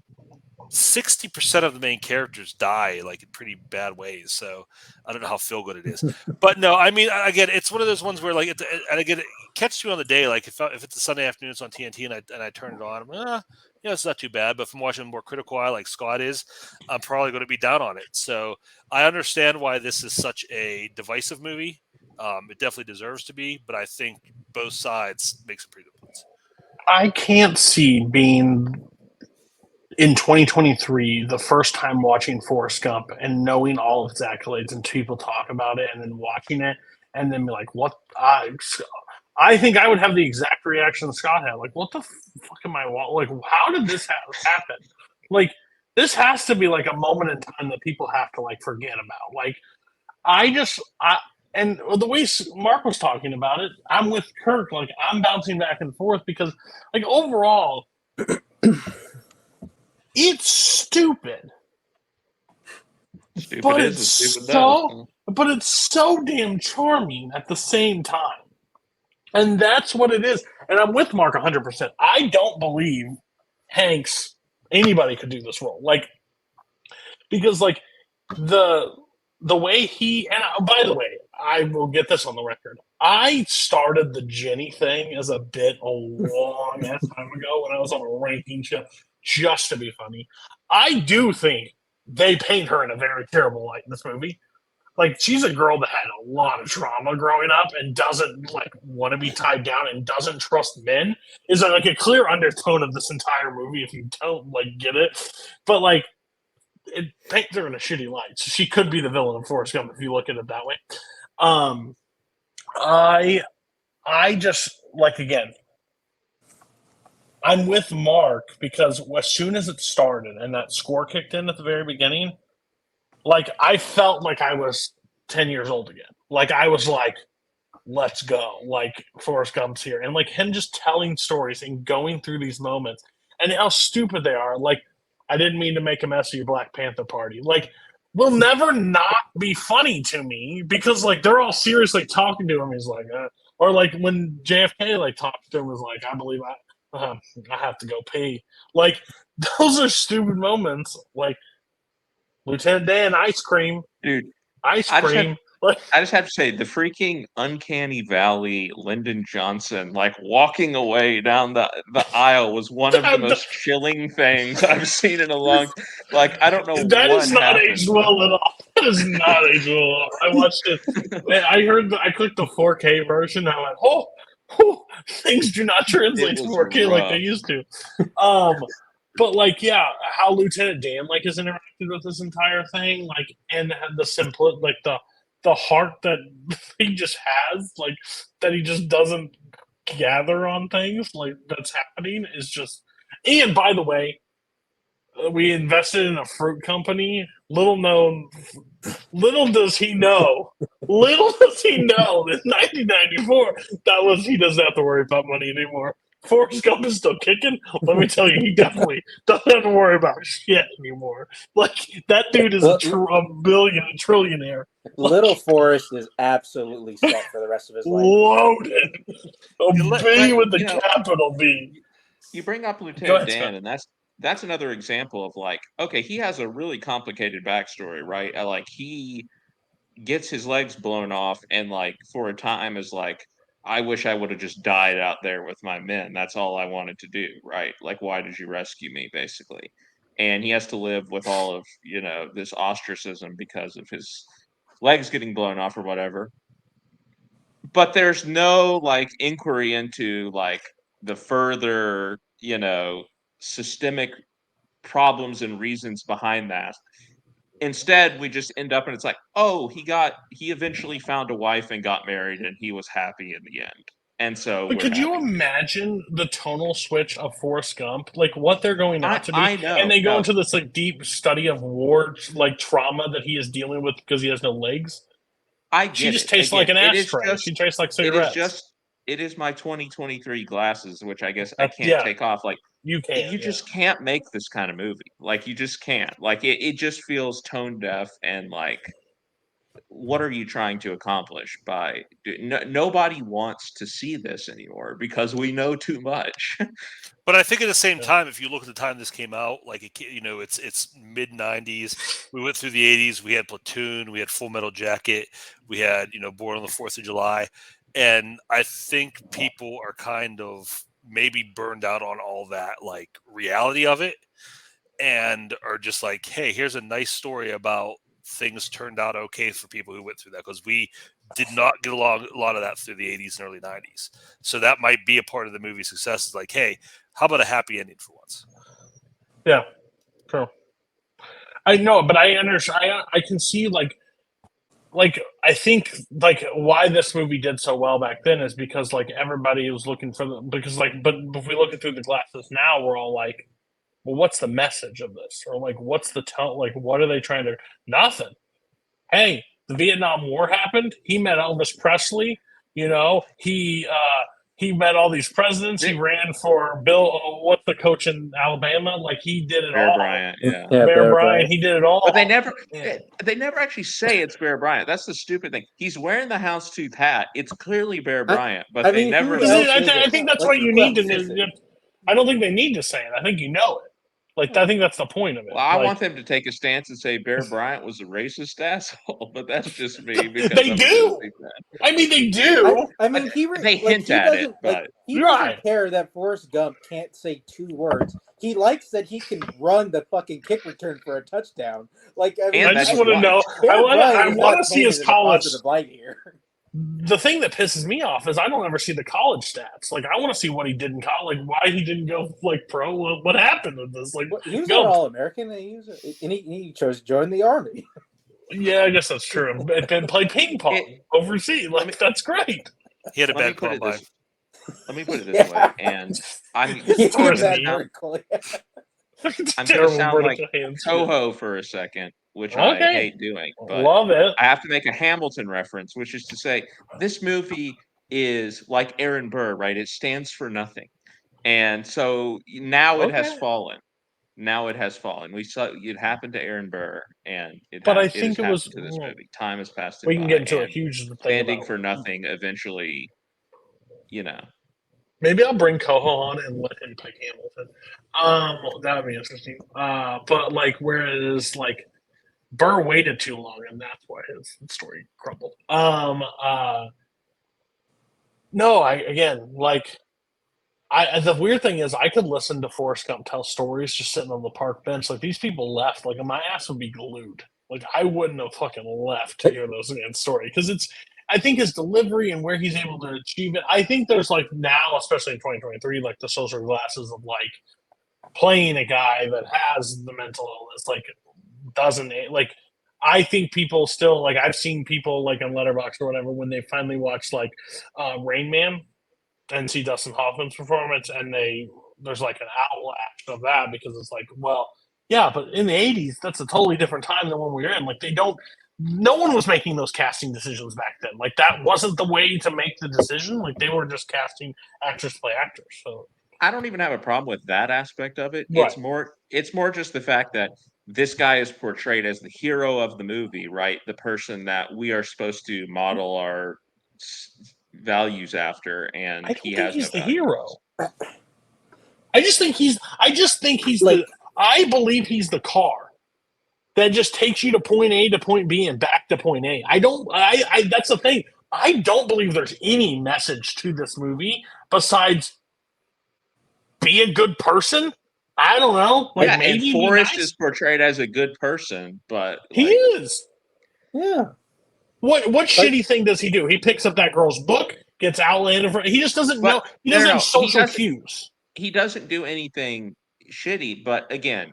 60% of the main characters die like in pretty bad ways. So I don't know how feel good it is, but no, I mean, again, it's one of those ones where like, and again, it catches you on the day. Like if it's a Sunday afternoon, it's on TNT and I turn it on, I'm like, it's not too bad. But if I'm watching a more critical eye like Scott is, I'm probably going to be down on it. So I understand why this is such a divisive movie. It definitely deserves to be, but I think both sides make some pretty good points. I can't see being in 2023, the first time watching Forrest Gump and knowing all of its accolades and people talk about it and then watching it and then be like, what? I think I would have the exact reaction Scott had. Like, what the fuck am I like? How did this happen? Like, this has to be like a moment in time that people have to like forget about. Like, and the way Mark was talking about it, I'm with Kirk. Like, I'm bouncing back and forth because, like, overall, it's stupid. But it's so damn charming at the same time. And that's what it is. And I'm with Mark 100%. I don't believe anybody could do this role. Like, because like the way and by the way, I will get this on the record. I started the Jenny thing as a bit a long ass time ago when I was on a ranking show just to be funny. I do think they paint her in a very terrible light in this movie. Like, she's a girl that had a lot of trauma growing up and doesn't like want to be tied down and doesn't trust men. Is like a clear undertone of this entire movie if you don't like get it. But like, it paints her in a shitty light. So she could be the villain of Forrest Gump if you look at it that way. I just like, again, I'm with Mark because as soon as it started and that score kicked in at the very beginning, like I felt like I was 10 years old again. Like I was like, let's go. Like Forrest Gump's here. And like him just telling stories and going through these moments and how stupid they are. Like I didn't mean to make a mess of your Black Panther party. Like, will never not be funny to me because like they're all seriously talking to him. He's like, or like when JFK like talked to him, was like, I believe I have to go pee. Like, those are stupid moments. Like, Lieutenant Dan, ice cream, Dude, ice I just have cream. Like, I just have to say, the freaking Uncanny Valley, Lyndon Johnson, like walking away down the aisle was one of the most chilling things I've seen in a long. Like, I don't know that what is not happened. aged well at all. That is not aged well at all. I watched it. I clicked the 4K version. I went, oh, things do not translate to was 4K like they rough. used to. But like, yeah, how Lieutenant Dan like has interacted with this entire thing, like, and the simple, like the heart that he just has, like that he just doesn't gather on things like that's happening is just. And by the way, we invested in a fruit company. Little does he know. Little does he know in 1994 he doesn't have to worry about money anymore. Forrest Gump is still kicking. Let me tell you, he definitely doesn't have to worry about shit anymore. Like, that dude is a trillionaire. Little Forrest is absolutely set for the rest of his life. Loaded. B with the capital B. You bring up Lieutenant Dan, and that's another example of like, okay, he has a really complicated backstory, right? Like, he gets his legs blown off, and like for a time is like, I wish I would have just died out there with my men. That's all I wanted to do, right? Like, why did you rescue me, basically? And he has to live with all of this ostracism because of his legs getting blown off or whatever. But there's no like inquiry into like the further systemic problems and reasons behind that. Instead, we just end up and it's like, oh, he eventually found a wife and got married and he was happy in the end. And so But could you imagine the tonal switch of Forrest Gump? Like, what they're going out to be? I know. And they go into this like deep study of war, like trauma that he is dealing with because he has no legs. She just tastes like an ashtray. She tastes like cigarettes. It is my 2023 glasses, which I guess I can't take off. Like, you just can't make this kind of movie. Like, you just can't. Like, it just feels tone deaf and like, what are you trying to accomplish by nobody wants to see this anymore because we know too much. But I think at the same time, if you look at the time this came out, like, it's mid 90s. We went through the 80s. We had Platoon. We had Full Metal Jacket. We had, Born on the 4th of July. And I think people are kind of maybe burned out on all that, like, reality of it, and are just like, hey, here's a nice story about things turned out okay for people who went through that, because we did not get along a lot of that through the 80s and early 90s. So that might be a part of the movie's success, is like, hey, how about a happy ending for once? Yeah, true. I know, but I understand. I can see like I think like why this movie did so well back then is because like everybody was looking for but if we look at through the glasses now, we're all like, well, what's the message of this? Or like, what's the like, what are they trying to? Nothing. Hey, the Vietnam War happened. He met Elvis Presley. He met all these presidents. He ran for what's the coach in Alabama? Like, he did it Bear all. Bryant, yeah. Bear Bryant. He did it all. But they never actually say it's Bear Bryant. That's the stupid thing. He's wearing the houndstooth hat. It's clearly Bear Bryant, but they never. I think that's what you need to. I don't think they need to say it. I think you know it. Like, I think that's the point of it. Well, I want them to take a stance and say Bear Bryant was a racist asshole, but that's just me. Because they do. I mean, they do. I mean, they hint at it, but he doesn't care that Forrest Gump can't say 2 words. He likes that he can run the fucking kick return for a touchdown. Like, I mean, I just want to know. I want to see his college. Light here. The thing that pisses me off is I don't ever see the college stats. Like, I want to see what he did in college. Like, why he didn't go like pro. What happened with this? Like, he was an All-American, and he chose to join the Army. Yeah, I guess that's true. And play ping pong overseas. Like, that's great. He had a bad combine. Let me put it this way, and I'm going to sound like Koho for a second, which I hate doing. But love it. I have to make a Hamilton reference, which is to say this movie is like Aaron Burr, right? It stands for nothing. And so now it has fallen. now it has fallen. We saw it happened to Aaron Burr, and But I it has think it happened was. to this movie. Time has passed him We can by, get into a and huge thing standing about. for nothing eventually, Maybe I'll bring Koho on and let him pick Hamilton. That would be interesting. But like, whereas like Burr waited too long, and that's why his story crumbled. No, the weird thing is I could listen to Forrest Gump tell stories just sitting on the park bench. Like these people left, like my ass would be glued. Like I wouldn't have fucking left to hear those man's story because I think his delivery and where he's able to achieve it. I think there's like now, especially in 2023, like the social glasses of like playing a guy that has the mental illness, like doesn't like. I think people still like I've seen people like on Letterboxd or whatever when they finally watch like Rain Man and see Dustin Hoffman's performance, and there's like an outlash of that because it's like, well, yeah, but in the '80s, that's a totally different time than when we were in. Like no one was making those casting decisions back then. Like that wasn't the way to make the decision. Like they were just casting actors play actors. So I don't even have a problem with that aspect of it. right. It's more just the fact that this guy is portrayed as the hero of the movie, right? The person that we are supposed to model our values after, and I don't he think has he's no the values. hero. I just think he's Like- I believe he's the car that just takes you to point A to point B and back to point A. That's the thing. I don't believe there's any message to this movie besides be a good person. I don't know. Like Yeah, maybe and Forrest be nice. is portrayed as a good person, but He like, is. Yeah. What shitty thing does he do? He picks up that girl's book, gets outlanded. He just doesn't know. He doesn't have social cues. He doesn't do anything shitty, but again,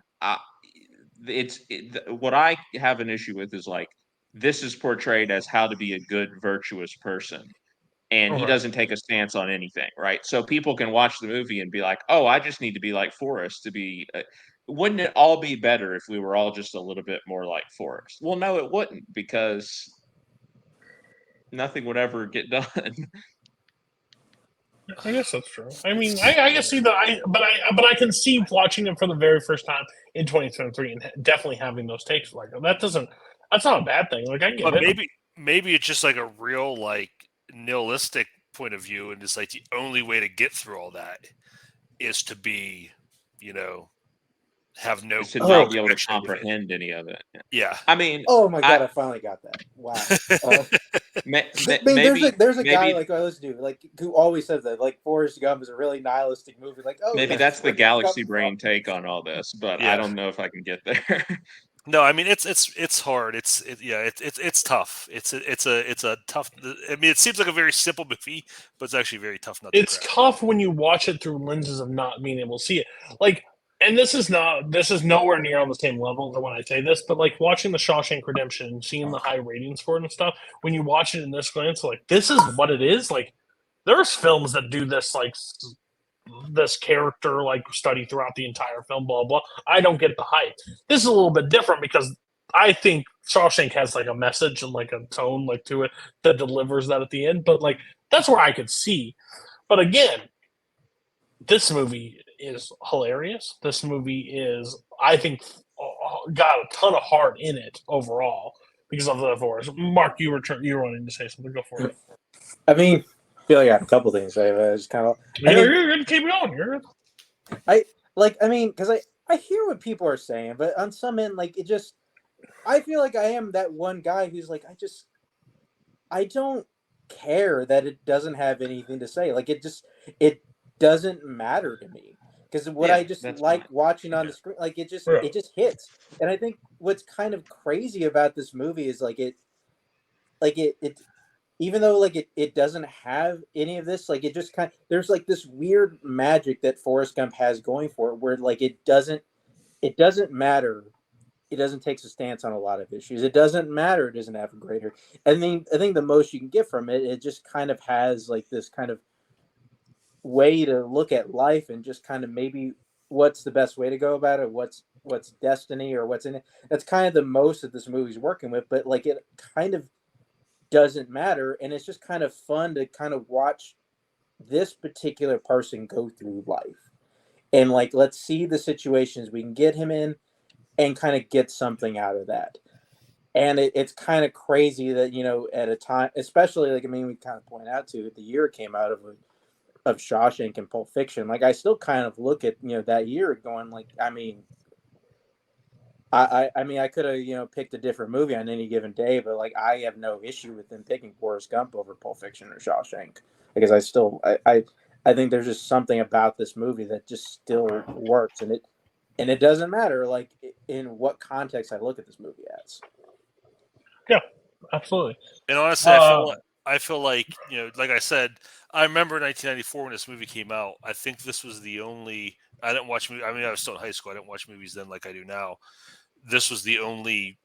what I have an issue with is like this is portrayed as how to be a good, virtuous person, and he doesn't take a stance on anything, right? So people can watch the movie and be like, "Oh, I just need to be like Forrest to be." Wouldn't it all be better if we were all just a little bit more like Forrest? Well, no, it wouldn't, because nothing would ever get done. I guess that's true. I mean, I can see that. But I can see watching it for the very first time in 2023 and definitely having those takes like that. That's not a bad thing. Like I get But it. maybe it's just like a real like nihilistic point of view, and it's like the only way to get through all that is to be, have no to not be able to connection with it. comprehend any of it. Yeah. I mean, Oh my god, I finally got that. Wow. maybe there's a guy like let's do like who always says that like Forrest Gump is a really nihilistic movie. Like maybe that's the galaxy brain take on all this, but I don't know if I can get there. No, I mean it's hard. It's tough. It's a tough. I mean, it seems like a very simple movie, but it's actually very tough. It's tough when you watch it through lenses of not being able to see it. Like, and this is nowhere near on the same level than when I say this, but like watching the Shawshank Redemption, seeing the high ratings for it and stuff, when you watch it in this glance, like this is what it is. Like, there's films that do this like this character like study throughout the entire film, blah blah. I don't get the hype. This is a little bit different because I think Shawshank has like a message and like a tone like to it that delivers that at the end. But like that's where I could see. But again, this movie is hilarious. This movie is, I think, got a ton of heart in it overall because of the voice. Mark, you were wanting to say something. Go for it. I mean, I feel like I have a couple things. I just kind of. You're gonna keep going. Because I hear what people are saying, but on some end, like it just, I feel like I am that one guy who's like, I don't care that it doesn't have anything to say. Like it doesn't matter to me because what I just like watching on the screen, like it just hits. And I think what's kind of crazy about this movie is like it even though like it doesn't have any of this, like it just kind of, there's like this weird magic that Forrest Gump has going for it where like it doesn't matter. It doesn't take a stance on a lot of issues. It doesn't matter. It doesn't have a greater. I think the most you can get from it, it just kind of has like this kind of way to look at life and just kind of maybe what's the best way to go about it, what's destiny or what's in it. That's kind of the most that this movie's working with, but like it kind of doesn't matter, and it's just kind of fun to kind of watch this particular person go through life. and like let's see the situations we can get him in and kind of get something out of that. And it's kind of crazy that, you know, at a time, especially like, I mean, we kind of point out to the year it came out of Shawshank and Pulp Fiction. Like I still kind of look at, you know, that year going like, I mean, I mean, I could have, you know, picked a different movie on any given day, but like I have no issue with them picking Forrest Gump over Pulp Fiction or Shawshank, because I think there's just something about this movie that just still works, and it doesn't matter like in what context I look at this movie as. Yeah, absolutely. And honestly, I feel like, you know, like I said, I remember 1994 when this movie came out. I think this was the only. I didn't watch movies. I mean, I was still in high school. I didn't watch movies then like I do now. This was the only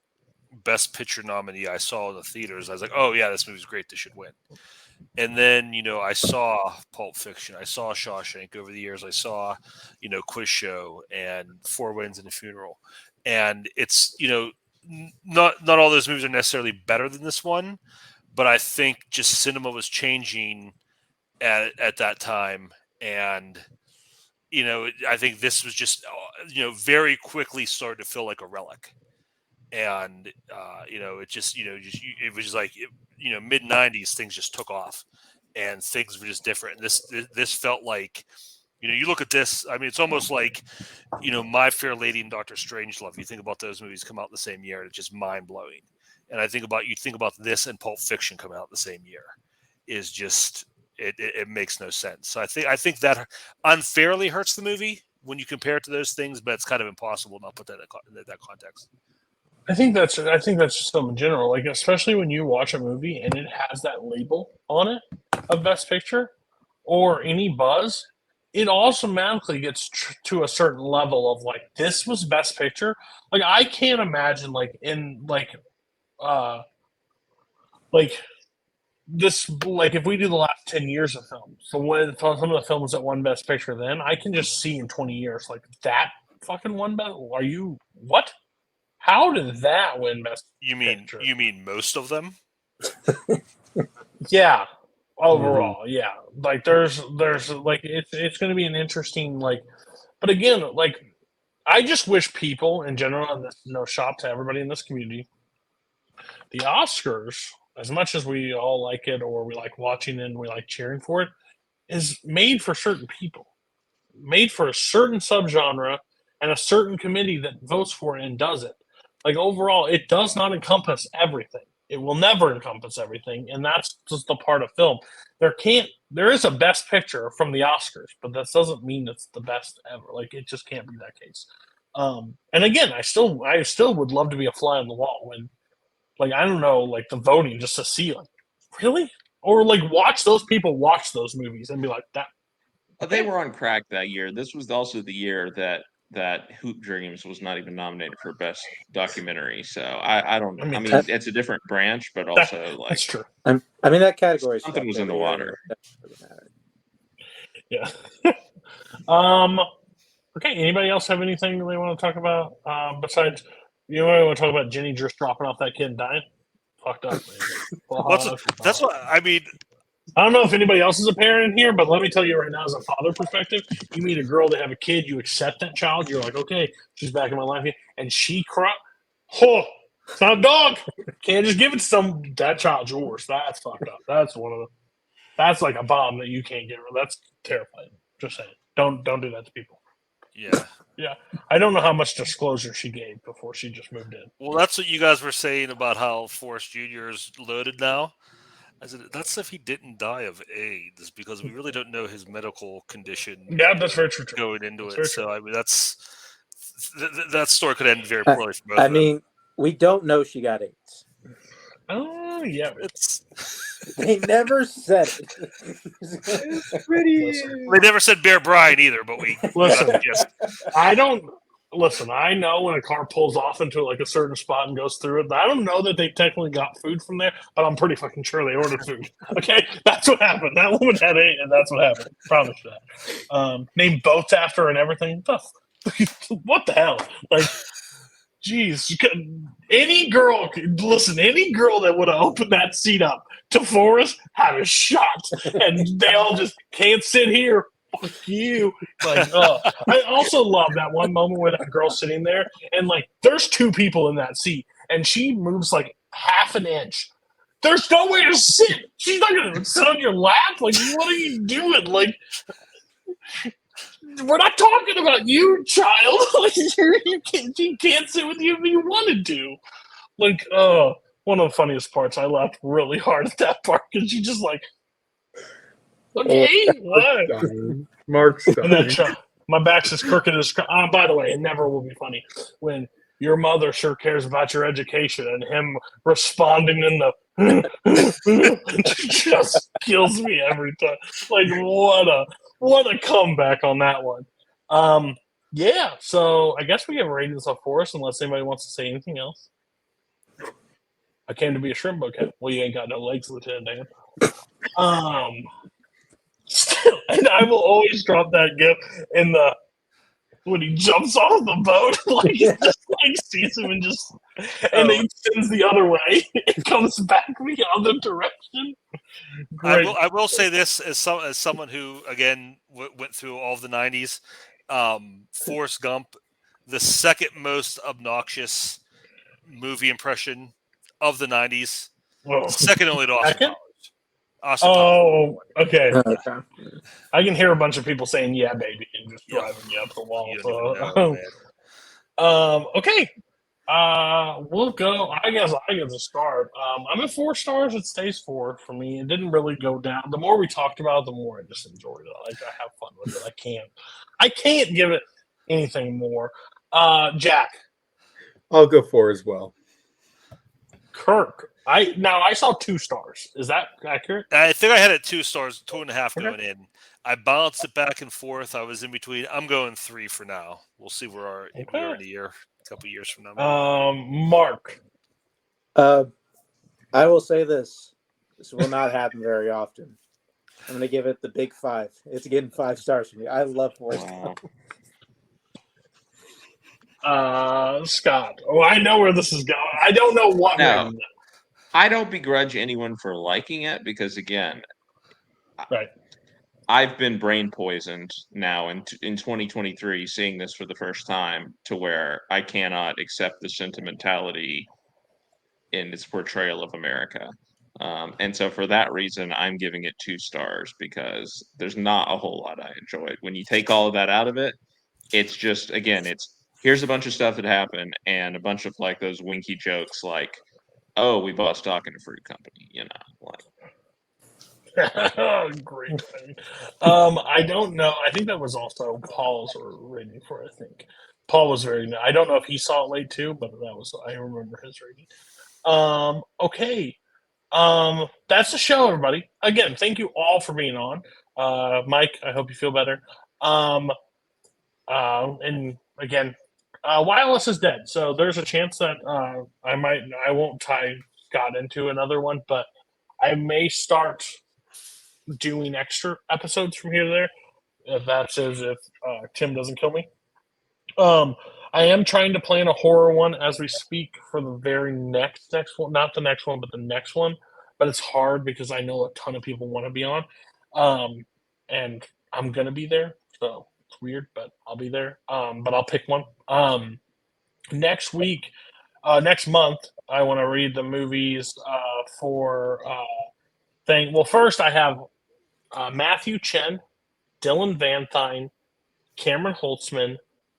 Best Picture nominee I saw in the theaters. I was like, oh yeah, this movie's great. This should win. And then, you know, I saw Pulp Fiction. I saw Shawshank over the years. I saw, you know, Quiz Show and Four Weddings and a Funeral. And it's, you know, not all those movies are necessarily better than this one, but I think just cinema was changing at that time. And, you know, I think this was just, you know, very quickly started to feel like a relic. And, you know, it just, you know, it was just like, you know, mid 90s, things just took off and things were just different. And this felt like, you know, you look at this, I mean, it's almost like, you know, My Fair Lady and Dr. Strangelove. You think about those movies come out the same year, and it's just mind blowing. And you think about this and Pulp Fiction coming out the same year is just, it makes no sense. So I think that unfairly hurts the movie when you compare it to those things, but it's kind of impossible not put that in that context. I think that's just something general, like especially when you watch a movie and it has that label on it of Best Picture or any buzz, it automatically gets to a certain level of like, this was Best Picture. Like I can't imagine like in like this, like if we do the last 10 years of films, so when some of the films that won Best Picture, then I can just see in 20 years like that fucking won Best. Are you what? How did that win Best Picture? You mean most of them? Yeah, overall, yeah. Like there's like it's going to be an interesting like, but again, like I just wish people in general, and this no shop to everybody in this community, the Oscars, as much as we all like it or we like watching it and we like cheering for it, is made for certain people, made for a certain subgenre and a certain committee that votes for it and does it. Like overall, it does not encompass everything. It will never encompass everything, and that's just the part of film. There is a Best Picture from the Oscars, but that doesn't mean it's the best ever. Like it just can't be that case. And again, I still would love to be a fly on the wall when, like I don't know, like the voting just to see like really, or like watch those people watch those movies and be like that. They were on crack that year. This was also the year that Hoop Dreams was not even nominated for Best Documentary. So I don't know. I mean, it's a different branch, but also like that's true. I mean, that category something was in the water. Yeah. Okay. Anybody else have anything they want to talk about besides? You want to talk about Jenny just dropping off that kid and dying? Fucked up, man. That's what I mean. I don't know if anybody else is a parent in here, but let me tell you right now, as a father perspective, you meet a girl that have a kid, you accept that child, you're like, okay, she's back in my life, and she cries. Oh, it's not a dog. Can't just give it to that child's yours. That's fucked up. That's like a bomb that you can't get rid of. That's terrifying. Just saying. Don't do that to people. Yeah. Yeah. I don't know how much disclosure she gave before she just moved in. Well, that's what you guys were saying about how Forrest Jr. is loaded now. I said, that's if he didn't die of AIDS, because we really don't know his medical condition. Yeah, that's very true. Going into it. So, I mean, that story could end very poorly for both of them. I mean, we don't know she got AIDS. Oh, yeah. They never said it. It's pretty. They never said Bear Bryant either, but we listen. I know when a car pulls off into like a certain spot and goes through it. I don't know that they technically got food from there, but I'm pretty fucking sure they ordered food. Okay, that's what happened. That woman had AIDS, and that's what happened. Promise you that. Named boats after her and everything. What the hell? Like, jeez. Any girl that would have opened that seat up to Forrest had a shot, and they all just can't sit here. fuck you. Like, I also love that one moment where that girl's sitting there and like there's two people in that seat and she moves like half an inch. There's nowhere to sit. She's not gonna sit on your lap. Like, what are you doing? Like, we're not talking about you, child. Like, you can't sit with you if you wanted to. Like, one of the funniest parts. I laughed really hard at that part because you just like, okay, what? Mark's And then my back's as crooked as. By the way, it never will be funny when your mother sure cares about your education and him responding in the just kills me every time. Like, what a comeback on that one. Yeah, so I guess we have ratings of Forrest unless anybody wants to say anything else. I came to be a shrimp bouquet. Well, you ain't got no legs, Lieutenant Dan. Still, and I will always drop that gif in the when he jumps off the boat, like he just like sees him and he sends the other way. It comes back the other direction. Great. I will say this as someone who again went through all of the '90s. Forrest Gump, the second most obnoxious movie impression of the '90s, second only to Austin Powers. Okay. I can hear a bunch of people saying "yeah, baby" and just driving you up the wall. Okay. We'll go. I guess I get to start. I'm at 4 stars. It stays 4 for me. It didn't really go down. The more we talked about it, the more I just enjoyed it. Like, I have fun with it. I can't give it anything more. Jack. I'll go 4 as well. Kirk. I saw 2 stars. Is that accurate? I think I had it 2 stars, 2.5 going in. I balanced it back and forth. I was in between. I'm going 3 for now. We'll see where we are in a year, a couple of years from now. Mark. I will say this. This will not happen very often. I'm going to give it the big 5. It's getting 5 stars from me. I love Forrest Gump. Scott. Oh, I know where this is going. I don't know what. No, I don't begrudge anyone for liking it because, again, right. I've been brain poisoned now in 2023, seeing this for the first time, to where I cannot accept the sentimentality in its portrayal of America. And so for that reason, I'm giving it 2 stars because there's not a whole lot I enjoyed. When you take all of that out of it, it's just, again, here's a bunch of stuff that happened and a bunch of like those winky jokes like, oh, we bought stock in a fruit company, like. Great. I don't know. I think that was also Paul's rating for it, I think. Paul was very I don't know if he saw it late too, but I remember his rating. Okay. That's the show, everybody. Again, thank you all for being on. Mike, I hope you feel better. And again, Wireless is dead, so there's a chance that I won't tie Scott into another one, but I may start doing extra episodes from here to there. If that's if Tim doesn't kill me. I am trying to plan a horror one as we speak for the very next one. Not the next one, but the next one. But it's hard because I know a ton of people want to be on. And I'm going to be there. So it's weird, but I'll be there. But I'll pick one. Next week, next month, I want to read the movies for thing. Well, first I have Matthew Chen, Dylan Van Thine, Cameron Holtzman,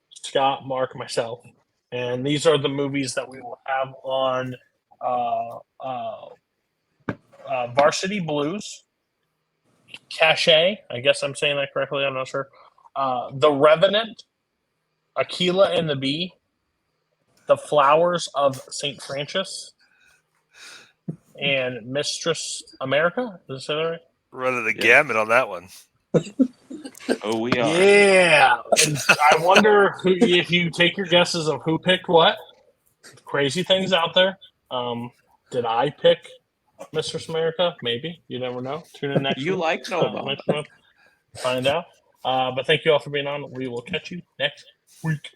Scott, Mark, myself. And these are the movies that we will have on Varsity Blues, Cache, I guess I'm saying that correctly, I'm not sure. The Revenant, Aquila and the Bee, The Flowers of St. Francis, and Mistress America. Is that right? Running the gamut on that one. Oh, we are. Yeah. And I wonder if you take your guesses of who picked what. Crazy things out there. Did I pick Mistress America? Maybe. You never know. Tune in next week. You like Nova. Find out. But thank you all for being on. We will catch you next week.